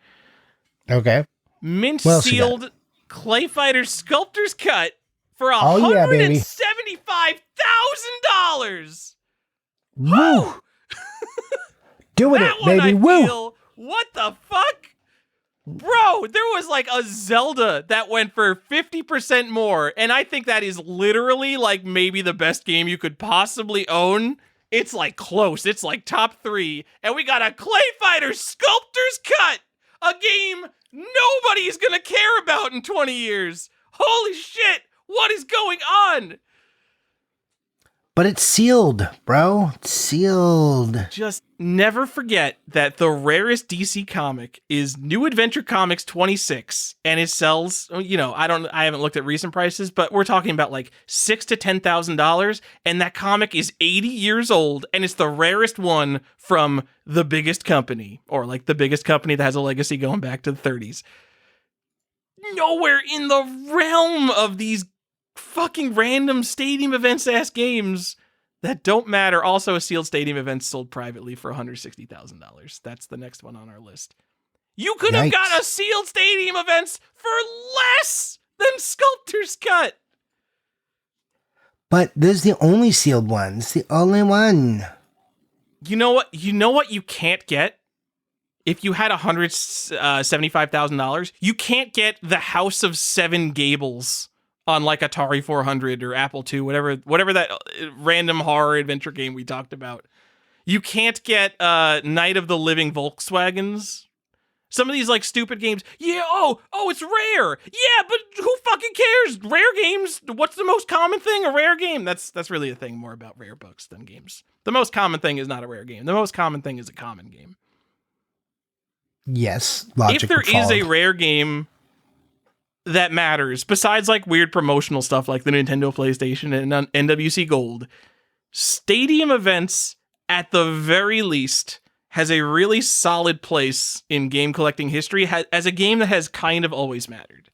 Okay. Mint sealed Clay Fighter Sculptor's Cut for $175,000. Woo! Doing it, baby. Woo! What the fuck? Bro, there was like a Zelda that went for 50% more, and I think that is literally like maybe the best game you could possibly own. It's like close. It's like top 3. And we got a Clay Fighter Sculptor's Cut, a game nobody's gonna care about in 20 years. Holy shit, what is going on? But it's sealed, bro. It's sealed. Just never forget that the rarest DC comic is New Adventure Comics 26, and it sells, you know, I haven't looked at recent prices, but we're talking about like $6,000 to $10,000, and that comic is 80 years old, and it's the rarest one from the biggest company, or like the biggest company that has a legacy going back to the 30s. Nowhere in the realm of these fucking random stadium events ass games that don't matter. Also, a sealed stadium event sold privately for $160,000. That's the next one on our list. You could have got a sealed stadium events for less than Sculptor's Cut. But this is the only sealed one. It's the only one. You know what? You know what you can't get? If you had $175,000, you can't get the House of Seven Gables on like Atari 400 or Apple II, whatever that random horror adventure game we talked about. You can't get Night of the Living Volkswagens. Some of these like stupid games. Yeah, oh, it's rare. Yeah, but who fucking cares? Rare games. What's the most common thing? A rare game. That's really a thing more about rare books than games. The most common thing is not a rare game. The most common thing is a common game. Yes, logic. If there is a rare game that matters, besides like weird promotional stuff like the Nintendo PlayStation and NWC Gold, stadium events at the very least has a really solid place in game collecting history as a game that has kind of always mattered.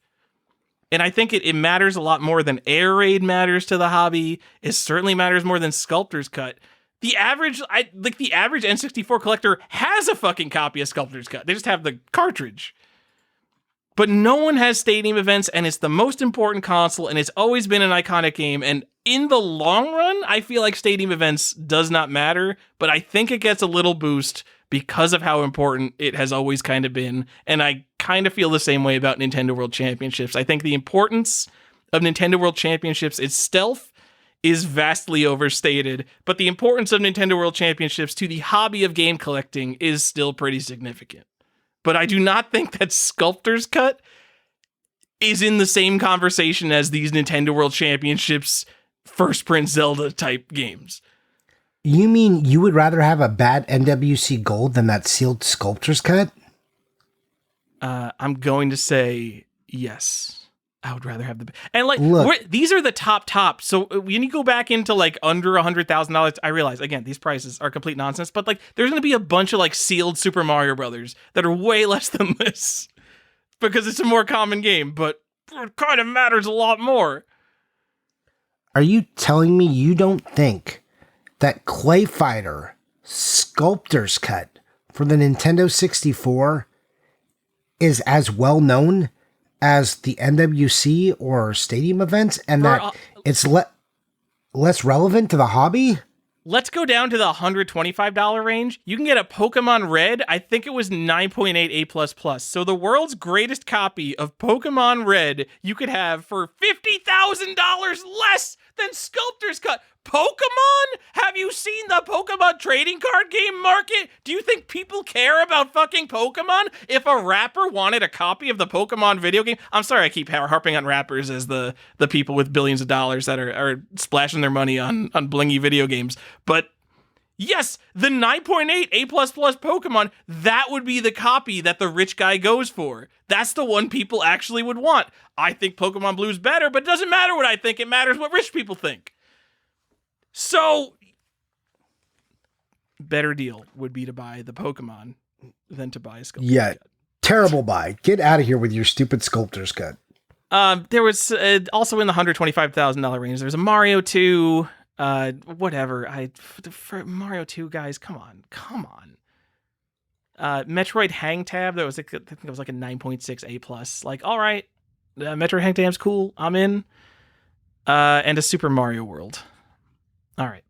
And I think it matters a lot more than Air Raid matters to the hobby. It certainly matters more than Sculptor's Cut. The average N64 collector has a fucking copy of Sculptor's Cut. They just have the cartridge. But no one has Stadium Events, and it's the most important console, and it's always been an iconic game. And in the long run, I feel like Stadium Events does not matter, but I think it gets a little boost because of how important it has always kind of been. And I kind of feel the same way about Nintendo World Championships. I think the importance of Nintendo World Championships itself is vastly overstated, but the importance of Nintendo World Championships to the hobby of game collecting is still pretty significant. But I do not think that Sculptor's Cut is in the same conversation as these Nintendo World Championships First Prince Zelda type games. You mean you would rather have a bad NWC Gold than that sealed Sculptor's Cut? I'm going to say yes. I would rather have the... And like, Look, these are the top. So when you go back into like under $100,000, I realize, again, these prices are complete nonsense, but like there's going to be a bunch of like sealed Super Mario Brothers that are way less than this because it's a more common game, but it kind of matters a lot more. are you telling me you don't think that Clay Fighter Sculptor's Cut for the Nintendo 64 is as well known as the NWC or Stadium Events, and that it's less relevant to the hobby? Let's go down to the $125 range. You can get a Pokemon Red. I think it was 9.8 A++. So the world's greatest copy of Pokemon Red you could have for $50,000 less than Sculptor's Cut. Pokemon? Have you seen the Pokemon trading card game market? Do you think people care about fucking Pokemon? If a rapper wanted a copy of the Pokemon video game, I'm sorry I keep harping on rappers as the people with billions of dollars that are splashing their money on blingy video games. But yes, the 9.8 A++ Pokemon, that would be the copy that the rich guy goes for. That's the one people actually would want. I think Pokemon Blue's better, but it doesn't matter what I think. It matters what rich people think. So, better deal would be to buy the Pokemon than to buy a Sculptor's Cut. Terrible buy. Get out of here with your stupid Sculptor's Cut. There was also in the $125,000 range, there's a Mario 2, whatever. For Mario 2, guys, come on. Metroid Hang Tab, I think it was like a 9.6 A+. Like, all right, Metroid Hang Tab's cool. I'm in. And a Super Mario World. All right.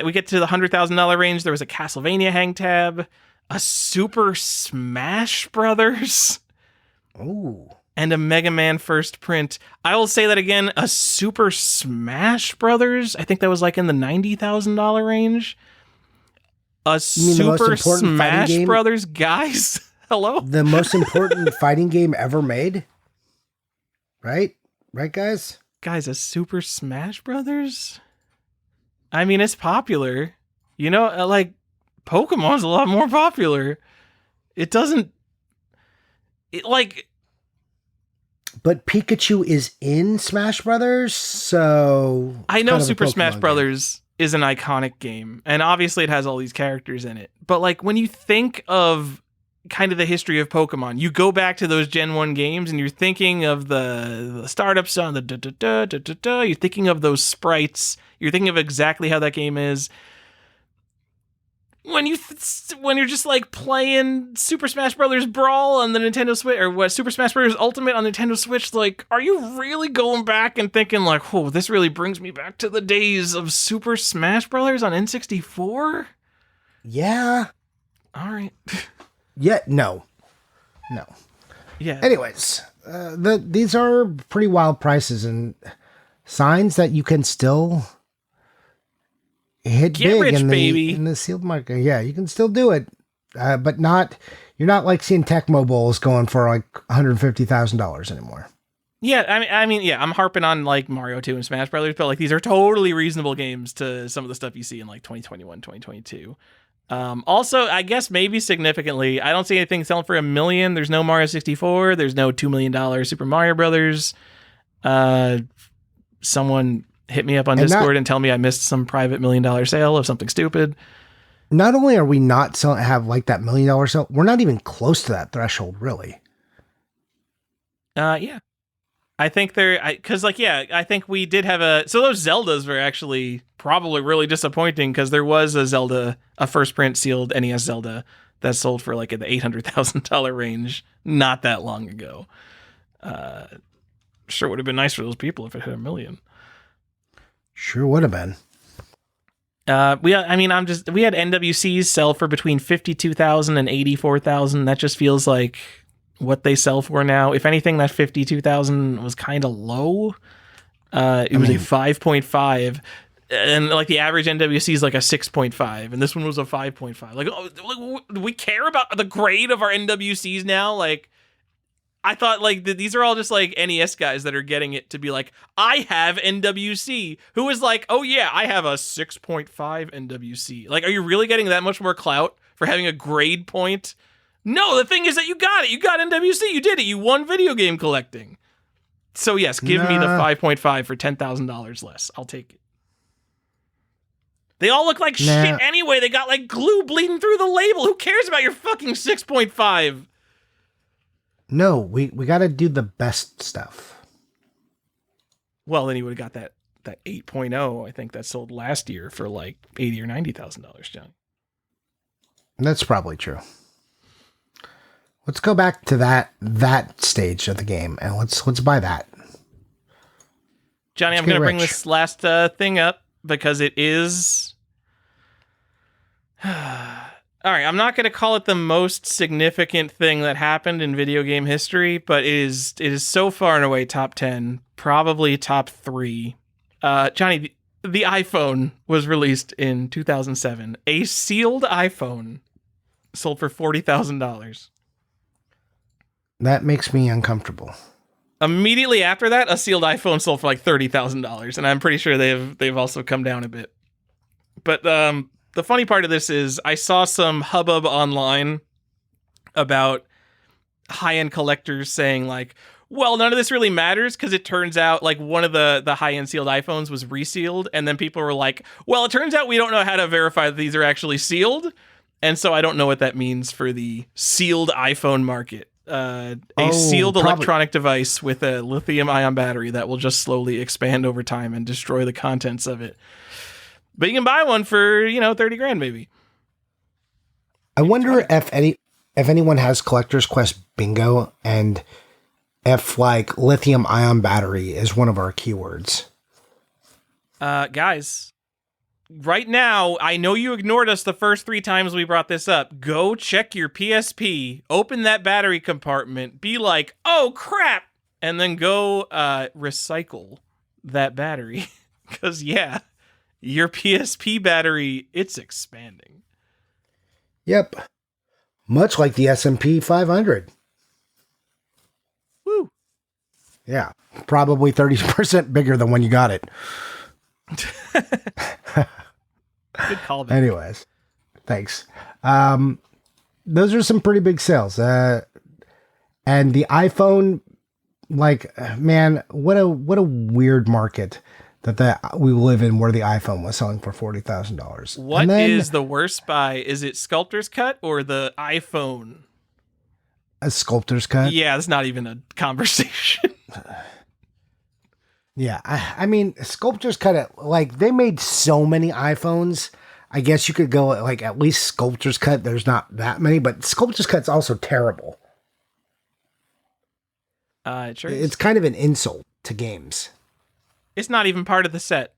We get to the $100,000 range. There was a Castlevania Hang Tab, a Super Smash Brothers. Ooh. And a Mega Man First Print. I will say that again, a Super Smash Brothers. I think that was like in the $90,000 range. A Super Smash Brothers, guys. Hello? The most important fighting game ever made? Right? Right, guys? Guys, a Super Smash Brothers? I mean, it's popular. You know, like, Pokemon's a lot more popular. It doesn't... But Pikachu is in Smash Brothers, so... I know Super Smash Brothers is an iconic game, and obviously it has all these characters in it. But, like, when you think of kind of the history of Pokemon, you go back to those Gen 1 games, and you're thinking of the startup sound, the da-da-da-da-da-da, you're thinking of those sprites, you're thinking of exactly how that game is. When you're just like playing Super Smash Bros. Brawl on the Nintendo Switch, or what, Super Smash Bros. Ultimate on Nintendo Switch, like, are you really going back and thinking like, oh, this really brings me back to the days of Super Smash Bros. On N64? Yeah. All right. Yeah. No. Yeah. Anyways, these are pretty wild prices and signs that you can still hit Get big rich, in the sealed market. Yeah, you can still do it, but you're not like seeing Tecmo Bowls going for like $150,000 anymore. Yeah, I mean, yeah, I'm harping on like Mario 2 and Smash Brothers, but like these are totally reasonable games to some of the stuff you see in like 2021, 2022. Also, I guess maybe significantly, I don't see anything selling for $1 million. There's no Mario 64. There's no $2 million Super Mario Brothers. Someone hit me up on Discord and tell me I missed some private $1 million sale of something stupid. Not only are we not have like that $1 million sale, we're not even close to that threshold, really. Yeah. I think because I think we did have so those Zeldas were actually probably really disappointing because there was a first print sealed NES Zelda that sold for like in the $800,000 range not that long ago. Sure would have been nice for those people if it hit 1 million. Sure would have been. We had NWCs sell for between 52,000 and 84,000. That just feels like what they sell for now. If anything, that 52,000 was kind of low. It was a 5.5, and like the average NWC is like a 6.5, and this one was a 5.5. Like, do we care about the grade of our NWCs now? Like, I thought like these are all just like NES guys that are getting it to be like, I have NWC. Who is like, oh yeah, I have a 6.5 NWC. Like, are you really getting that much more clout for having a grade point? No, the thing is that you got it. You got NWC. You did it. You won video game collecting. So yes, give me the 5.5 for $10,000 less. I'll take it. They all look like shit anyway. They got like glue bleeding through the label. Who cares about your fucking 6.5? No, we got to do the best stuff. Well, then you would have got that 8.0. I think that sold last year for like $80,000 or $90,000, John. That's probably true. Let's go back to that stage of the game and let's buy that. Johnny, I'm going to bring this last thing up because it is. All right, I'm not going to call it the most significant thing that happened in video game history, but it is so far and away top 10, probably top 3. Johnny, the iPhone was released in 2007. A sealed iPhone sold for $40,000. That makes me uncomfortable. Immediately after that, a sealed iPhone sold for like $30,000, and I'm pretty sure they've also come down a bit. But the funny part of this is I saw some hubbub online about high-end collectors saying like, well, none of this really matters because it turns out like one of the high-end sealed iPhones was resealed, and then people were like, well, it turns out we don't know how to verify that these are actually sealed, and so I don't know what that means for the sealed iPhone market. Sealed electronic device with a lithium-ion battery that will just slowly expand over time and destroy the contents of it. But you can buy one for, $30,000 maybe. I wonder if anyone has Collector's Quest bingo and if like lithium-ion battery is one of our keywords. Guys, right now, I know you ignored us the first 3 times we brought this up. Go check your PSP, open that battery compartment, be like, oh crap, and then go recycle that battery. Because, yeah, your PSP battery, it's expanding. Yep. Much like the S&P 500. Woo. Yeah, probably 30% bigger than when you got it. Good call. Anyways, thanks. Those are some pretty big sales. And the iPhone, like, man, what a weird market that we live in where the iPhone was selling for $40,000. What is the worst buy? Is it Sculptor's Cut or the iPhone? A Sculptor's Cut? Yeah, it's not even a conversation. Yeah, I mean, Sculptor's Cut, like, they made so many iPhones. I guess you could go, like, at least Sculptor's Cut. There's not that many, but Sculptor's Cut's also terrible. It sure is. It's kind of an insult to games. It's not even part of the set.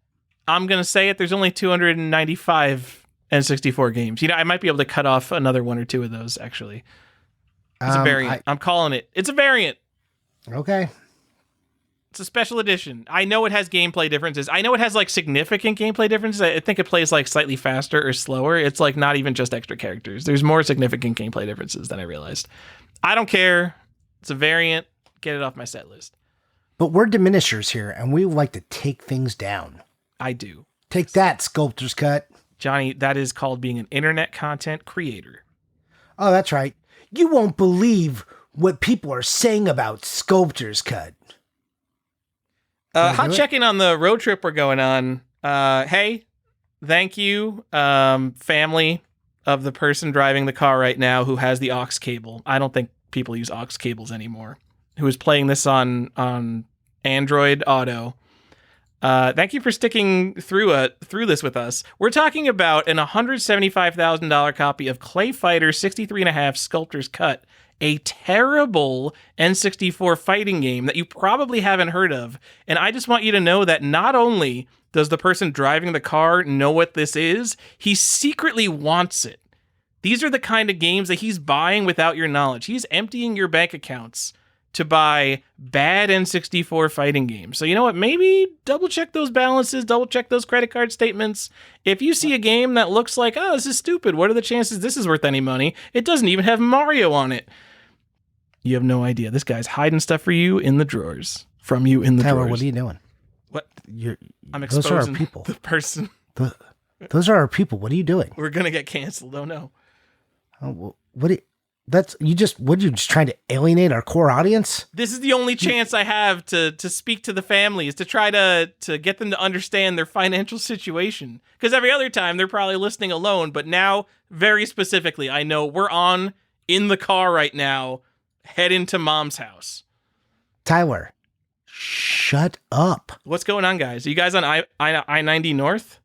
I'm going to say it. There's only 295 N64 games. I might be able to cut off another 1 or 2 of those, actually. It's a variant. I'm calling it. It's a variant. Okay. It's a special edition. I know it has gameplay differences. I know it has like significant gameplay differences. I think it plays like slightly faster or slower. It's like not even just extra characters. There's more significant gameplay differences than I realized. I don't care. It's a variant. Get it off my set list. But we're diminishers here, and we like to take things down. I do. Take that, Sculptor's Cut. Johnny, that is called being an internet content creator. Oh, that's right. You won't believe what people are saying about Sculptor's Cut. Hot checking on the road trip we're going on. Hey, thank you, family of the person driving the car right now who has the aux cable. I don't think people use aux cables anymore. Who is playing this on Android Auto. Thank you for sticking through this with us. We're talking about an $175,000 copy of Clay Fighter 63.5 Sculptor's Cut, a terrible N64 fighting game that you probably haven't heard of. And I just want you to know that not only does the person driving the car know what this is, he secretly wants it. These are the kind of games that he's buying without your knowledge. He's emptying your bank accounts to buy bad N64 fighting games. So you know what? Maybe double check those balances, double check those credit card statements. If you see a game that looks like, oh, this is stupid, what are the chances this is worth any money? It doesn't even have Mario on it. You have no idea. This guy's hiding stuff for you in the drawers. From you in the Tyler, drawers. what are you doing? What? I'm those exposing are our people. the person. Those are our people. What are you doing? We're going to get canceled. Oh, no. Oh, you just trying to alienate our core audience? This is the only chance I have to speak to the families, to try to get them to understand their financial situation. Because every other time they're probably listening alone, but now, very specifically, I know we're in the car right now, heading to Mom's house. Tyler, shut up. What's going on, guys? Are you guys on I-90 North?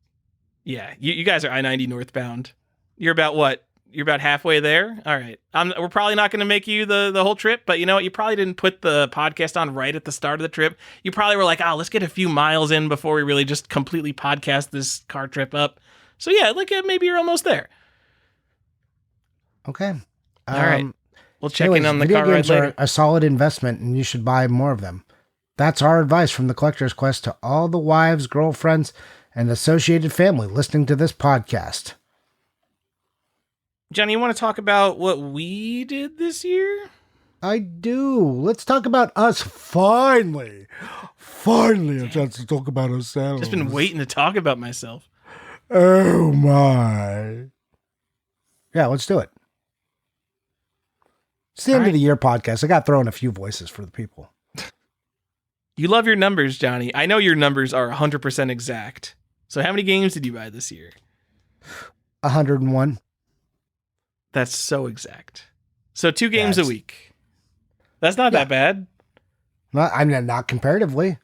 Yeah, you guys are I-90 northbound. You're about what? You're about halfway there? All right. We're probably not going to make you the whole trip, but you know what? You probably didn't put the podcast on right at the start of the trip. You probably were like, let's get a few miles in before we really just completely podcast this car trip up. So yeah, maybe you're almost there. Okay. All right. We'll check in on the video car ride games later. are a solid investment, and you should buy more of them. That's our advice from the Collector's Quest to all the wives, girlfriends, and associated family listening to this podcast. Johnny, you want to talk about what we did this year? I do. Let's talk about us finally. Finally, a chance to talk about ourselves. Just been waiting to talk about myself. Oh, my. Yeah, let's do it. It's the end of the year podcast. I got thrown a few voices for the people. You love your numbers, Johnny. I know your numbers are 100% exact. So how many games did you buy this year? 101. That's so exact. So 2 games a week. That's not that bad. Not comparatively.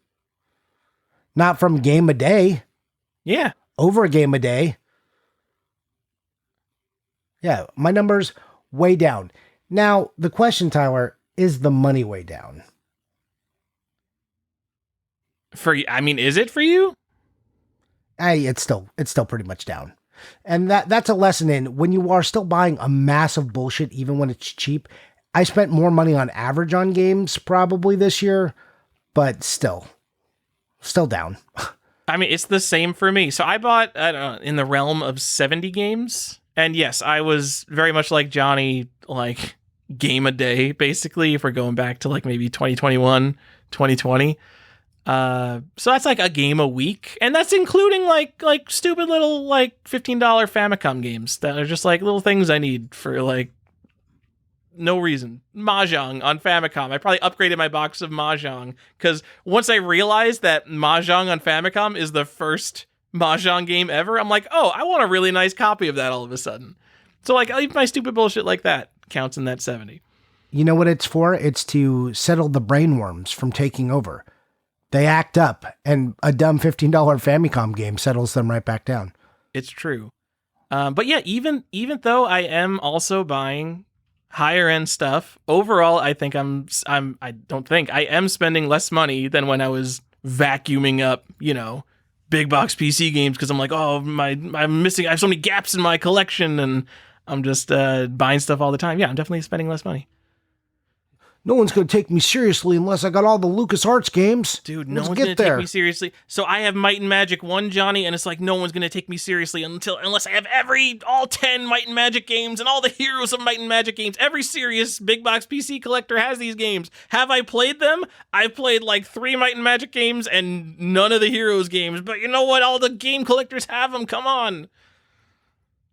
Not from game a day. Yeah. Over a game a day. Yeah, my number's way down. Now, the question, Tyler, is the money way down? Is it for you? It's still pretty much down. And that's a lesson in when you are still buying a massive bullshit, even when it's cheap. I spent more money on average on games probably this year, but still down. It's the same for me. So I bought, I don't know, in the realm of 70 games. And yes, I was very much like Johnny, like game a day, basically, if we're going back to like maybe 2021, 2020. So that's like a game a week, and that's including like stupid little like $15 Famicom games that are just like little things I need for like no reason. Mahjong on Famicom. I probably upgraded my box of Mahjong because once I realized that Mahjong on Famicom is the first Mahjong game ever, I'm like, oh, I want a really nice copy of that all of a sudden. So like even my stupid bullshit like that counts in that 70. You know what it's for? It's to settle the brainworms from taking over. They act up, and a dumb $15 Famicom game settles them right back down. It's true. But yeah, even though I am also buying higher end stuff, overall, I think I am spending less money than when I was vacuuming up, big box PC games because I'm like, oh, I have so many gaps in my collection, and I'm just buying stuff all the time. Yeah, I'm definitely spending less money. No one's going to take me seriously unless I got all the LucasArts games. Dude, no one's going to take me seriously. So I have Might and Magic 1, Johnny, and it's like no one's going to take me seriously unless I have all 10 Might and Magic games and all the heroes of Might and Magic games. Every serious big box PC collector has these games. Have I played them? I've played like 3 Might and Magic games and none of the heroes games. But you know what? All the game collectors have them. Come on.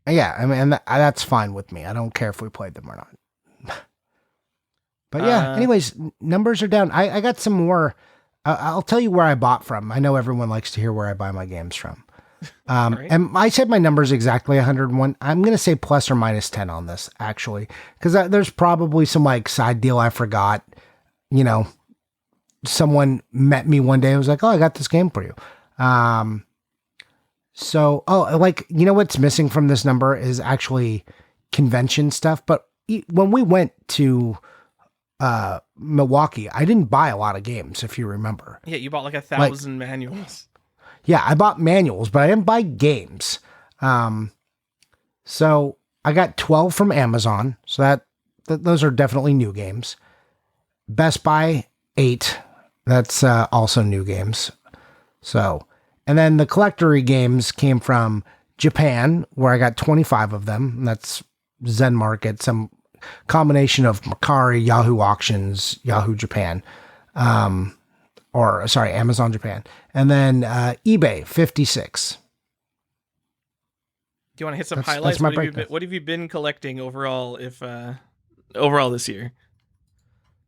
Yeah, and that's fine with me. I don't care if we played them or not. But yeah, anyways, numbers are down. I got some more. I'll tell you where I bought from. I know everyone likes to hear where I buy my games from. Right. And I said my number's exactly 101. I'm going to say plus or minus 10 on this, actually, because there's probably some like side deal I forgot. someone met me one day and was like, "Oh, I got this game for you." Like, you know what's missing from this number is actually convention stuff. But when we went to Milwaukee, I didn't buy a lot of games, if you remember. Yeah, you bought like 1,000 manuals. Yeah, I bought manuals, but I didn't buy games. So I got 12 from Amazon. So those are definitely new games. Best Buy, 8. That's also new games. So, and then the collectory games came from Japan, where I got 25 of them. That's Zen Market, some combination of Mercari, Yahoo Auctions, Yahoo Japan, Amazon Japan. And then eBay, 56. Do you want to hit some highlights? What have you been collecting overall overall this year?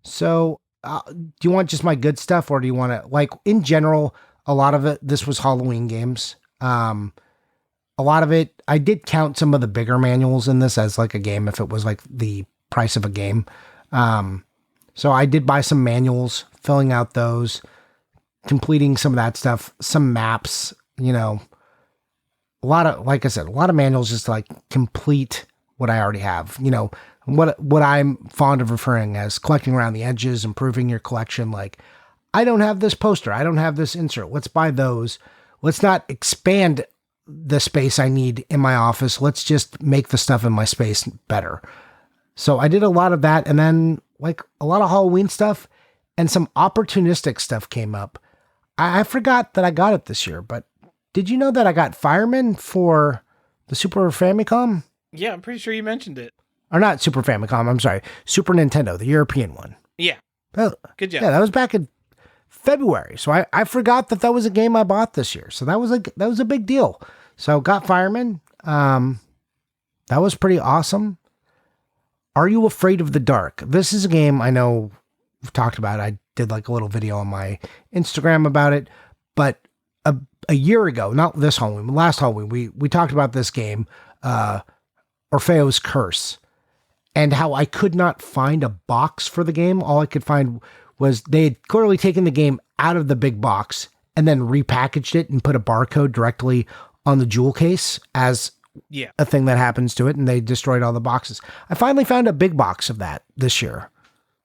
So, do you want just my good stuff, or do you want to, like, in general, a lot of this was Halloween games. A lot of it, I did count some of the bigger manuals in this as like a game if it was like the price of a game. So I did buy some manuals, filling out those, completing some of that stuff, some maps, a lot of, like I said, a lot of manuals just to like complete what I already have, what I'm fond of referring as collecting around the edges, improving your collection. Like, I don't have this poster. I don't have this insert. Let's buy those. Let's not expand the space I need in my office. Let's just make the stuff in my space better. So I did a lot of that. And then like a lot of Halloween stuff and some opportunistic stuff came up. I forgot that I got it this year, but did you know that I got Fireman for the Super Famicom? Yeah, I'm pretty sure you mentioned it. Or not Super Famicom, I'm sorry. Super Nintendo, the European one. Yeah. Oh, good job. Yeah, that was back in February. So I forgot that was a game I bought this year. So that was a big deal. So got Fireman. That was pretty awesome. Are You Afraid of the Dark? This is a game I know we've talked about. I did like a little video on my Instagram about it, but a year ago, not this Halloween, last Halloween, we talked about this game, Orpheo's Curse, and how I could not find a box for the game. All I could find was they had clearly taken the game out of the big box and then repackaged it and put a barcode directly on the jewel case as a thing that happens to it, and they destroyed all the boxes. I finally found a big box of that this year.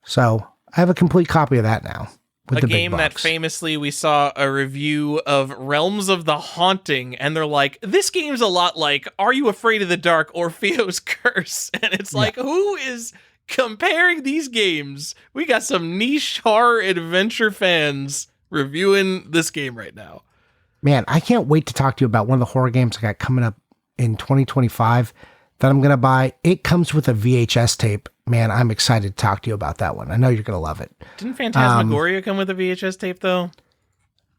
So I have a complete copy of that now. A game that famously we saw a review of Realms of the Haunting, and they're like, this game's a lot like Are You Afraid of the Dark? Orpheo's Curse. And it's like, who is comparing these games? We got some niche horror adventure fans reviewing this game right now. Man, I can't wait to talk to you about one of the horror games I got coming up in 2025 that I'm going to buy. It comes with a VHS tape. Man, I'm excited to talk to you about that one. I know you're going to love it. Didn't Phantasmagoria come with a VHS tape, though?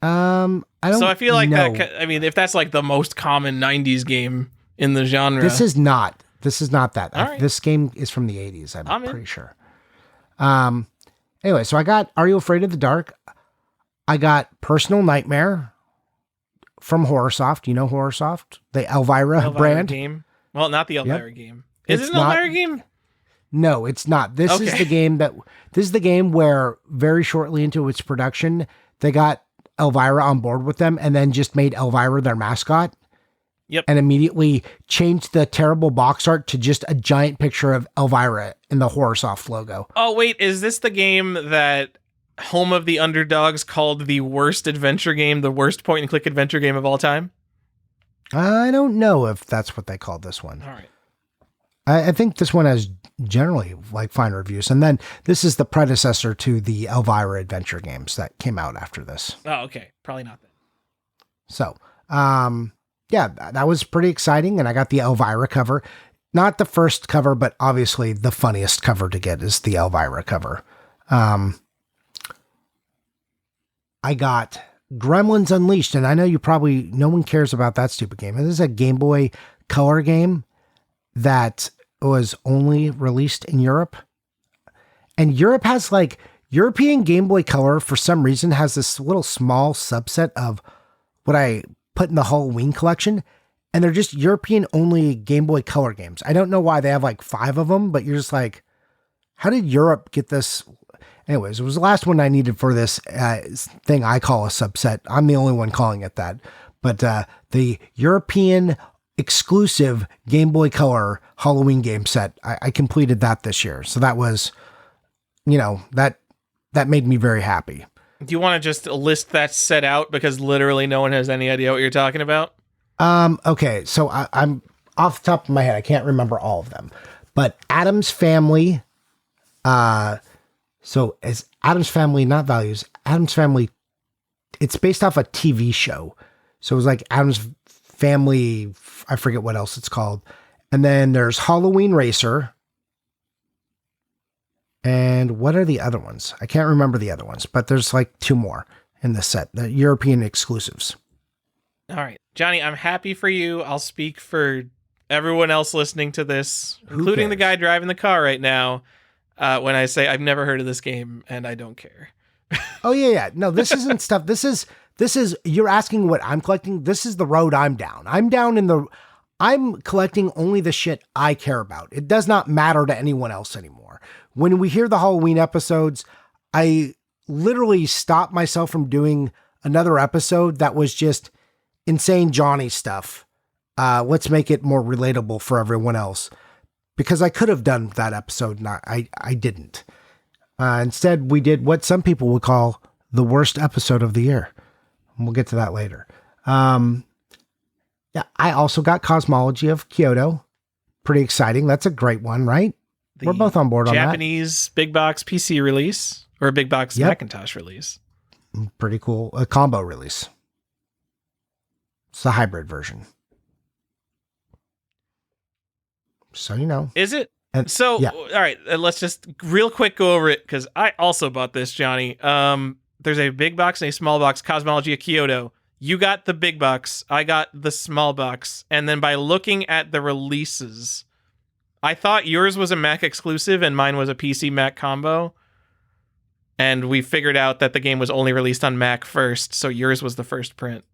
I don't know. So I feel like that, I mean, if that's like the most common 90s game in the genre. This is not that. Right. This game is from the 80s, I'm pretty sure. Anyway, so I got Are You Afraid of the Dark? I got Personal Nightmare from Horrorsoft. You know Horrorsoft? The Elvira brand. Game. Well, not the Elvira game. Is it an Elvira game? No, it's not. This is the game where very shortly into its production, they got Elvira on board with them and then just made Elvira their mascot. Yep. And immediately changed the terrible box art to just a giant picture of Elvira in the Horrorsoft logo. Oh, wait, is this the game that Home of the Underdogs called the worst adventure game, the worst point-and-click adventure game of all time? I don't know if that's what they called this one. All right. I think this one has generally like fine reviews. And then this is the predecessor to the Elvira adventure games that came out after this. Oh, okay. Probably not then. So, yeah, that was pretty exciting. And I got the Elvira cover. Not the first cover, but obviously the funniest cover to get is the Elvira cover. I got Gremlins Unleashed, and I know no one cares about that stupid game. This is a Game Boy Color game that was only released in Europe. And Europe has like European Game Boy Color for some reason has this little small subset of what I put in the Halloween collection. And they're just European only Game Boy Color games. I don't know why they have like 5 of them, but you're just like, how did Europe get this? Anyways, it was the last one I needed for this thing I call a subset. I'm the only one calling it that. But the European exclusive Game Boy Color Halloween game set, I completed that this year. So that was, that made me very happy. Do you want to just list that set out? Because literally no one has any idea what you're talking about. Okay, so I'm off the top of my head. I can't remember all of them. But Addams Family, so as Addams Family, not Values, Addams Family, it's based off a TV show. So it was like Addams Family, I forget what else it's called. And then there's Halloween Racer. And what are the other ones? I can't remember the other ones, but there's like 2 more in the set, the European exclusives. All right, Johnny, I'm happy for you. I'll speak for everyone else listening to this, including the guy driving the car right now, when I say I've never heard of this game and I don't care. Oh, yeah. No, this isn't stuff. This is, you're asking what I'm collecting. This is the road I'm down. I'm collecting only the shit I care about. It does not matter to anyone else anymore. When we hear the Halloween episodes, I literally stopped myself from doing another episode that was just insane Johnny stuff. Let's make it more relatable for everyone else. Because I could have done that episode, and I didn't. Instead, we did what some people would call the worst episode of the year. And we'll get to that later. Yeah, I also got Cosmology of Kyoto. Pretty exciting. That's a great one, right? We're both on board on that. Japanese big box PC release or a big box Macintosh release. Pretty cool. A combo release. It's a hybrid version. So, Is it? And, so, yeah. All right, let's just real quick go over it because I also bought this, Johnny. There's a big box and a small box, Cosmology of Kyoto. You got the big box. I got the small box. And then by looking at the releases, I thought yours was a Mac exclusive and mine was a PC Mac combo. And we figured out that the game was only released on Mac first, so yours was the first print.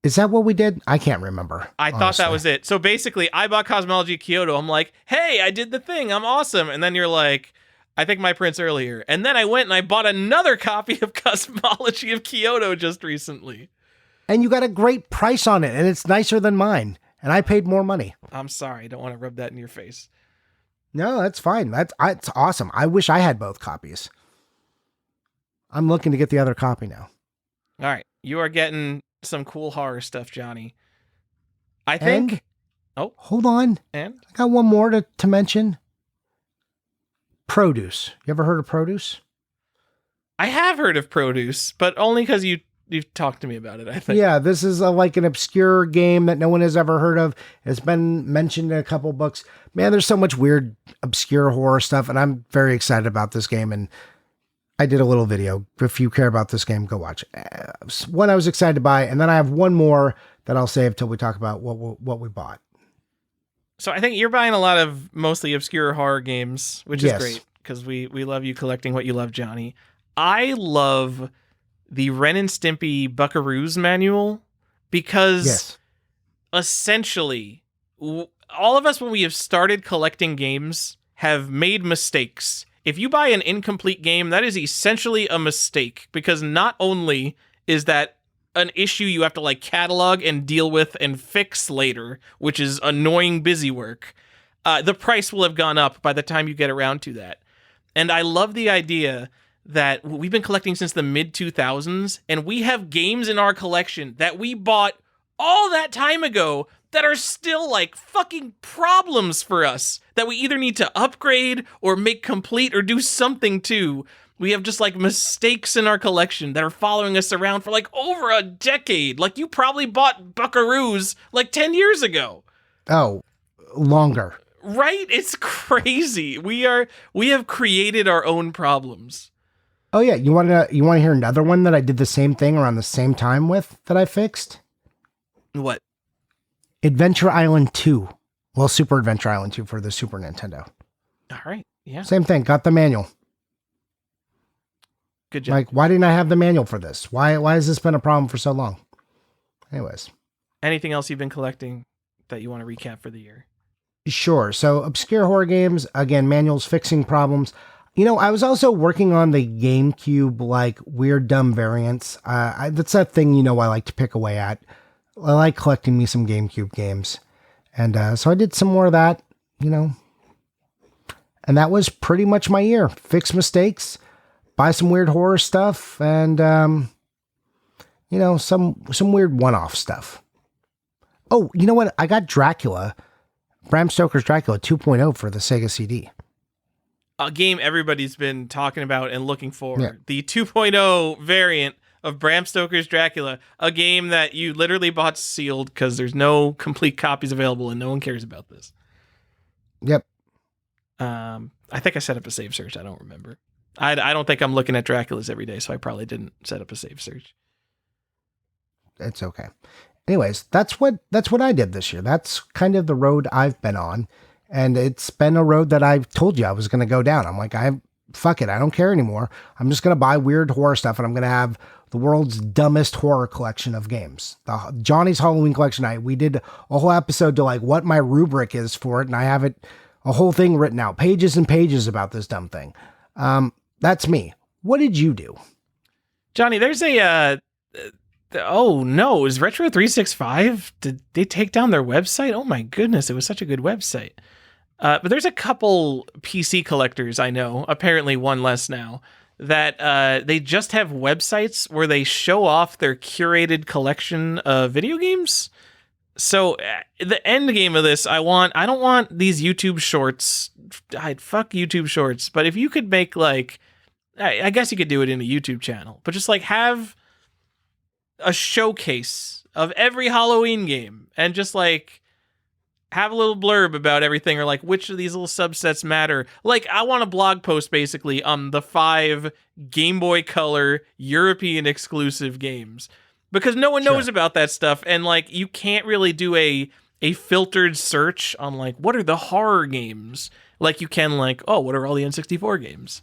Is that what we did? I can't remember. I thought that was it. So basically, I bought Cosmology of Kyoto. I'm like, hey, I did the thing. I'm awesome. And then you're like, I think my print's earlier. And then I went and I bought another copy of Cosmology of Kyoto just recently. And you got a great price on it, and it's nicer than mine. And I paid more money. I'm sorry. I don't want to rub that in your face. No, that's fine. It's awesome. I wish I had both copies. I'm looking to get the other copy now. All right. You are getting some cool horror stuff, Johnny. I think... Hold on. And? I got one more to mention. Produce. You ever heard of Produce? I have heard of Produce, but only because you've talked to me about it, I think. Yeah, this is like an obscure game that no one has ever heard of. It's been mentioned in a couple books. Man, there's so much weird, obscure horror stuff, and I'm very excited about this game, and I did a little video. If you care about this game, go watch it. One I was excited to buy, and then I have one more that I'll save till we talk about what we bought. So I think you're buying a lot of mostly obscure horror games, which is Yes. great, because we love you collecting what you love, Johnny. I love the Ren and Stimpy Buckaroos manual because essentially all of us, when we have started collecting games, have made mistakes. If you buy an incomplete game, that is essentially a mistake, because not only is that an issue you have to like catalog and deal with and fix later, which is annoying busy work, the price will have gone up by the time you get around to that. And I love the idea that we've been collecting since the mid-2000s, and we have games in our collection that we bought all that time ago that are still like fucking problems for us that we either need to upgrade or make complete or do something to. We have just like mistakes in our collection that are following us around for like over a decade. Like you probably bought Buckaroos like 10 years ago. Oh, longer. Right? It's crazy. We have created our own problems. Oh yeah, you want to hear another one that I did the same thing around the same time with that I fixed? What? Adventure Island 2. Well, Super Adventure Island 2 for the Super Nintendo. All right. Yeah. Same thing. Got the manual. Good job. Like, why didn't I have the manual for this? Why has this been a problem for so long? Anyways. Anything else you've been collecting that you want to recap for the year? Sure. So obscure horror games, again, manuals fixing problems. I was also working on the GameCube, like weird, dumb variants. That's that thing, I like to pick away at. I like collecting me some GameCube games. And so I did some more of that, and that was pretty much my year. Fix mistakes, buy some weird horror stuff, and, some weird one-off stuff. Oh, you know what? I got Dracula, Bram Stoker's Dracula 2.0 for the Sega CD. A game everybody's been talking about and looking for. Yeah. The 2.0 variant of Bram Stoker's Dracula, a game that you literally bought sealed because there's no complete copies available and no one cares about this. Yep. I think I set up a save search. I don't remember. I don't think I'm looking at Draculas every day, so I probably didn't set up a save search. It's okay. Anyways, that's what I did this year. That's kind of the road I've been on. And it's been a road that I told you I was going to go down. I'm like, fuck it. I don't care anymore. I'm just going to buy weird horror stuff, and I'm going to have the world's dumbest horror collection of games. The Johnny's Halloween collection. We did a whole episode to like what my rubric is for it. And I have a whole thing written out, pages and pages about this dumb thing. That's me. What did you do? Johnny, there's oh no, is Retro 365? Did they take down their website? Oh my goodness, it was such a good website. But there's a couple PC collectors I know, apparently one less now, that they just have websites where they show off their curated collection of video games. So the end game of this, I don't want these YouTube shorts. I'd fuck YouTube shorts. But if you could make I guess you could do it in a YouTube channel, but just have a showcase of every Halloween game and just have a little blurb about everything, or which of these little subsets matter. I want a blog post basically on the 5 Game Boy Color European exclusive games, because no one knows about that stuff. And you can't really do a filtered search on what are the horror games you can what are all the N64 games,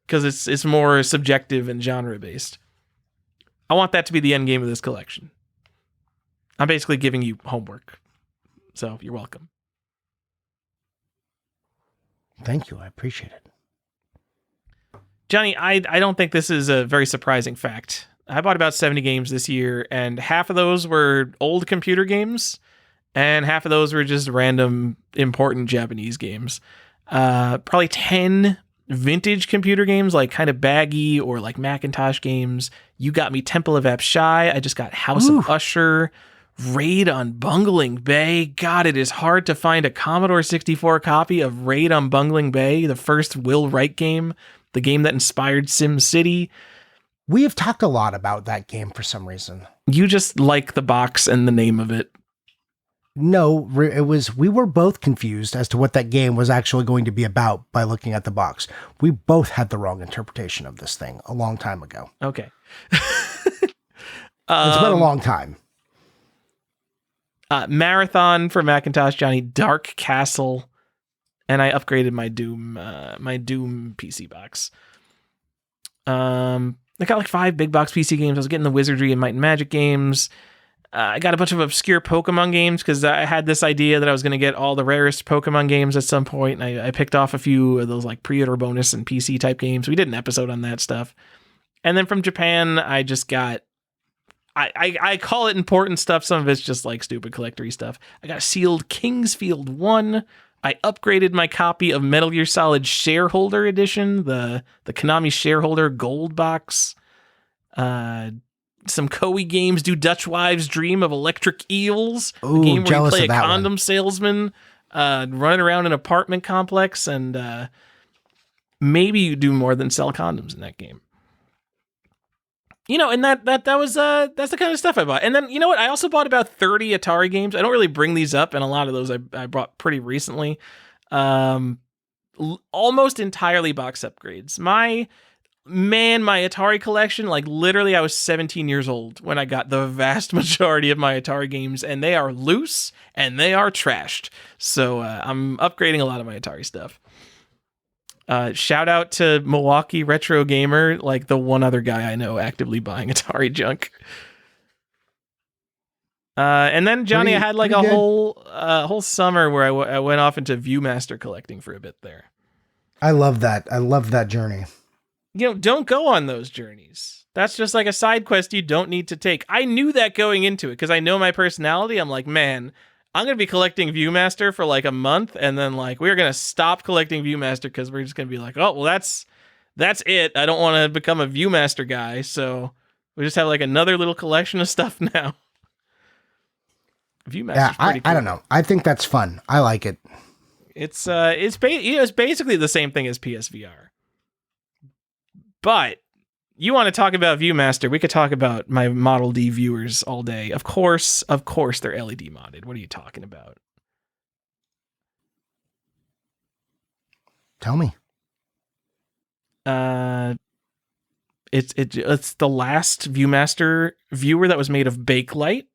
because it's more subjective and genre based. I want that to be the end game of this collection. I'm basically giving you homework. So you're welcome. Thank you. I appreciate it. Johnny, I don't think this is a very surprising fact. I bought about 70 games this year, and half of those were old computer games, and half of those were just random important Japanese games. Probably 10 vintage computer games, kind of baggy or Macintosh games. You got me Temple of Apshai. I just got House of Usher. Raid on Bungling Bay. God, it is hard to find a Commodore 64 copy of Raid on Bungling Bay, the first Will Wright game, the game that inspired SimCity. We have talked a lot about that game for some reason. You just like the box and the name of it. No, we were both confused as to what that game was actually going to be about by looking at the box. We both had the wrong interpretation of this thing a long time ago. Okay. It's been a long time. Marathon for Macintosh, Johnny, Dark Castle, and I upgraded my Doom PC box. I got 5 big box PC games. I was getting the Wizardry and Might and Magic games. I got a bunch of obscure Pokemon games because I had this idea that I was going to get all the rarest Pokemon games at some point, and I picked off a few of those pre-order bonus and PC type games. We did an episode on that stuff. And then from Japan, I just got I call it important stuff. Some of it's just stupid collectory stuff. I got a sealed Kingsfield 1. I upgraded my copy of Metal Gear Solid Shareholder Edition, the Konami Shareholder Gold Box. Some Koei games, Do Dutch Wives Dream of Electric Eels? Ooh, a game where you jealous play of a that condom one. salesman, running around an apartment complex, and maybe you do more than sell condoms in that game. And that's the kind of stuff I bought. And then, you know what? I also bought about 30 Atari games. I don't really bring these up, and a lot of those I bought pretty recently. Almost entirely box upgrades. My Atari collection, literally I was 17 years old when I got the vast majority of my Atari games, and they are loose and they are trashed. So I'm upgrading a lot of my Atari stuff. Shout out to Milwaukee Retro Gamer, the one other guy I know actively buying Atari junk. And then Johnny, I had whole summer where I went off into Viewmaster collecting for a bit there. I love that. I love that journey. Don't go on those journeys. That's just like a side quest you don't need to take. I knew that going into it because I know my personality. I'm like, man, I'm going to be collecting Viewmaster for like a month, and then like we're going to stop collecting Viewmaster because we're just going to be like, oh, well, that's it. I don't want to become a Viewmaster guy, so we just have like another little collection of stuff now. Viewmaster's pretty cool. I don't know. I think that's fun. I like it. It's basically the same thing as PSVR. But you want to talk about Viewmaster, we could talk about my Model D viewers all day. Of course, they're LED modded. What are you talking about? Tell me. It's the last Viewmaster viewer that was made of Bakelite.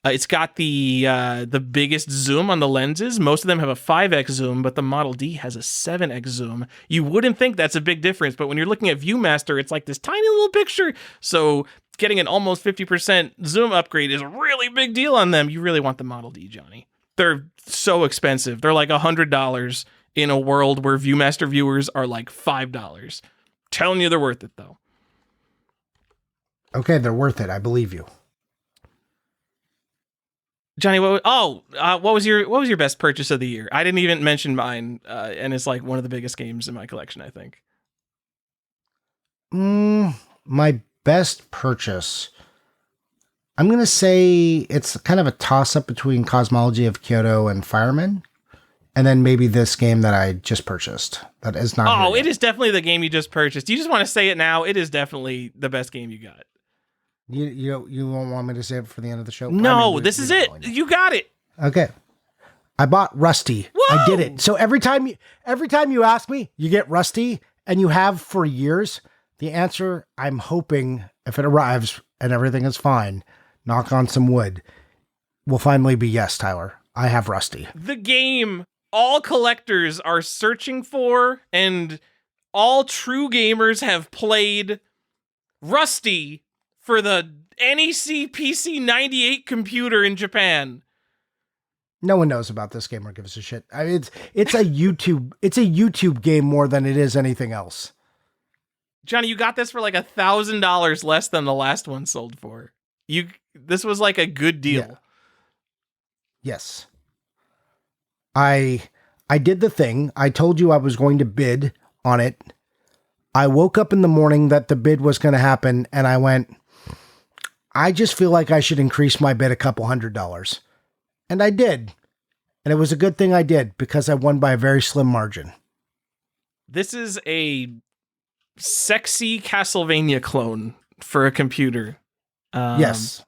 It's got the biggest zoom on the lenses. Most of them have a 5x zoom, but the Model D has a 7x zoom. You wouldn't think that's a big difference, but when you're looking at Viewmaster, it's like this tiny little picture. So getting an almost 50% zoom upgrade is a really big deal on them. You really want the Model D, Johnny. They're so expensive. They're like $100 in a world where Viewmaster viewers are like $5. Telling you they're worth it, though. Okay, they're worth it. I believe you. Johnny, what was your best purchase of the year? I didn't even mention mine, and it's like one of the biggest games in my collection, I think. My best purchase, I'm going to say it's kind of a toss-up between Cosmology of Kyoto and Fireman, and then maybe this game that I just purchased. That is not. Oh, it is definitely the game you just purchased. You just want to say it now. It is definitely the best game you got. You won't want me to save it for the end of the show? No, this is it. You got it. Okay. I bought Rusty. Whoa! I did it. So every time you ask me, you get Rusty, and you have for years. The answer, I'm hoping, if it arrives and everything is fine, knock on some wood, will finally be yes, Tyler. I have Rusty. The game all collectors are searching for, and all true gamers have played, Rusty, for the NEC PC 98 computer in Japan. No one knows about this game or gives a shit. I mean, it's a YouTube game more than it is anything else. Johnny, you got this for like $1,000 less than the last one sold for. This was like a good deal. Yeah. Yes. I did the thing. I told you I was going to bid on it. I woke up in the morning that the bid was going to happen, and I went, I just feel like I should increase my bid a couple $100. And I did. And it was a good thing I did because I won by a very slim margin. This is a sexy Castlevania clone for a computer. Yes.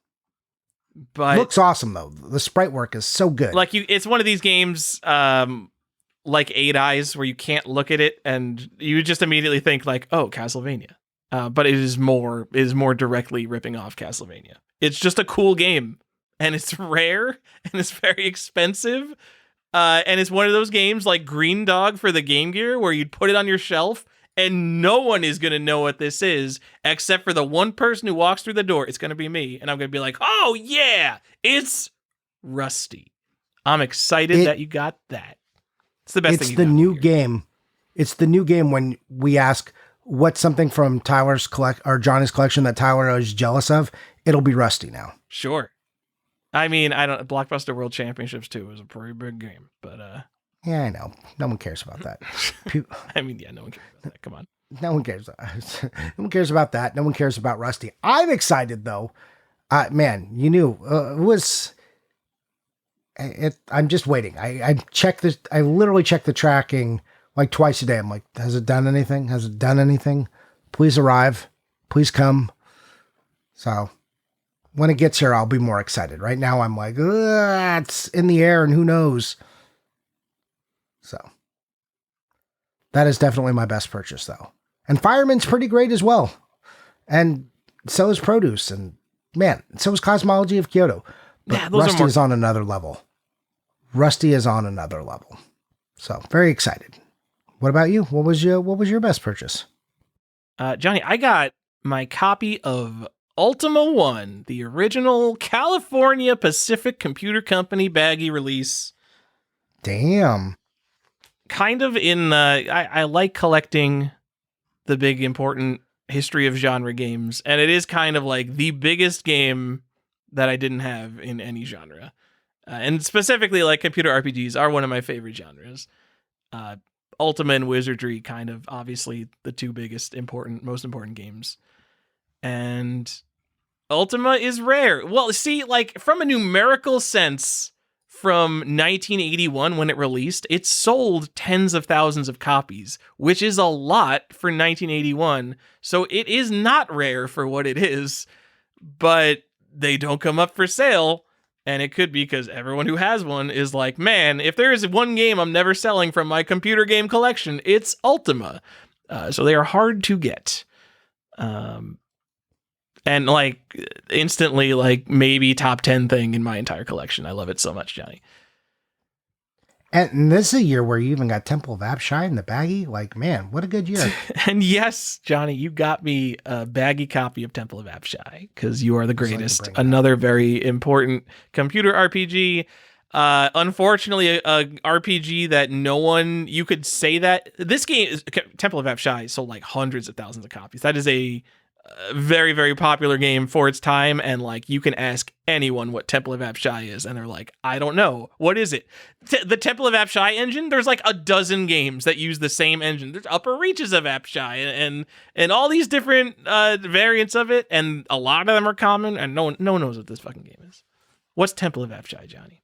But looks awesome though. The sprite work is so good. Like it's one of these games like Eight Eyes where you can't look at it and you just immediately think like, oh, Castlevania. But it is more directly ripping off Castlevania. It's just a cool game, and it's rare, and it's very expensive, and it's one of those games like Green Dog for the Game Gear where you'd put it on your shelf, and no one is going to know what this is except for the one person who walks through the door. It's going to be me, and I'm going to be like, oh yeah, it's Rusty. I'm excited that you got that. It's the best thing you got. It's the new game. It's the new game when we ask, what's something from Tyler's or Johnny's collection that Tyler is jealous of? It'll be Rusty now. Sure. I mean, Blockbuster World Championships 2 was a pretty big game, but yeah, I know. No one cares about that. I mean, yeah, no one cares about that. Come on. No one cares. No one cares about that. No one cares about Rusty. I'm excited though. Man, you knew it was. I'm just waiting. I check this. I literally check the tracking like twice a day. I'm like, has it done anything? Has it done anything? Please arrive. Please come. So when it gets here, I'll be more excited. Right now, I'm like, it's in the air and who knows. So that is definitely my best purchase though. And Fireman's pretty great as well. And so is Produce. And man, so is Cosmology of Kyoto. But yeah, Rusty is on another level. Rusty is on another level. So very excited. What about you? What was your best purchase? Johnny, I got my copy of Ultima 1, the original California Pacific Computer Company baggy release. Damn. kind of in I like collecting the big important history of genre games, and it is kind of like the biggest game that I didn't have in any genre. And specifically, like, computer RPGs are one of my favorite genres. Ultima and Wizardry, kind of obviously the two biggest most important games. And Ultima is rare. Well, see, like, from a numerical sense, from 1981 when it released, it sold tens of thousands of copies, which is a lot for 1981. So it is not rare for what it is, but they don't come up for sale. And it could be because everyone who has one is like, man, if there is one game I'm never selling from my computer game collection, it's Ultima. So they are hard to get. And like instantly, like maybe top 10 thing in my entire collection. I love it so much, Johnny. And this is a year where you even got Temple of Apshai in the baggie. Like, man, what a good year. And yes, Johnny, you got me a baggy copy of Temple of Apshai because you are the greatest. Another very important computer RPG. Unfortunately, a RPG that no one, you could say that this game is Temple of Apshai sold like hundreds of thousands of copies. That is a very, very popular game for its time, and like you can ask anyone what Temple of Apshai is, and they're like, I don't know. What is it? The Temple of Apshai engine? There's like a dozen games that use the same engine. There's Upper Reaches of Apshai and all these different variants of it, and a lot of them are common, and no one knows what this fucking game is. What's Temple of Apshai, Johnny?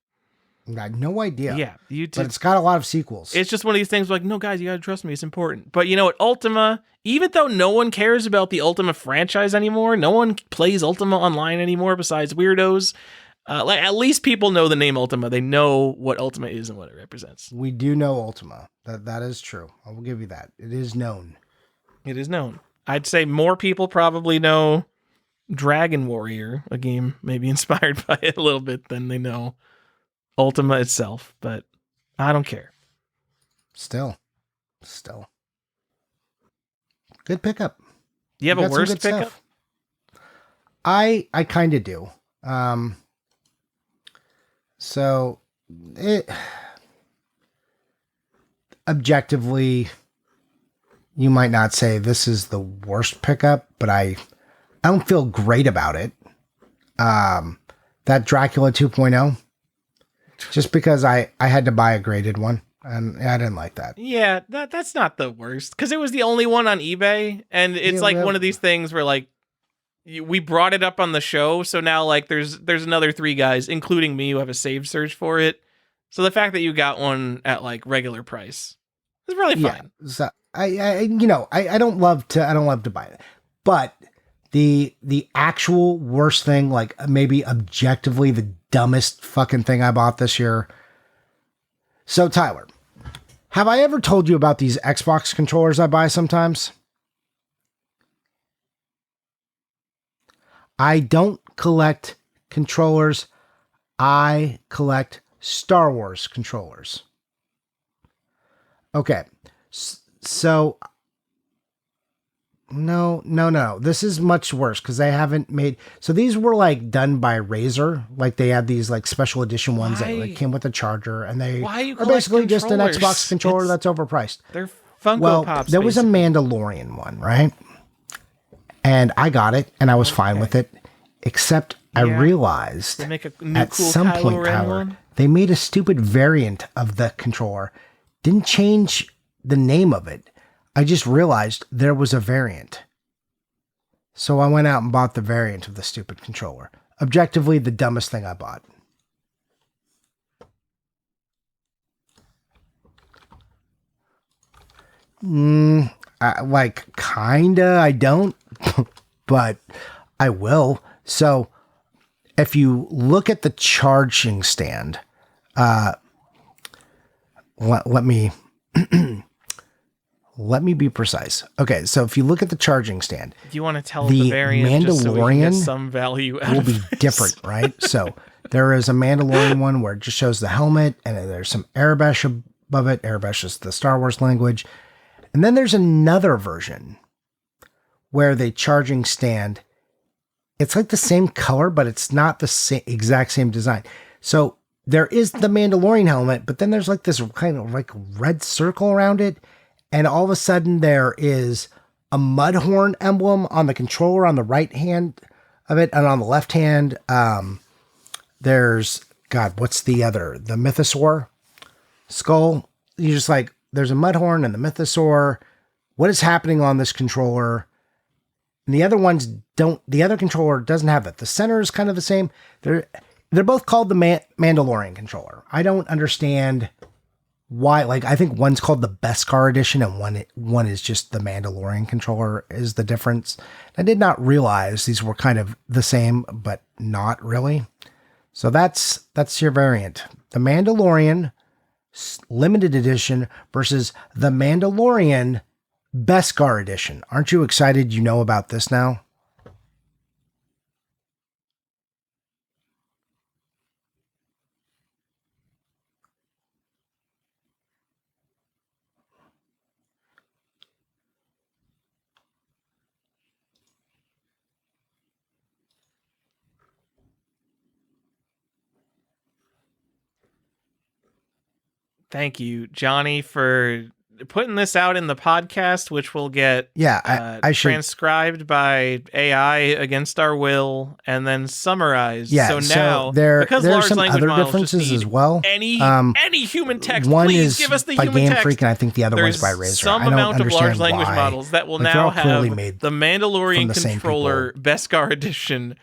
I got no idea. Yeah, but it's got a lot of sequels. It's just one of these things like, no, guys, you gotta trust me. It's important. But you know what? Ultima, even though no one cares about the Ultima franchise anymore, no one plays Ultima online anymore besides weirdos. Like at least people know the name Ultima. They know what Ultima is and what it represents. We do know Ultima. That is true. I will give you that. It is known. It is known. I'd say more people probably know Dragon Warrior, a game maybe inspired by it a little bit, than they know Ultima itself, but I don't care. Still. Good pickup. You have a worst pickup? Stuff. I kind of do. So it objectively, you might not say this is the worst pickup, but I don't feel great about it. That Dracula 2.0. Just because I had to buy a graded one, and I didn't like that. Yeah, that's not the worst, because it was the only one on eBay, and it's one of these things where like we brought it up on the show, so now like there's another 3 guys, including me, who have a saved search for it. So the fact that you got one at like regular price is really fine. Yeah, so I don't love to buy it, but the actual worst thing, like maybe objectively the dumbest fucking thing I bought this year. So Tyler, have I ever told you about these Xbox controllers I buy sometimes? I don't collect controllers. I collect Star Wars controllers. Okay. So No. This is much worse because they haven't made. So these were like done by Razer. Like they had these like special edition ones that like came with a charger, and they are basically just an Xbox controller that's overpriced. They're Funko Pops. There was a Mandalorian one, right? And I got it, and I was fine with it, except I realized they make a new at cool some Kylo point, Ren Tyler, one? They made a stupid variant of the controller. Didn't change the name of it. I just realized there was a variant. So I went out and bought the variant of the stupid controller. Objectively, the dumbest thing I bought. I don't, but I will. So if you look at the charging stand, let me be precise. Okay, so if you look at the charging stand, do you want to tell the variant Mandalorian just so we can get some value out will of be this? different, right? So there is a Mandalorian one where it just shows the helmet, and then there's some Arabesh above it. Arabesh is the Star Wars language. And then there's another version where the charging stand, it's like the same color, but it's not the exact same design. So there is the Mandalorian helmet, but then there's like this kind of like red circle around it. And all of a sudden there is a Mudhorn emblem on the controller on the right hand of it. And on the left hand, there's, God, what's the other? The Mythosaur skull. You're just like, there's a Mudhorn and the Mythosaur. What is happening on this controller? And the other ones don't, the other controller doesn't have that. The center is kind of the same. They're both called the Mandalorian controller. I don't understand why. Like, I think one's called the Beskar edition and one is just the Mandalorian controller is the difference. I did not realize these were kind of the same, but not really. So that's your variant. The Mandalorian limited edition versus the Mandalorian Beskar edition. Aren't you excited you know about this now? Thank you, Johnny, for putting this out in the podcast, which will get I should transcribed by AI against our will and then summarized. Yeah, so now because there are some other differences as well. Any human text, one please is give us the by human Game text. Freak, and I think the other There's one's by Razer. some I don't amount of understand large language why. models that will Like, now they're all clearly have made the Mandalorian from the same controller Beskar edition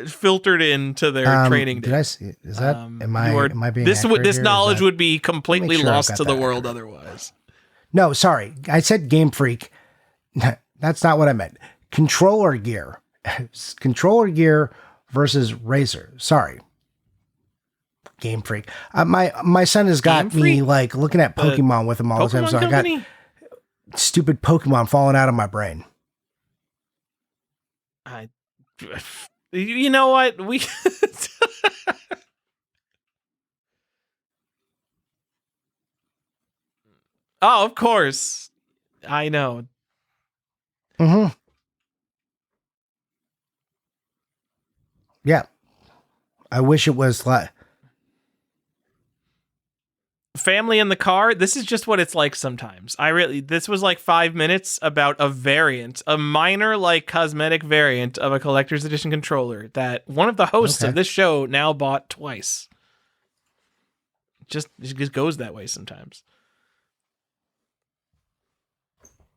filtered into their training data. data. Did I see? Is that? Am I being this accurate this here? knowledge would be completely Make sure I've lost got to the that world accurate. otherwise. No, sorry. I said Game Freak. That's not what I meant. Controller gear. Controller gear versus Razer. Sorry. Game Freak. My son has got me like looking at Pokemon with him all the time. So company? I got stupid Pokemon falling out of my brain. You know what? We Oh, of course. I know. Mm-hmm. Yeah. I wish it was like family in the car. This is just what it's like sometimes. This was like 5 minutes about a variant, a minor like cosmetic variant of a collector's edition controller that one of the hosts of this show now bought twice. It just goes that way sometimes.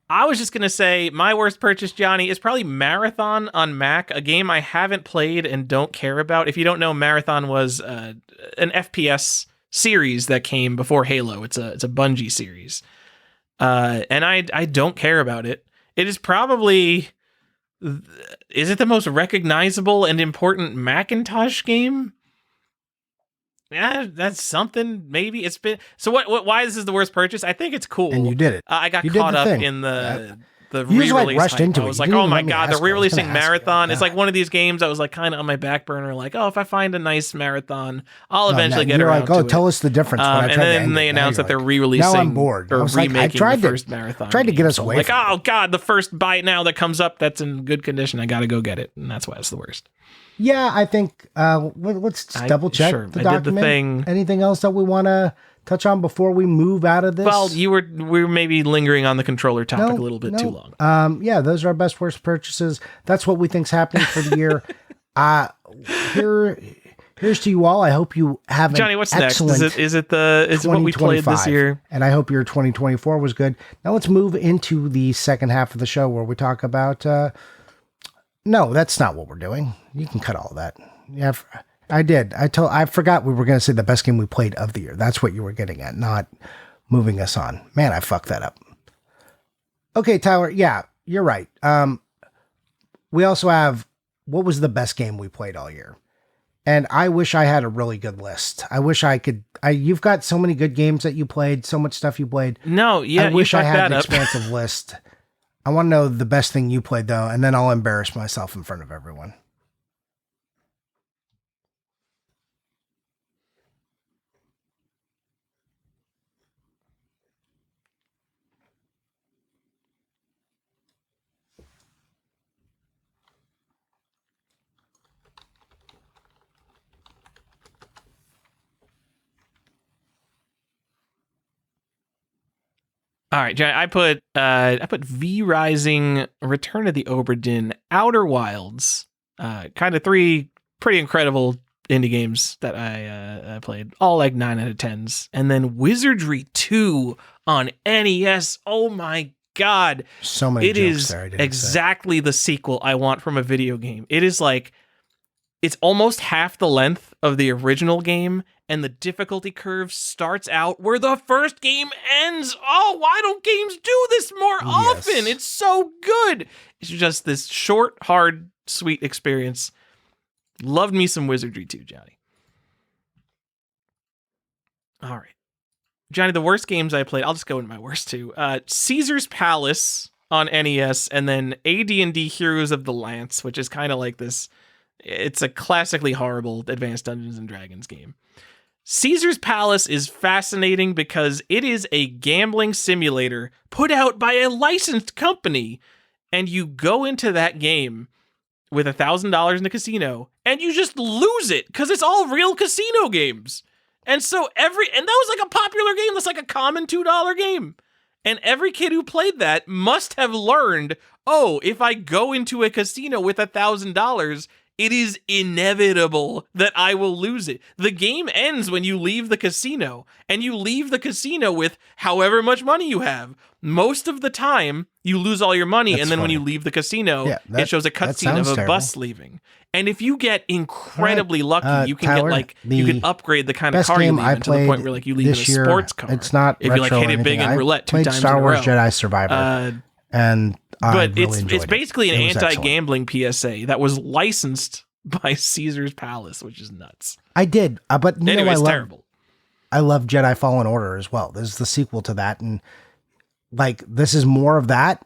I was just going to say my worst purchase, Johnny, is probably Marathon on Mac, a game I haven't played and don't care about. If you don't know, Marathon was an FPS series that came before Halo. It's a Bungie series. And I don't care about it. It is probably... Is it the most recognizable and important Macintosh game? Yeah, that's something. Maybe it's been so. Why this is the worst purchase? I think it's cool, and you did it. I got caught up in the re-release. Like rushed into I was it. like, oh my god, they're re-releasing Marathon. It's like one of these games I was like kind of on my back burner. Like, oh, if I find a nice Marathon, I'll eventually get around to it. You're like, oh, tell us the difference. And then they announced that they're re-releasing. Now I'm bored. Or remaking the first Marathon. Tried to get us away. Like, oh god, the first bite now that comes up that's in good condition. I got to go get it, and that's why it's the worst. Yeah, I think let's double check the document. Did the thing. Anything else that we want to touch on before we move out of this? Well, we were maybe lingering on the controller topic a little bit too long. Yeah, those are our best worst purchases. That's what we think's happening for the year. Here's to you all. I hope you have an Johnny, what's next? Is it what we played this year? And I hope your 2024 was good. Now let's move into the second half of the show where we talk about no, that's not what we're doing. You can cut all of that. Yeah, I did. I forgot we were going to say the best game we played of the year. That's what you were getting at, not moving us on. Man, I fucked that up. Okay, Tyler. Yeah, you're right. We also have what was the best game we played all year. And I wish I had a really good list. I wish I could. You've got so many good games that you played, so much stuff you played. No, yeah, I wish I had an expansive list. I want to know the best thing you played, though, and then I'll embarrass myself in front of everyone. All right, Johnny, I put V Rising, Return of the Obra Dinn, Outer Wilds, kind of three pretty incredible indie games that I played, all like 9 out of 10s, and then Wizardry 2 on NES. Oh my god, So many it jokes is there. I didn't say. exactly the sequel I want from a video game. It is like it's almost half the length of the original game, and the difficulty curve starts out where the first game ends. Oh, why don't games do this more often? It's so good. It's just this short, hard, sweet experience. Loved me some Wizardry too, Johnny. All right. Johnny, the worst games I played, I'll just go into my worst two. Caesar's Palace on NES, and then AD&D Heroes of the Lance, which is kind of like this. It's a classically horrible Advanced Dungeons and Dragons game. Caesar's Palace is fascinating because it is a gambling simulator put out by a licensed company, and you go into that game with $1,000 in a casino, and you just lose it because it's all real casino games. And so and that was like a popular game. That's like a common $2 game. And every kid who played that must have learned, oh, if I go into a casino with $1,000, it is inevitable that I will lose it. The game ends when you leave the casino, and you leave the casino with however much money you have. Most of the time, you lose all your money, That's and then when funny. you leave the casino, Yeah, it shows a cutscene of a terrible. bus leaving. And if you get incredibly lucky, you can Tyler, you can upgrade the kind of best car you game leave I into the point played where like you leave in a this year, sports car. it's not if you like retro hit or it big anything. in I roulette 2 played times Star in a Wars row. Jedi Survivor, and I But really enjoyed it's basically an it. It was excellent. anti-gambling PSA that was licensed by Caesar's Palace, which is nuts. I did, but you Anyway, know, it's terrible. I love Jedi Fallen Order as well. This is the sequel to that, and like this is more of that.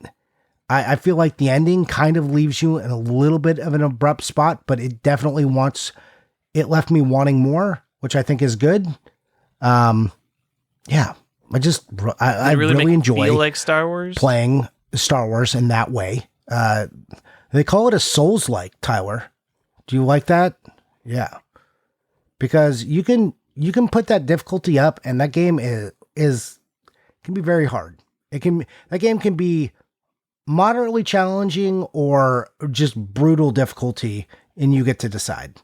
I feel like the ending kind of leaves you in a little bit of an abrupt spot, but it definitely left me wanting more, which I think is good. Yeah, I really really enjoy feel like Star Wars playing Star Wars in that way. They call it a Souls-like, Tyler. Do you like that? Yeah, because you can put that difficulty up, and that game can be very hard. That game can be moderately challenging or just brutal difficulty, and you get to decide.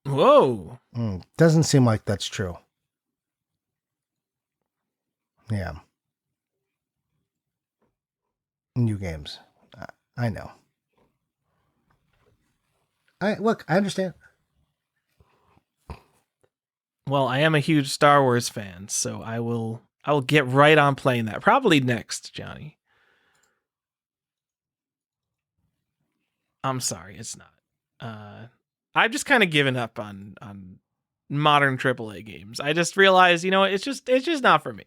Whoa. Doesn't seem like that's true. Yeah. New games. I know. I understand. Well, I am a huge Star Wars fan, so I will get right on playing that. Probably next, Johnny. I'm sorry, it's not. I've just kind of given up on modern AAA games. I just realized, it's just not for me.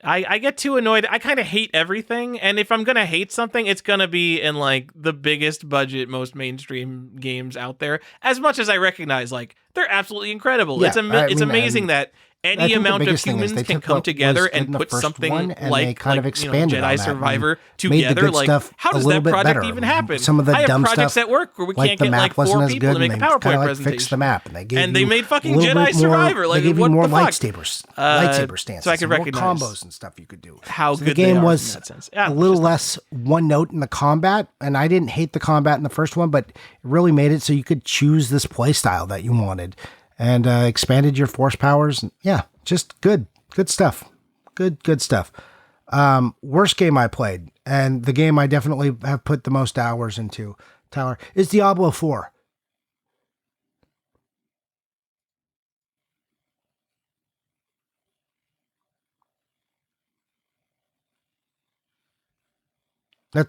I get too annoyed. I kind of hate everything, and if I'm gonna hate something, it's gonna be in like the biggest budget, most mainstream games out there. As much as I recognize, like they're absolutely incredible. Yeah, It's amazing that I any think the amount of biggest thing is humans they can took come what together was good in and the put first something one, and like they kind of expanded Jedi on that Survivor made the together. good Like, stuff how a does little that bit project better. even happen? Some of the I have dumb projects stuff, at work where we like can't the get map like 4 wasn't as people good, to make a and they PowerPoint kind of presentation. fixed the map, and they gave And they you made fucking a little Jedi bit more- Survivor. Like, they gave you what more the fuck? lightsaber stances, so I could and more recognize combos and stuff you could do. how So good the they game are was in that sense. Yeah, a little just- less one note in the combat, and I didn't hate the combat in the first one, but it really made it so you could choose this play style that you wanted, and expanded your force powers. Yeah, just good stuff. Good stuff. Worst game I played, and the game I definitely have put the most hours into, Tyler, is Diablo 4. That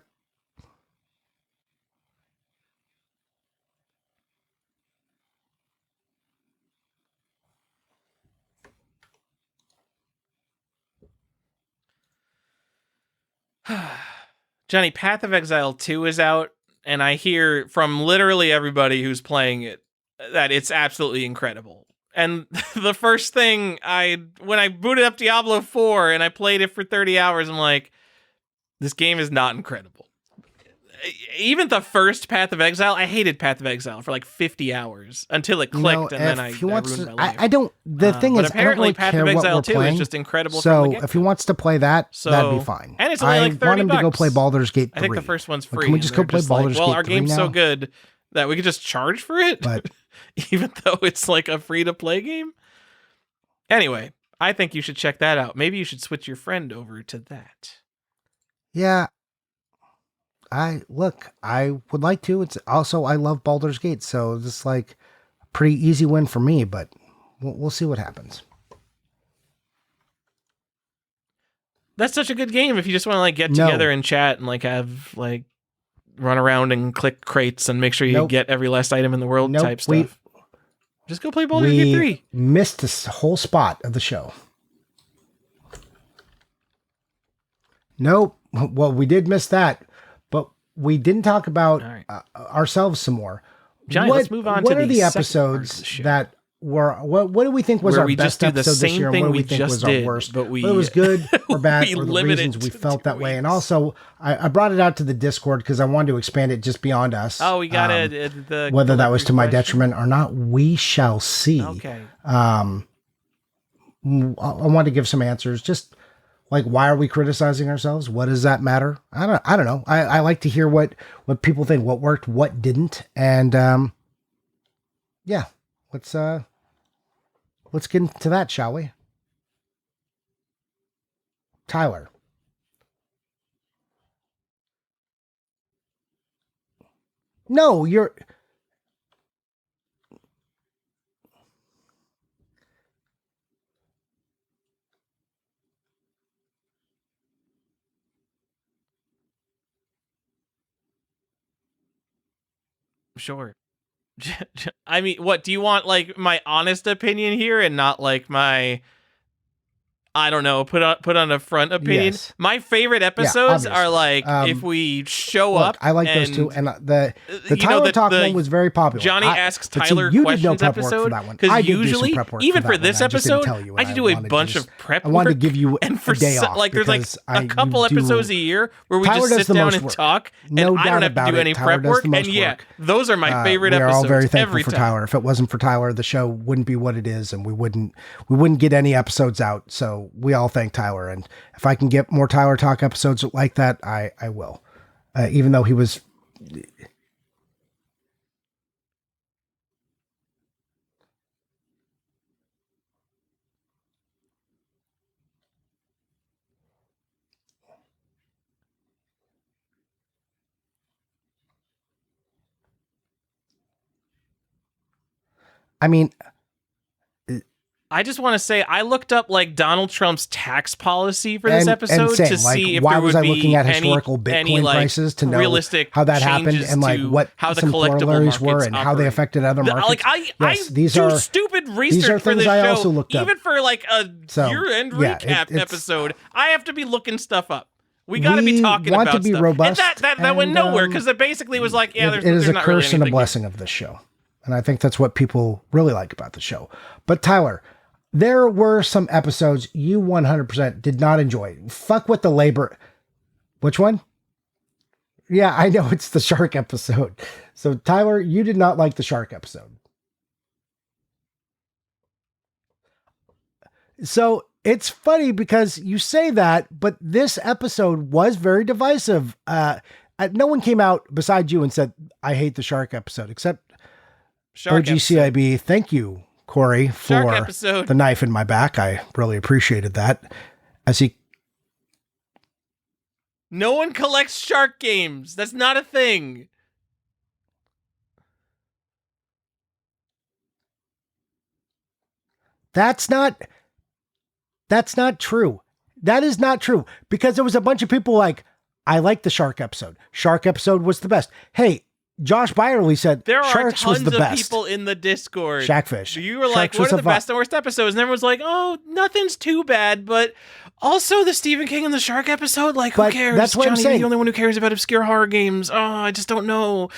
Johnny, Path of Exile 2 is out, and I hear from literally everybody who's playing it that it's absolutely incredible. And the first thing when I booted up Diablo 4 and I played it for 30 hours, I'm like, this game is not incredible. even the first Path of Exile, I hated Path of Exile for like 50 hours until it clicked, and then I ruined my life. I don't. The thing but is, apparently I don't really Path care of what Exile we're 2 playing. is just incredible. So if he wants to play that, that'd be fine. And it's only like 30 I want him to go bucks. play Baldur's Gate 3. I think the first one's free. Can we just go play Baldur's Gate 3 our game's now? so good that we could just charge for it, But even though it's like a free-to-play game. Anyway, I think you should check that out. Maybe you should switch your friend over to that. yeah, I would like to. It's also, I love Baldur's Gate, so it's like a pretty easy win for me, but we'll see what happens. That's such a good game if you just want to like get together and chat and like have like run around and click crates and make sure you get every last item in the world type stuff. Just go play Baldur's Gate 3. Missed this whole spot of the show. Nope. Well, we did miss that, but we didn't talk about ourselves some more. Johnny, let's move on to what are the second episodes part of the show. that were, what do we think was Where our we just best do the episode this same year? And thing what do we we think just was did, our worst? but we- Whether it was good or bad, we or the limited reasons we to felt 2 that way. And weeks. also, I brought it out to the Discord because I wanted to expand it just beyond us. Oh, we got it. Whether that was to my detriment or not, we shall see. Okay. I want to give some answers. Just like, why are we criticizing ourselves? What does that matter? I don't know. I like to hear what people think, what worked, what didn't. And, yeah, let's get into that, shall we? Tyler. No, you're... Sure. I mean, what do you want? Like my honest opinion here, and not like my, I don't know, put on a front opinion. Yes. My favorite episodes obviously. are like if we show Look, up. I like those two, and the Tyler Talk one was very popular. Johnny asks but see, Tyler you did questions no prep work for episode that one. I because did do some usually, prep work even for for that this one. I just didn't episode, tell you, I and had to do a wanted to bunch just- of prep. I wanted to work, give you and for a day off. like there's like because a couple you do- episodes a year where we Tyler just does sit the down most and work. talk, No and I doubt don't have about to do it. any Tyler prep does work. the most And yeah, work. those are my favorite we are episodes all very thankful every for time. Tyler. If it wasn't for Tyler, the show wouldn't be what it is, and we wouldn't get any episodes out. So we all thank Tyler, and if I can get more Tyler Talk episodes like that, I will. Even though he was. I mean, I just want to say I looked up like Donald Trump's tax policy for this and episode same, to like, see if why there was would I looking be at historical any Bitcoin like, prices to know realistic how that happened changes and like to what how the some collectible corollaries were markets and how they operate. affected other markets. Like I these do are stupid research are for things this I show, also looked up. even for like a So, year-end yeah, recap it's- episode. I have to be looking stuff up. We got to be We talking want about to be stuff. robust, and that went and, nowhere because it basically was like, yeah, it is a not curse really and a anything blessing of this show. And I think that's what people really like about the show. But Tyler, there were some episodes you 100% did not enjoy. Fuck with the labor. Which one? Yeah, I know it's the shark episode. So Tyler, you did not like the shark episode. So it's funny because you say that, but this episode was very divisive. No one came out beside you and said, I hate the shark episode, except Shark OGCIB. Thank you, Corey, Shark for episode. the knife in my back. I really appreciated that. As he, No one collects shark games. That's not a thing. that's not true. That is not true because there was a bunch of people like, I like the shark episode. Shark episode was the best. Hey, Josh Byerly said There are Sharks was tons the of best. people in the Discord. Shackfish. You were like, Sharks what was are the a vi- best and worst episodes? And everyone's like, oh, nothing's too bad, but also the Stephen King and the Shark episode, like, But who cares? that's what I'm Johnny, saying. You're the only one who cares about obscure horror games. Oh, I just don't know.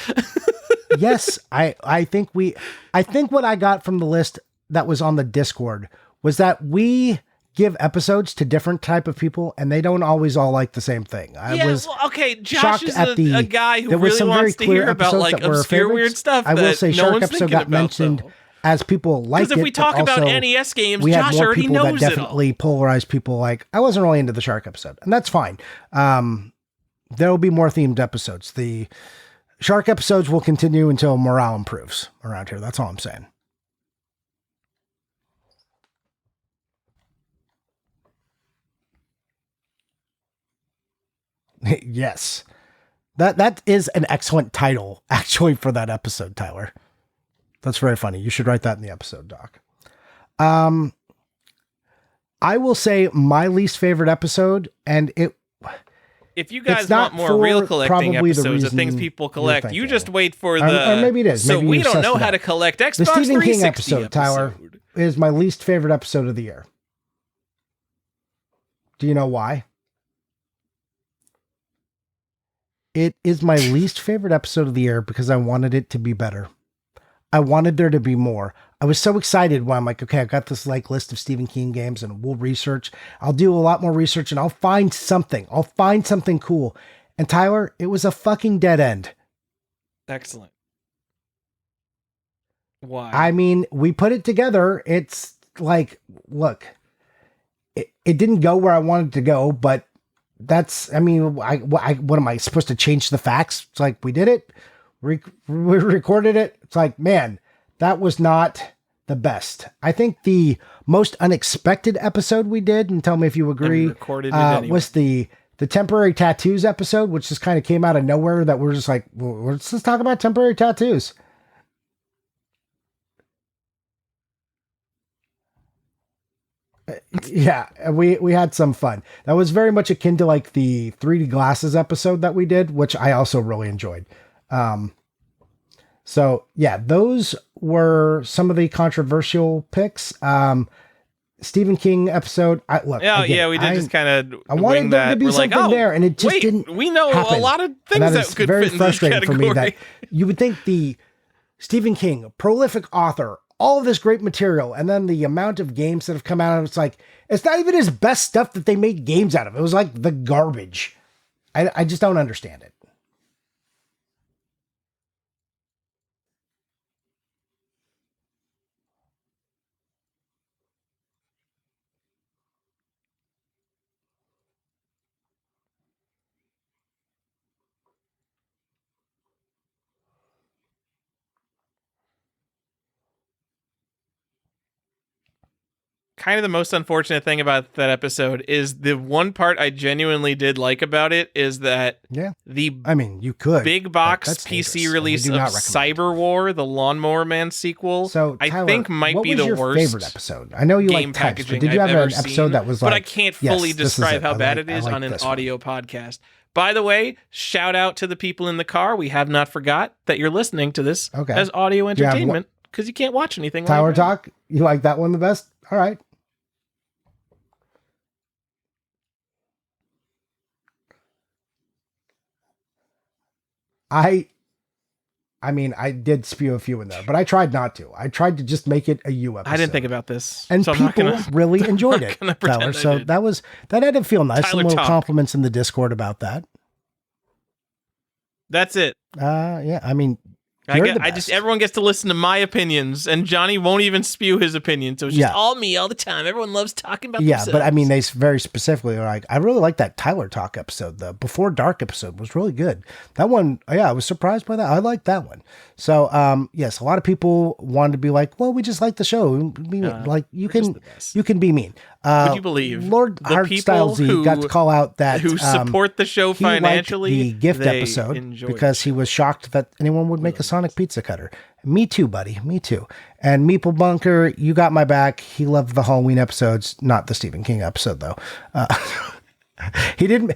Yes, I think what I got from the list that was on the Discord was that we give episodes to different type of people, and they don't always all like the same thing. I was okay. Josh shocked is at a guy who there was really some very wants to clear hear about episodes like that were obscure favorites. weird stuff. I will that say no Shark one's episode thinking got about, mentioned though. as people like it. Because if we talk about also NES games, we had Josh more already people that knows it all. definitely polarized people. Like, I wasn't really into the Shark episode, and that's fine. There will be more themed episodes. The Shark episodes will continue until morale improves around here. That's all I'm saying. Yes. That is an excellent title, actually, for that episode, Tyler. That's very funny. You should write that in the episode, Doc. I will say my least favorite episode, and if you guys it's not want more real for collecting probably the episodes of things reason people you're collect, you thinking. just wait for the. Or maybe it is. So Maybe we you've don't sussed know it how out. to collect Xbox The Stephen King 360 episode, Tyler, is my least favorite episode of the year. Do you know why? It is my least favorite episode of the year because I wanted it to be better. I wanted there to be more. I was so excited when I'm like, okay, I've got this like list of Stephen King games and we'll research. I'll do a lot more research and I'll find something. I'll find something cool. And Tyler, it was a fucking dead end. Excellent. Why? I mean, we put it together. It's like, look, it didn't go where I wanted to go, but that's, I mean, what am I supposed to change the facts? It's like, we did it. We recorded it. It's like, man, that was not the best. I think the most unexpected episode we did, and tell me if you agree, was the temporary tattoos episode, which just kind of came out of nowhere that we're just like, well, let's just talk about temporary tattoos. Yeah, we had some fun. That was very much akin to like the 3D glasses episode that we did, which I also really enjoyed. So yeah, those were some of the controversial picks. Stephen King episode. We did just kind of. I wanted there to be something there, and it just didn't. We know happen. a lot of things that that is could very fit in frustrating this for me. category. That you would think the Stephen King, prolific author, all of this great material, and then the amount of games that have come out, it's like it's not even his best stuff that they made games out of. It was like the garbage. I just don't understand it. Kind of the most unfortunate thing about that episode is the one part I genuinely did like about it is that you could big box that's PC release of Cyber War, the Lawnmower Man sequel. So I Tyler, think might be the worst favorite episode. I know you game like types, packaging but did you I've have ever an episode seen, that was like? But I can't fully describe how bad it is on an audio podcast. By the way, shout out to the people in the car. We have not forgot that you're listening to this as audio entertainment because you can't watch anything. Tower Talk. You like that one the best? All right. I mean, I did spew a few in there, but I tried not to. I tried to just make it a U episode. I didn't think about this. And so people really enjoyed it, Tyler. So that had to feel nice. Some little compliments in the Discord about that. That's it. Yeah, I mean, everyone gets to listen to my opinions, and Johnny won't even spew his opinion. So it's just all me all the time. Everyone loves talking about themselves. But I mean, they very specifically are like, I really like that Tyler Talk episode. The Before Dark episode was really good. That one, I was surprised by that. I liked that one. So, yes, a lot of people wanted to be like, well, we just like the show. Like you can be mean. Would you believe Lord Hardstyle Z got to call out that who support the show financially the gift episode because he was shocked that anyone would make a Sonic pizza cutter. Me too, buddy. Me too. And Meeple Bunker, you got my back. He loved the Halloween episodes, not the Stephen King episode though. He didn't.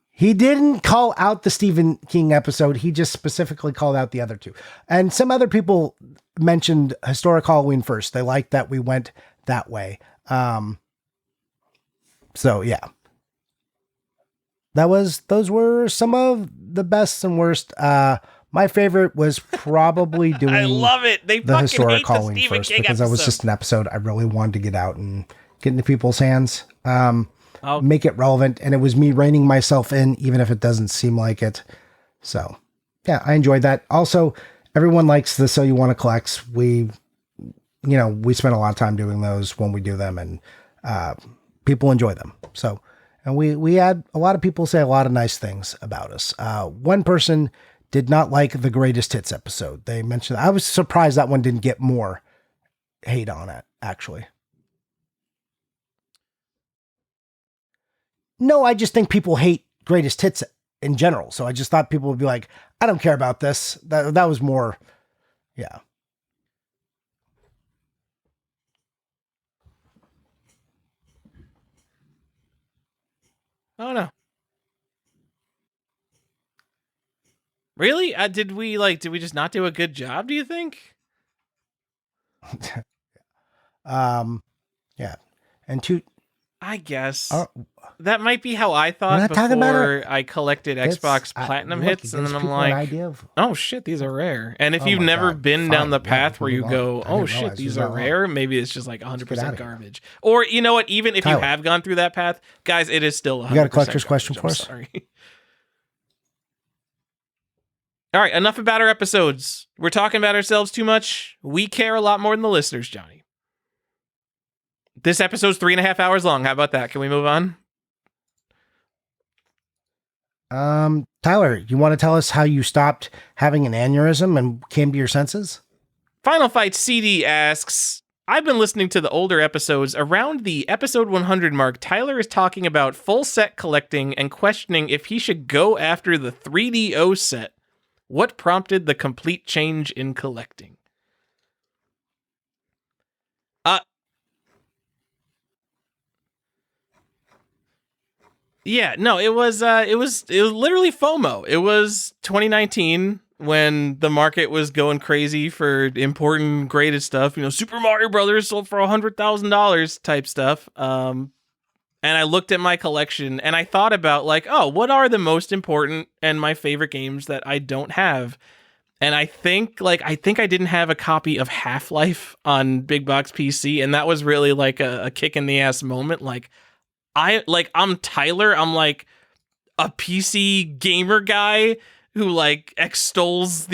He didn't call out the Stephen King episode. He just specifically called out the other two. And some other people mentioned Historic Halloween first. They liked that we went that way. So yeah, those were some of the best and worst. My favorite was probably doing I love it. They the fucking historic hate the Halloween Stephen first King because that was episode. just an episode I really wanted to get out and get into people's hands, Oh, make it relevant, and it was me reining myself in, even if it doesn't seem like it. So, yeah, I enjoyed that. Also, everyone likes the So You Want to Collect. We spend a lot of time doing those when we do them, and people enjoy them. So, and we had a lot of people say a lot of nice things about us. One person did not like the Greatest Hits episode. They mentioned, I was surprised that one didn't get more hate on it, actually. No, I just think people hate Greatest Hits in general. So I just thought people would be like, I don't care about this. That was more, yeah. oh no. Really? Did we just not do a good job, do you think? Yeah. And two, I guess. uh, That might be how I thought not talking about before I collected Xbox Platinum hits, and then I'm like, idea of, oh shit, these are rare. And if Oh you've my never God, been fine, down the yeah, path where you move go, on. I oh didn't shit, realize these it was are that long. rare, maybe it's just like get outta 100% here. garbage. Or you know what, even if you Tyler, have gone through that path, guys, it is still 100% you got a collector's garbage. question for I'm us? sorry. All right, enough about our episodes. We're talking about ourselves too much. We care a lot more than the listeners, Johnny. This episode's 3.5 hours long. How about that? Can we move on? Tyler, you want to tell us how you stopped having an aneurysm and came to your senses? Final Fight CD asks, I've been listening to the older episodes. Around the episode 100 mark, Tyler is talking about full set collecting and questioning if he should go after the 3DO set. What prompted the complete change in collecting? Yeah, no, it was literally FOMO. It was 2019 when the market was going crazy for important graded stuff. Super Mario Brothers sold for $100,000 type stuff. And I looked at my collection and I thought about like, oh, what are the most important and my favorite games that I don't have? And I think I didn't have a copy of Half-Life on Big Box PC, and that was really like a kick in the ass moment. Like, I'm Tyler. I'm like a PC gamer guy who like extols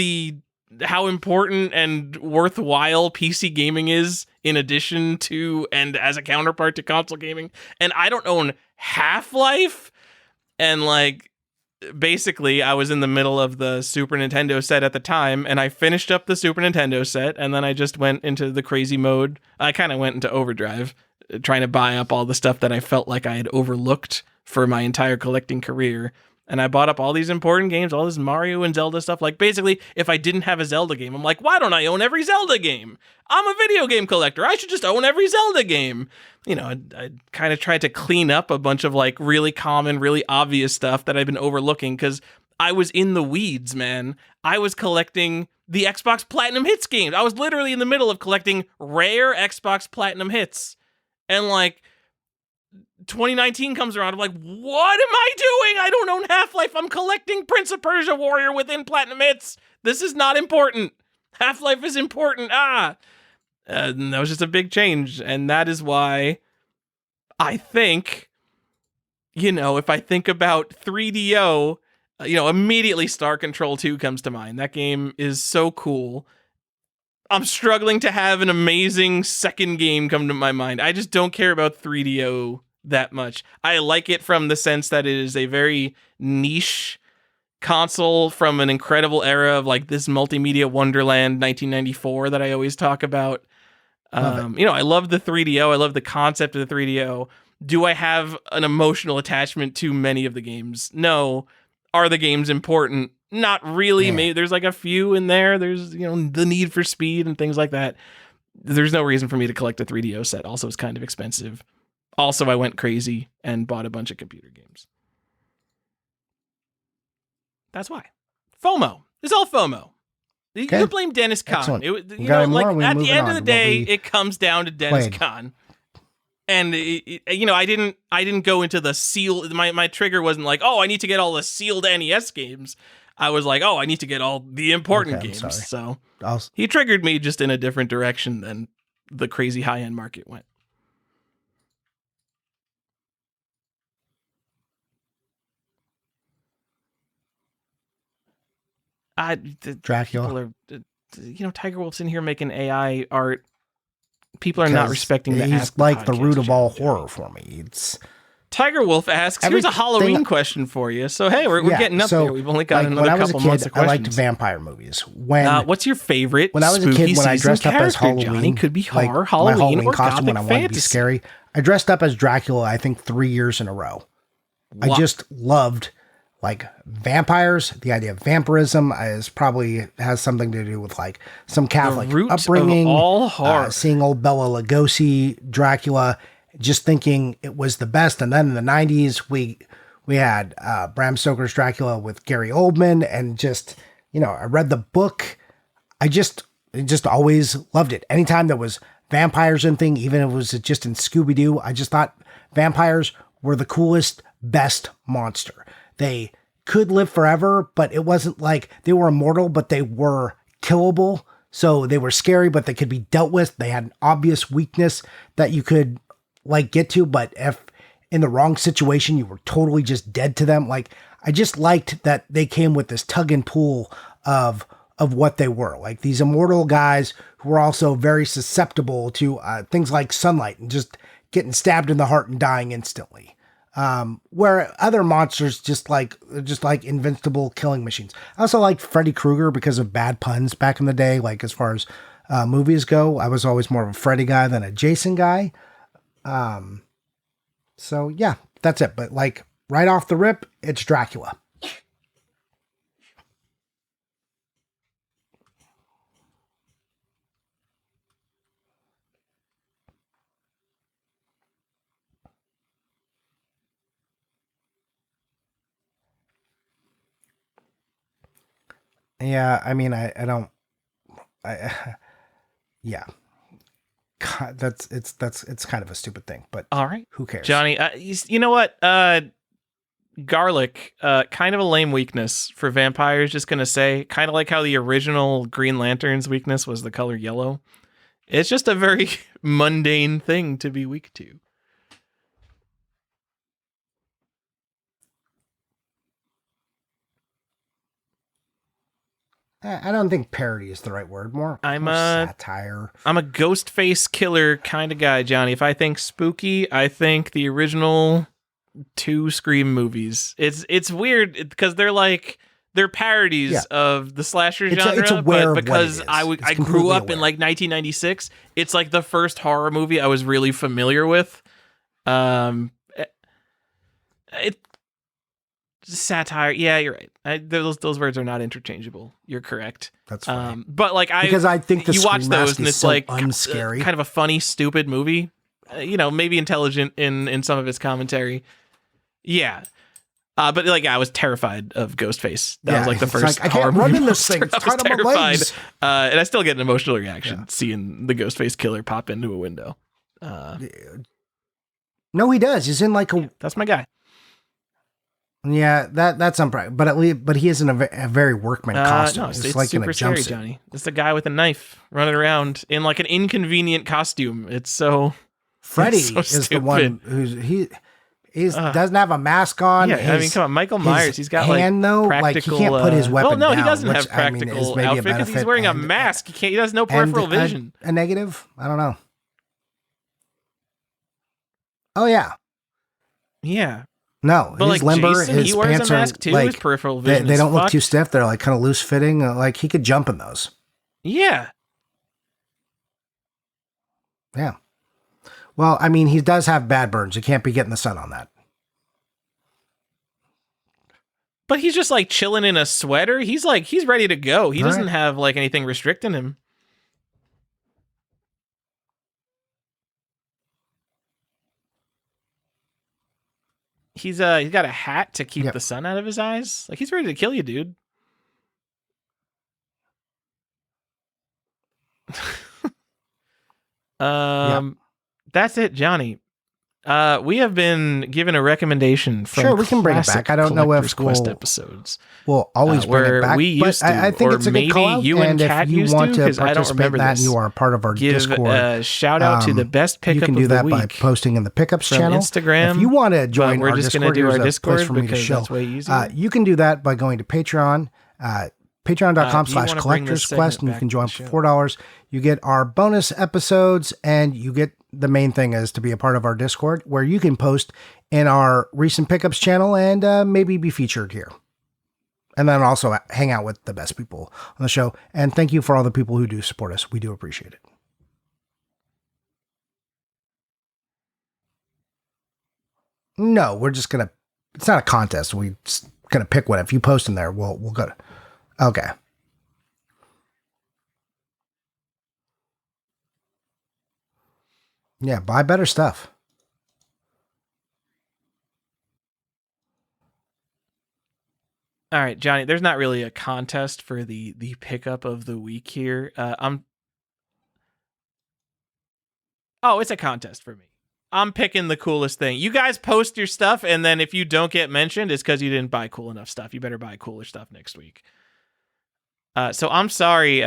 how important and worthwhile PC gaming is in addition to and as a counterpart to console gaming. And I don't own Half-Life. And like, basically I was in the middle of the Super Nintendo set at the time, and I finished up the Super Nintendo set, and then I just went into the crazy mode. I kind of went into overdrive, trying to buy up all the stuff that I felt like I had overlooked for my entire collecting career. And I bought up all these important games, all this Mario and Zelda stuff. Like, basically, if I didn't have a Zelda game, I'm like, why don't I own every Zelda game? I'm a video game collector. I should just own every Zelda game. I kind of tried to clean up a bunch of like really common, really obvious stuff that I've been overlooking because I was in the weeds, man. I was collecting the Xbox Platinum Hits games. I was literally in the middle of collecting rare Xbox Platinum Hits. And like 2019 comes around, I'm like, what am I doing? I don't own Half-Life. I'm collecting Prince of Persia Warrior within Platinum Hits. This is not important. Half-Life is important. And that was just a big change. And that is why I think, if I think about 3DO, immediately Star Control 2 comes to mind. That game is so cool. I'm struggling to have an amazing second game come to my mind. I just don't care about 3DO that much. I like it from the sense that it is a very niche console from an incredible era of like this multimedia wonderland 1994 that I always talk about. I love the 3DO. I love the concept of the 3DO. Do I have an emotional attachment to many of the games? No. Are the games important? Not really. Yeah. Maybe there's like a few in there. There's, the Need for Speed and things like that. There's no reason for me to collect a 3DO set. Also, it's kind of expensive. Also, I went crazy and bought a bunch of computer games. That's why. FOMO. It's all FOMO. You can blame Dennis Kahn. Excellent. At the end of the day, it comes down to Dennis Kahn. And I didn't go into the sealed. My trigger wasn't like, oh, I need to get all the sealed NES games. I was like, oh, I need to get all the important Okay, I'm games. sorry. So I'll, he triggered me just in a different direction than the crazy high end market went. Dracula. People are, Tiger Wolf's in here making AI art. People are not respecting the he's Ask like the Podcast root of all channel. horror for me. It's Tiger Wolf asks, here's a Everything- Halloween question for you. So, hey, we're getting up there. We've only got like, another when I was a couple kid, months of I liked questions. vampire movies. When What's your favorite when I was a spooky kid, when I season dressed up as character, Halloween, Johnny? Could be like, horror, my Halloween, Halloween or costume when I gothic wanted to be fantasy. scary. I dressed up as Dracula, I think 3 years in a row. Wow. I just loved like vampires. The idea of vampirism is probably has something to do with like some Catholic root of upbringing. all horror. Seeing old Bela Lugosi, Dracula, just thinking it was the best. And then in the 90s, we had Bram Stoker's Dracula with Gary Oldman, and just, I read the book. I just always loved it. Anytime there was vampires and thing, even if it was just in Scooby-Doo, I just thought vampires were the coolest, best monster. They could live forever, but it wasn't like they were immortal, but they were killable. So they were scary, but they could be dealt with. They had an obvious weakness that you could like get to, but if in the wrong situation, you were totally just dead to them. Like, I just liked that they came with this tug and pull of what they were, like these immortal guys who were also very susceptible to things like sunlight and just getting stabbed in the heart and dying instantly. Where other monsters just like invincible killing machines. I also liked Freddy Krueger because of bad puns back in the day. Like, as far as movies go, I was always more of a Freddy guy than a Jason guy. So yeah, that's it. But like right off the rip, it's Dracula. Yeah, I mean, I don't, yeah, God, it's kind of a stupid thing, but All right, who cares? Johnny, you know what? Garlic, kind of a lame weakness for vampires. Just gonna say, kind of like how the original Green Lantern's weakness was the color yellow. It's just a very mundane thing to be weak to. I don't think parody is the right word. More satire. I'm a ghost face killer kind of guy, Johnny. If I think spooky, I think the original 2 Scream movies. It's weird because they're parodies of the slasher genre, it's aware but of what it because is. I grew completely up in aware. like 1996, it's like the first horror movie I was really familiar with. It satire. Yeah, you're right. Those words are not interchangeable. You're correct. That's funny. But like because I think the you watch Scream those Mask and is it's so like unscary. kind of a funny, stupid movie. Maybe intelligent in some of its commentary. Yeah. But like I was terrified of Ghostface. That was like the it's first like, I horror can't run movie in this monster. thing. It's I was tied on my terrified. legs. And I still get an emotional reaction seeing the Ghostface killer pop into a window. No, he does. He's in like a That's my guy. yeah. That's unpractical. But at least, but he is in a very workman costume. No, it's it's like in a super scary, jumpsuit. Johnny. It's a guy with a knife running around in like an inconvenient costume. It's so Freddy it's so is the one who's doesn't have a mask on. Yeah, I mean, come on, Michael Myers. He's got hand, like though, practical. like he can't put his weapon well, no, down. he doesn't which, have practical is maybe outfit because he's wearing a mask. He has no peripheral vision. A negative? I don't know. Oh yeah, Yeah. no, But he's like limber. Jason, his he wears pants a mask are too. like His peripheral vision. they is don't look fucked. too stiff. They're like kind of loose fitting. Like he could jump in those. Yeah. Yeah. Well, I mean, he does have bad burns. You can't be getting the sun on that. But he's just like chilling in a sweater. He's ready to go. He All doesn't right. have like anything restricting him. He's got a hat to keep Yep. the sun out of his eyes. Like he's ready to kill you, dude. That's it, Johnny. We have been given a recommendation from Sure, we can bring it classic back. I don't know Collector's if Quest we'll- episodes. We'll always bring where it back. we used but to, I think or it's a good maybe call out. you and Kat if you used want to, to 'cause I don't participate in remember that this. and you are a part of our Give Discord, a shout out to the best pickup you can of do the that by week posting in the pickups from channel. Instagram. If you want to join But we're our just Discord, going to do our here's a place Discord for me to because show. that's way easier. You can do that by going to Patreon. Do you Patreon.com/Collectors wanna bring this Quest, and you segment can back join to the for $4. You get our bonus episodes, and you get the main thing is to be a part of our Discord, where you can post in our recent pickups channel and maybe be featured here. And then also hang out with the best people on the show. And thank you for all the people who do support us. We do appreciate it. No, we're just gonna. It's not a contest. We're just gonna pick one. If you post in there, we'll go. Okay. Yeah, buy better stuff. All right, Johnny, there's not really a contest for the pickup of the week here. It's a contest for me. I'm picking the coolest thing. You guys post your stuff, and then if you don't get mentioned, it's because you didn't buy cool enough stuff. You better buy cooler stuff next week. So I'm sorry,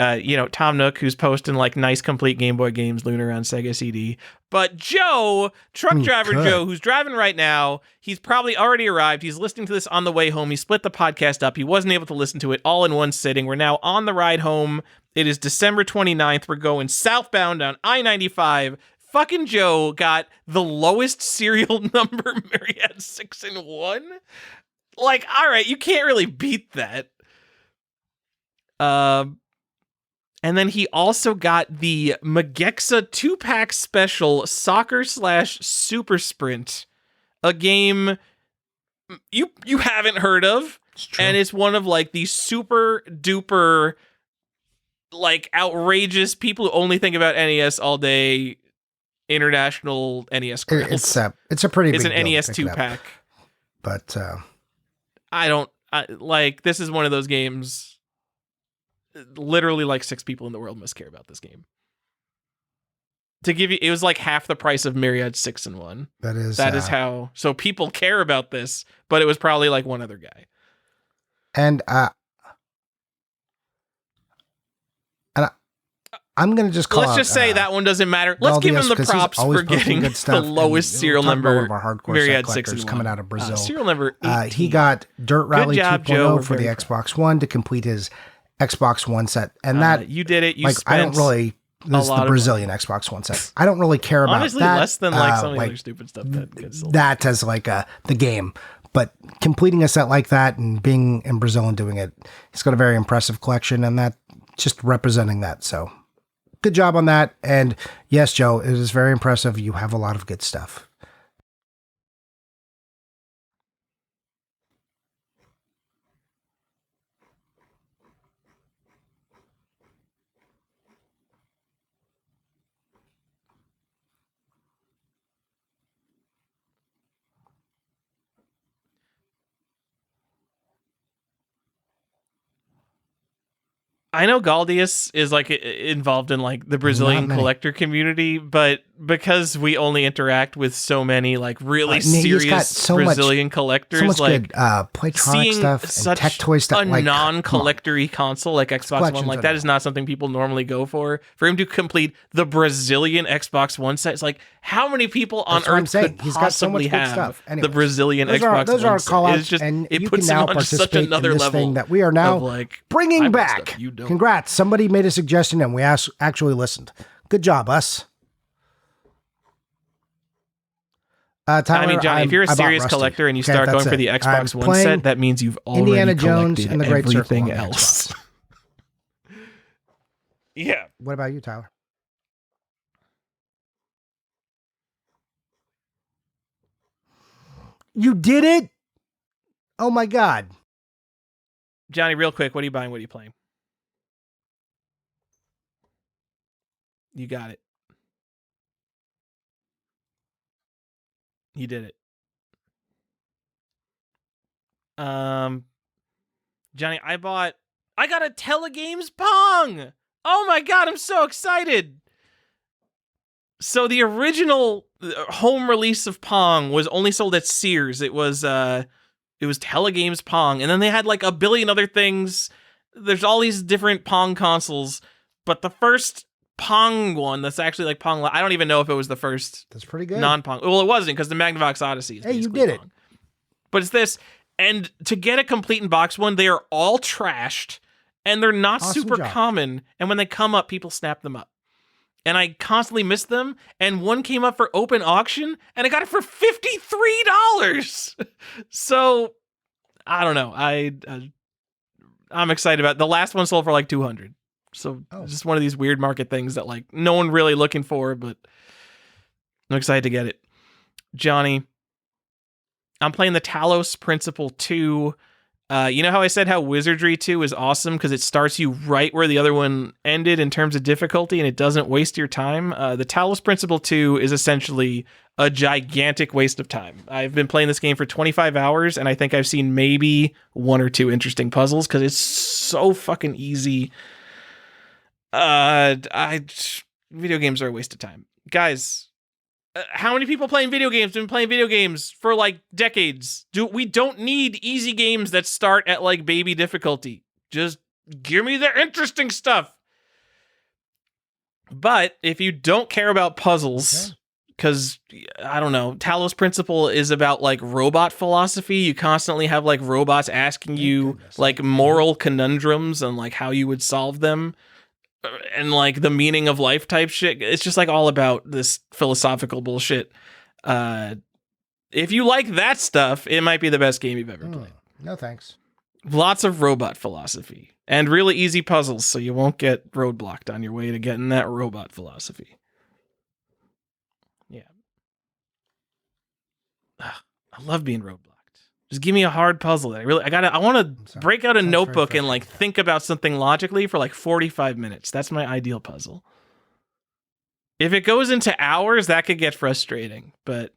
Tom Nook, who's posting like nice complete Game Boy games loon around Sega CD. But Joe, truck driver Joe, who's driving right now, he's probably already arrived. He's listening to this on the way home. He split the podcast up. He wasn't able to listen to it all in one sitting. We're now on the ride home. It is December 29th. We're going southbound on I-95. Fucking Joe got the lowest serial number Myriad 6-in-1. Like, all right, you can't really beat that. And then he also got the Magexa 2-pack special Soccer/Super Sprint, a game you haven't heard of, and it's one of like the super duper like outrageous people who only think about NES all day international NES girls. It's a pretty it's big an deal NES to pick it up. 2-pack. But this is one of those games. Literally like 6 people in the world must care about this game. To give you, it was like half the price of Myriad 6-in-1. That is how. So people care about this, but it was probably like one other guy. And I'm gonna just call. Let's just say that one doesn't matter. Let's give him the props for getting the lowest serial number. Myriad 6-in-1 coming out of Brazil. Serial number 18. He got Dirt Rally 2.0 for the proud. Xbox One to complete his Xbox One set, and that you did it. You like spent I don't really. This is the Brazilian Xbox One set. I don't really care about honestly that. Less than like some of the other stupid stuff that gets sold. That as like the game. But completing a set like that and being in Brazil and doing it, he's got a very impressive collection, and that just representing that. So good job on that. And yes, Joe, it is very impressive. You have a lot of good stuff. I know Galdius is like involved in like the Brazilian collector community, but because we only interact with so many like really serious Brazilian collectors, so much like good Playtronic stuff and tech toy stuff, a like non-collectory console like Xbox One, like that is not something people normally go for. For him to complete the Brazilian Xbox One set, it's like how many people on Earth could possibly have the Brazilian Xbox One set? Those are call-outs, and it you puts can now him on such participate another in this level thing that we are now like bringing back. Congrats! Somebody made a suggestion, and we actually listened. Good job, us. Tyler, I mean, Johnny, if you're a serious collector and you start going for the Xbox One set, that means you've already Indiana Jones collected and the Great everything Circle else. Yeah. What about you, Tyler? You did it? Oh my God. Johnny, real quick, what are you buying? What are you playing? You got it. You did it. Johnny, I got a Telegames Pong. Oh my God, I'm so excited. So the original home release of Pong was only sold at Sears. It was Telegames Pong, and then they had like a billion other things. There's all these different Pong consoles, but the first Pong one that's actually like Pong, I don't even know if it was the first. That's pretty good. Non-Pong. Well, it wasn't, because the Magnavox Odyssey is Hey, you basically did Pong. But it's this, and to get a complete in box one, they are all trashed, and they're not Awesome super job. common. And when they come up, people snap them up. And I constantly miss them. And one came up for open auction, and I got it for $53. So I don't know. I'm excited about it. The last one sold for like $200. So just one of these weird market things that like no one really looking for, but I'm excited to get it. Johnny, I'm playing the Talos Principle 2. You know how I said how Wizardry 2 is awesome because it starts you right where the other one ended in terms of difficulty and it doesn't waste your time? The Talos Principle 2 is essentially a gigantic waste of time. I've been playing this game for 25 hours and I think I've seen maybe one or two interesting puzzles because it's so fucking easy. Video games are a waste of time. Guys, how many people playing video games have been playing video games for like decades? We don't need easy games that start at like baby difficulty. Just give me the interesting stuff. But if you don't care about puzzles, because I don't know, Talos Principle is about like robot philosophy. You constantly have like robots asking you like moral conundrums and like how you would solve them. And like the meaning of life type shit. It's just like all about this philosophical bullshit. If you like that stuff, it might be the best game you've ever played. No thanks. Lots of robot philosophy and really easy puzzles, so you won't get roadblocked on your way to getting that robot philosophy. Yeah. I love being roadblocked. Just give me a hard puzzle. I want to break out a notebook and like think about something logically for like 45 minutes. That's my ideal puzzle. If it goes into hours, that could get frustrating. But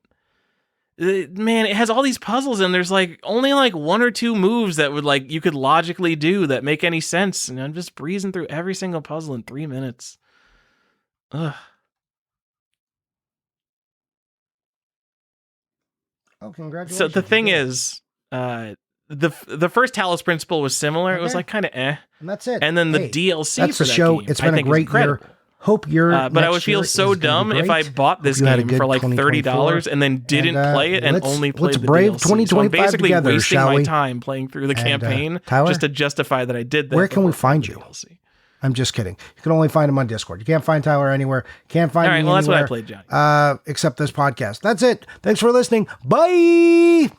man, it has all these puzzles and there's like only like one or two moves that would like you could logically do that make any sense. And I'm just breezing through every single puzzle in 3 minutes. Ugh. Oh, congratulations. So the thing is, the first Talos Principle was similar. It was like kind of And that's it. And then the DLC that's for the that show. game, It's been a great year. Hope your but I would feel so dumb if I bought this game for like $30 and then didn't play it and only played the brave DLC. 2025 So I'm basically together, wasting shall my we? time playing through the campaign Tyler, just to justify that I did that. Where can we before find playing you? the DLC. I'm just kidding. You can only find him on Discord. You can't find Tyler anywhere. Can't find me All right, well, that's anywhere, what I played, Johnny. except this podcast. That's it. Thanks for listening. Bye.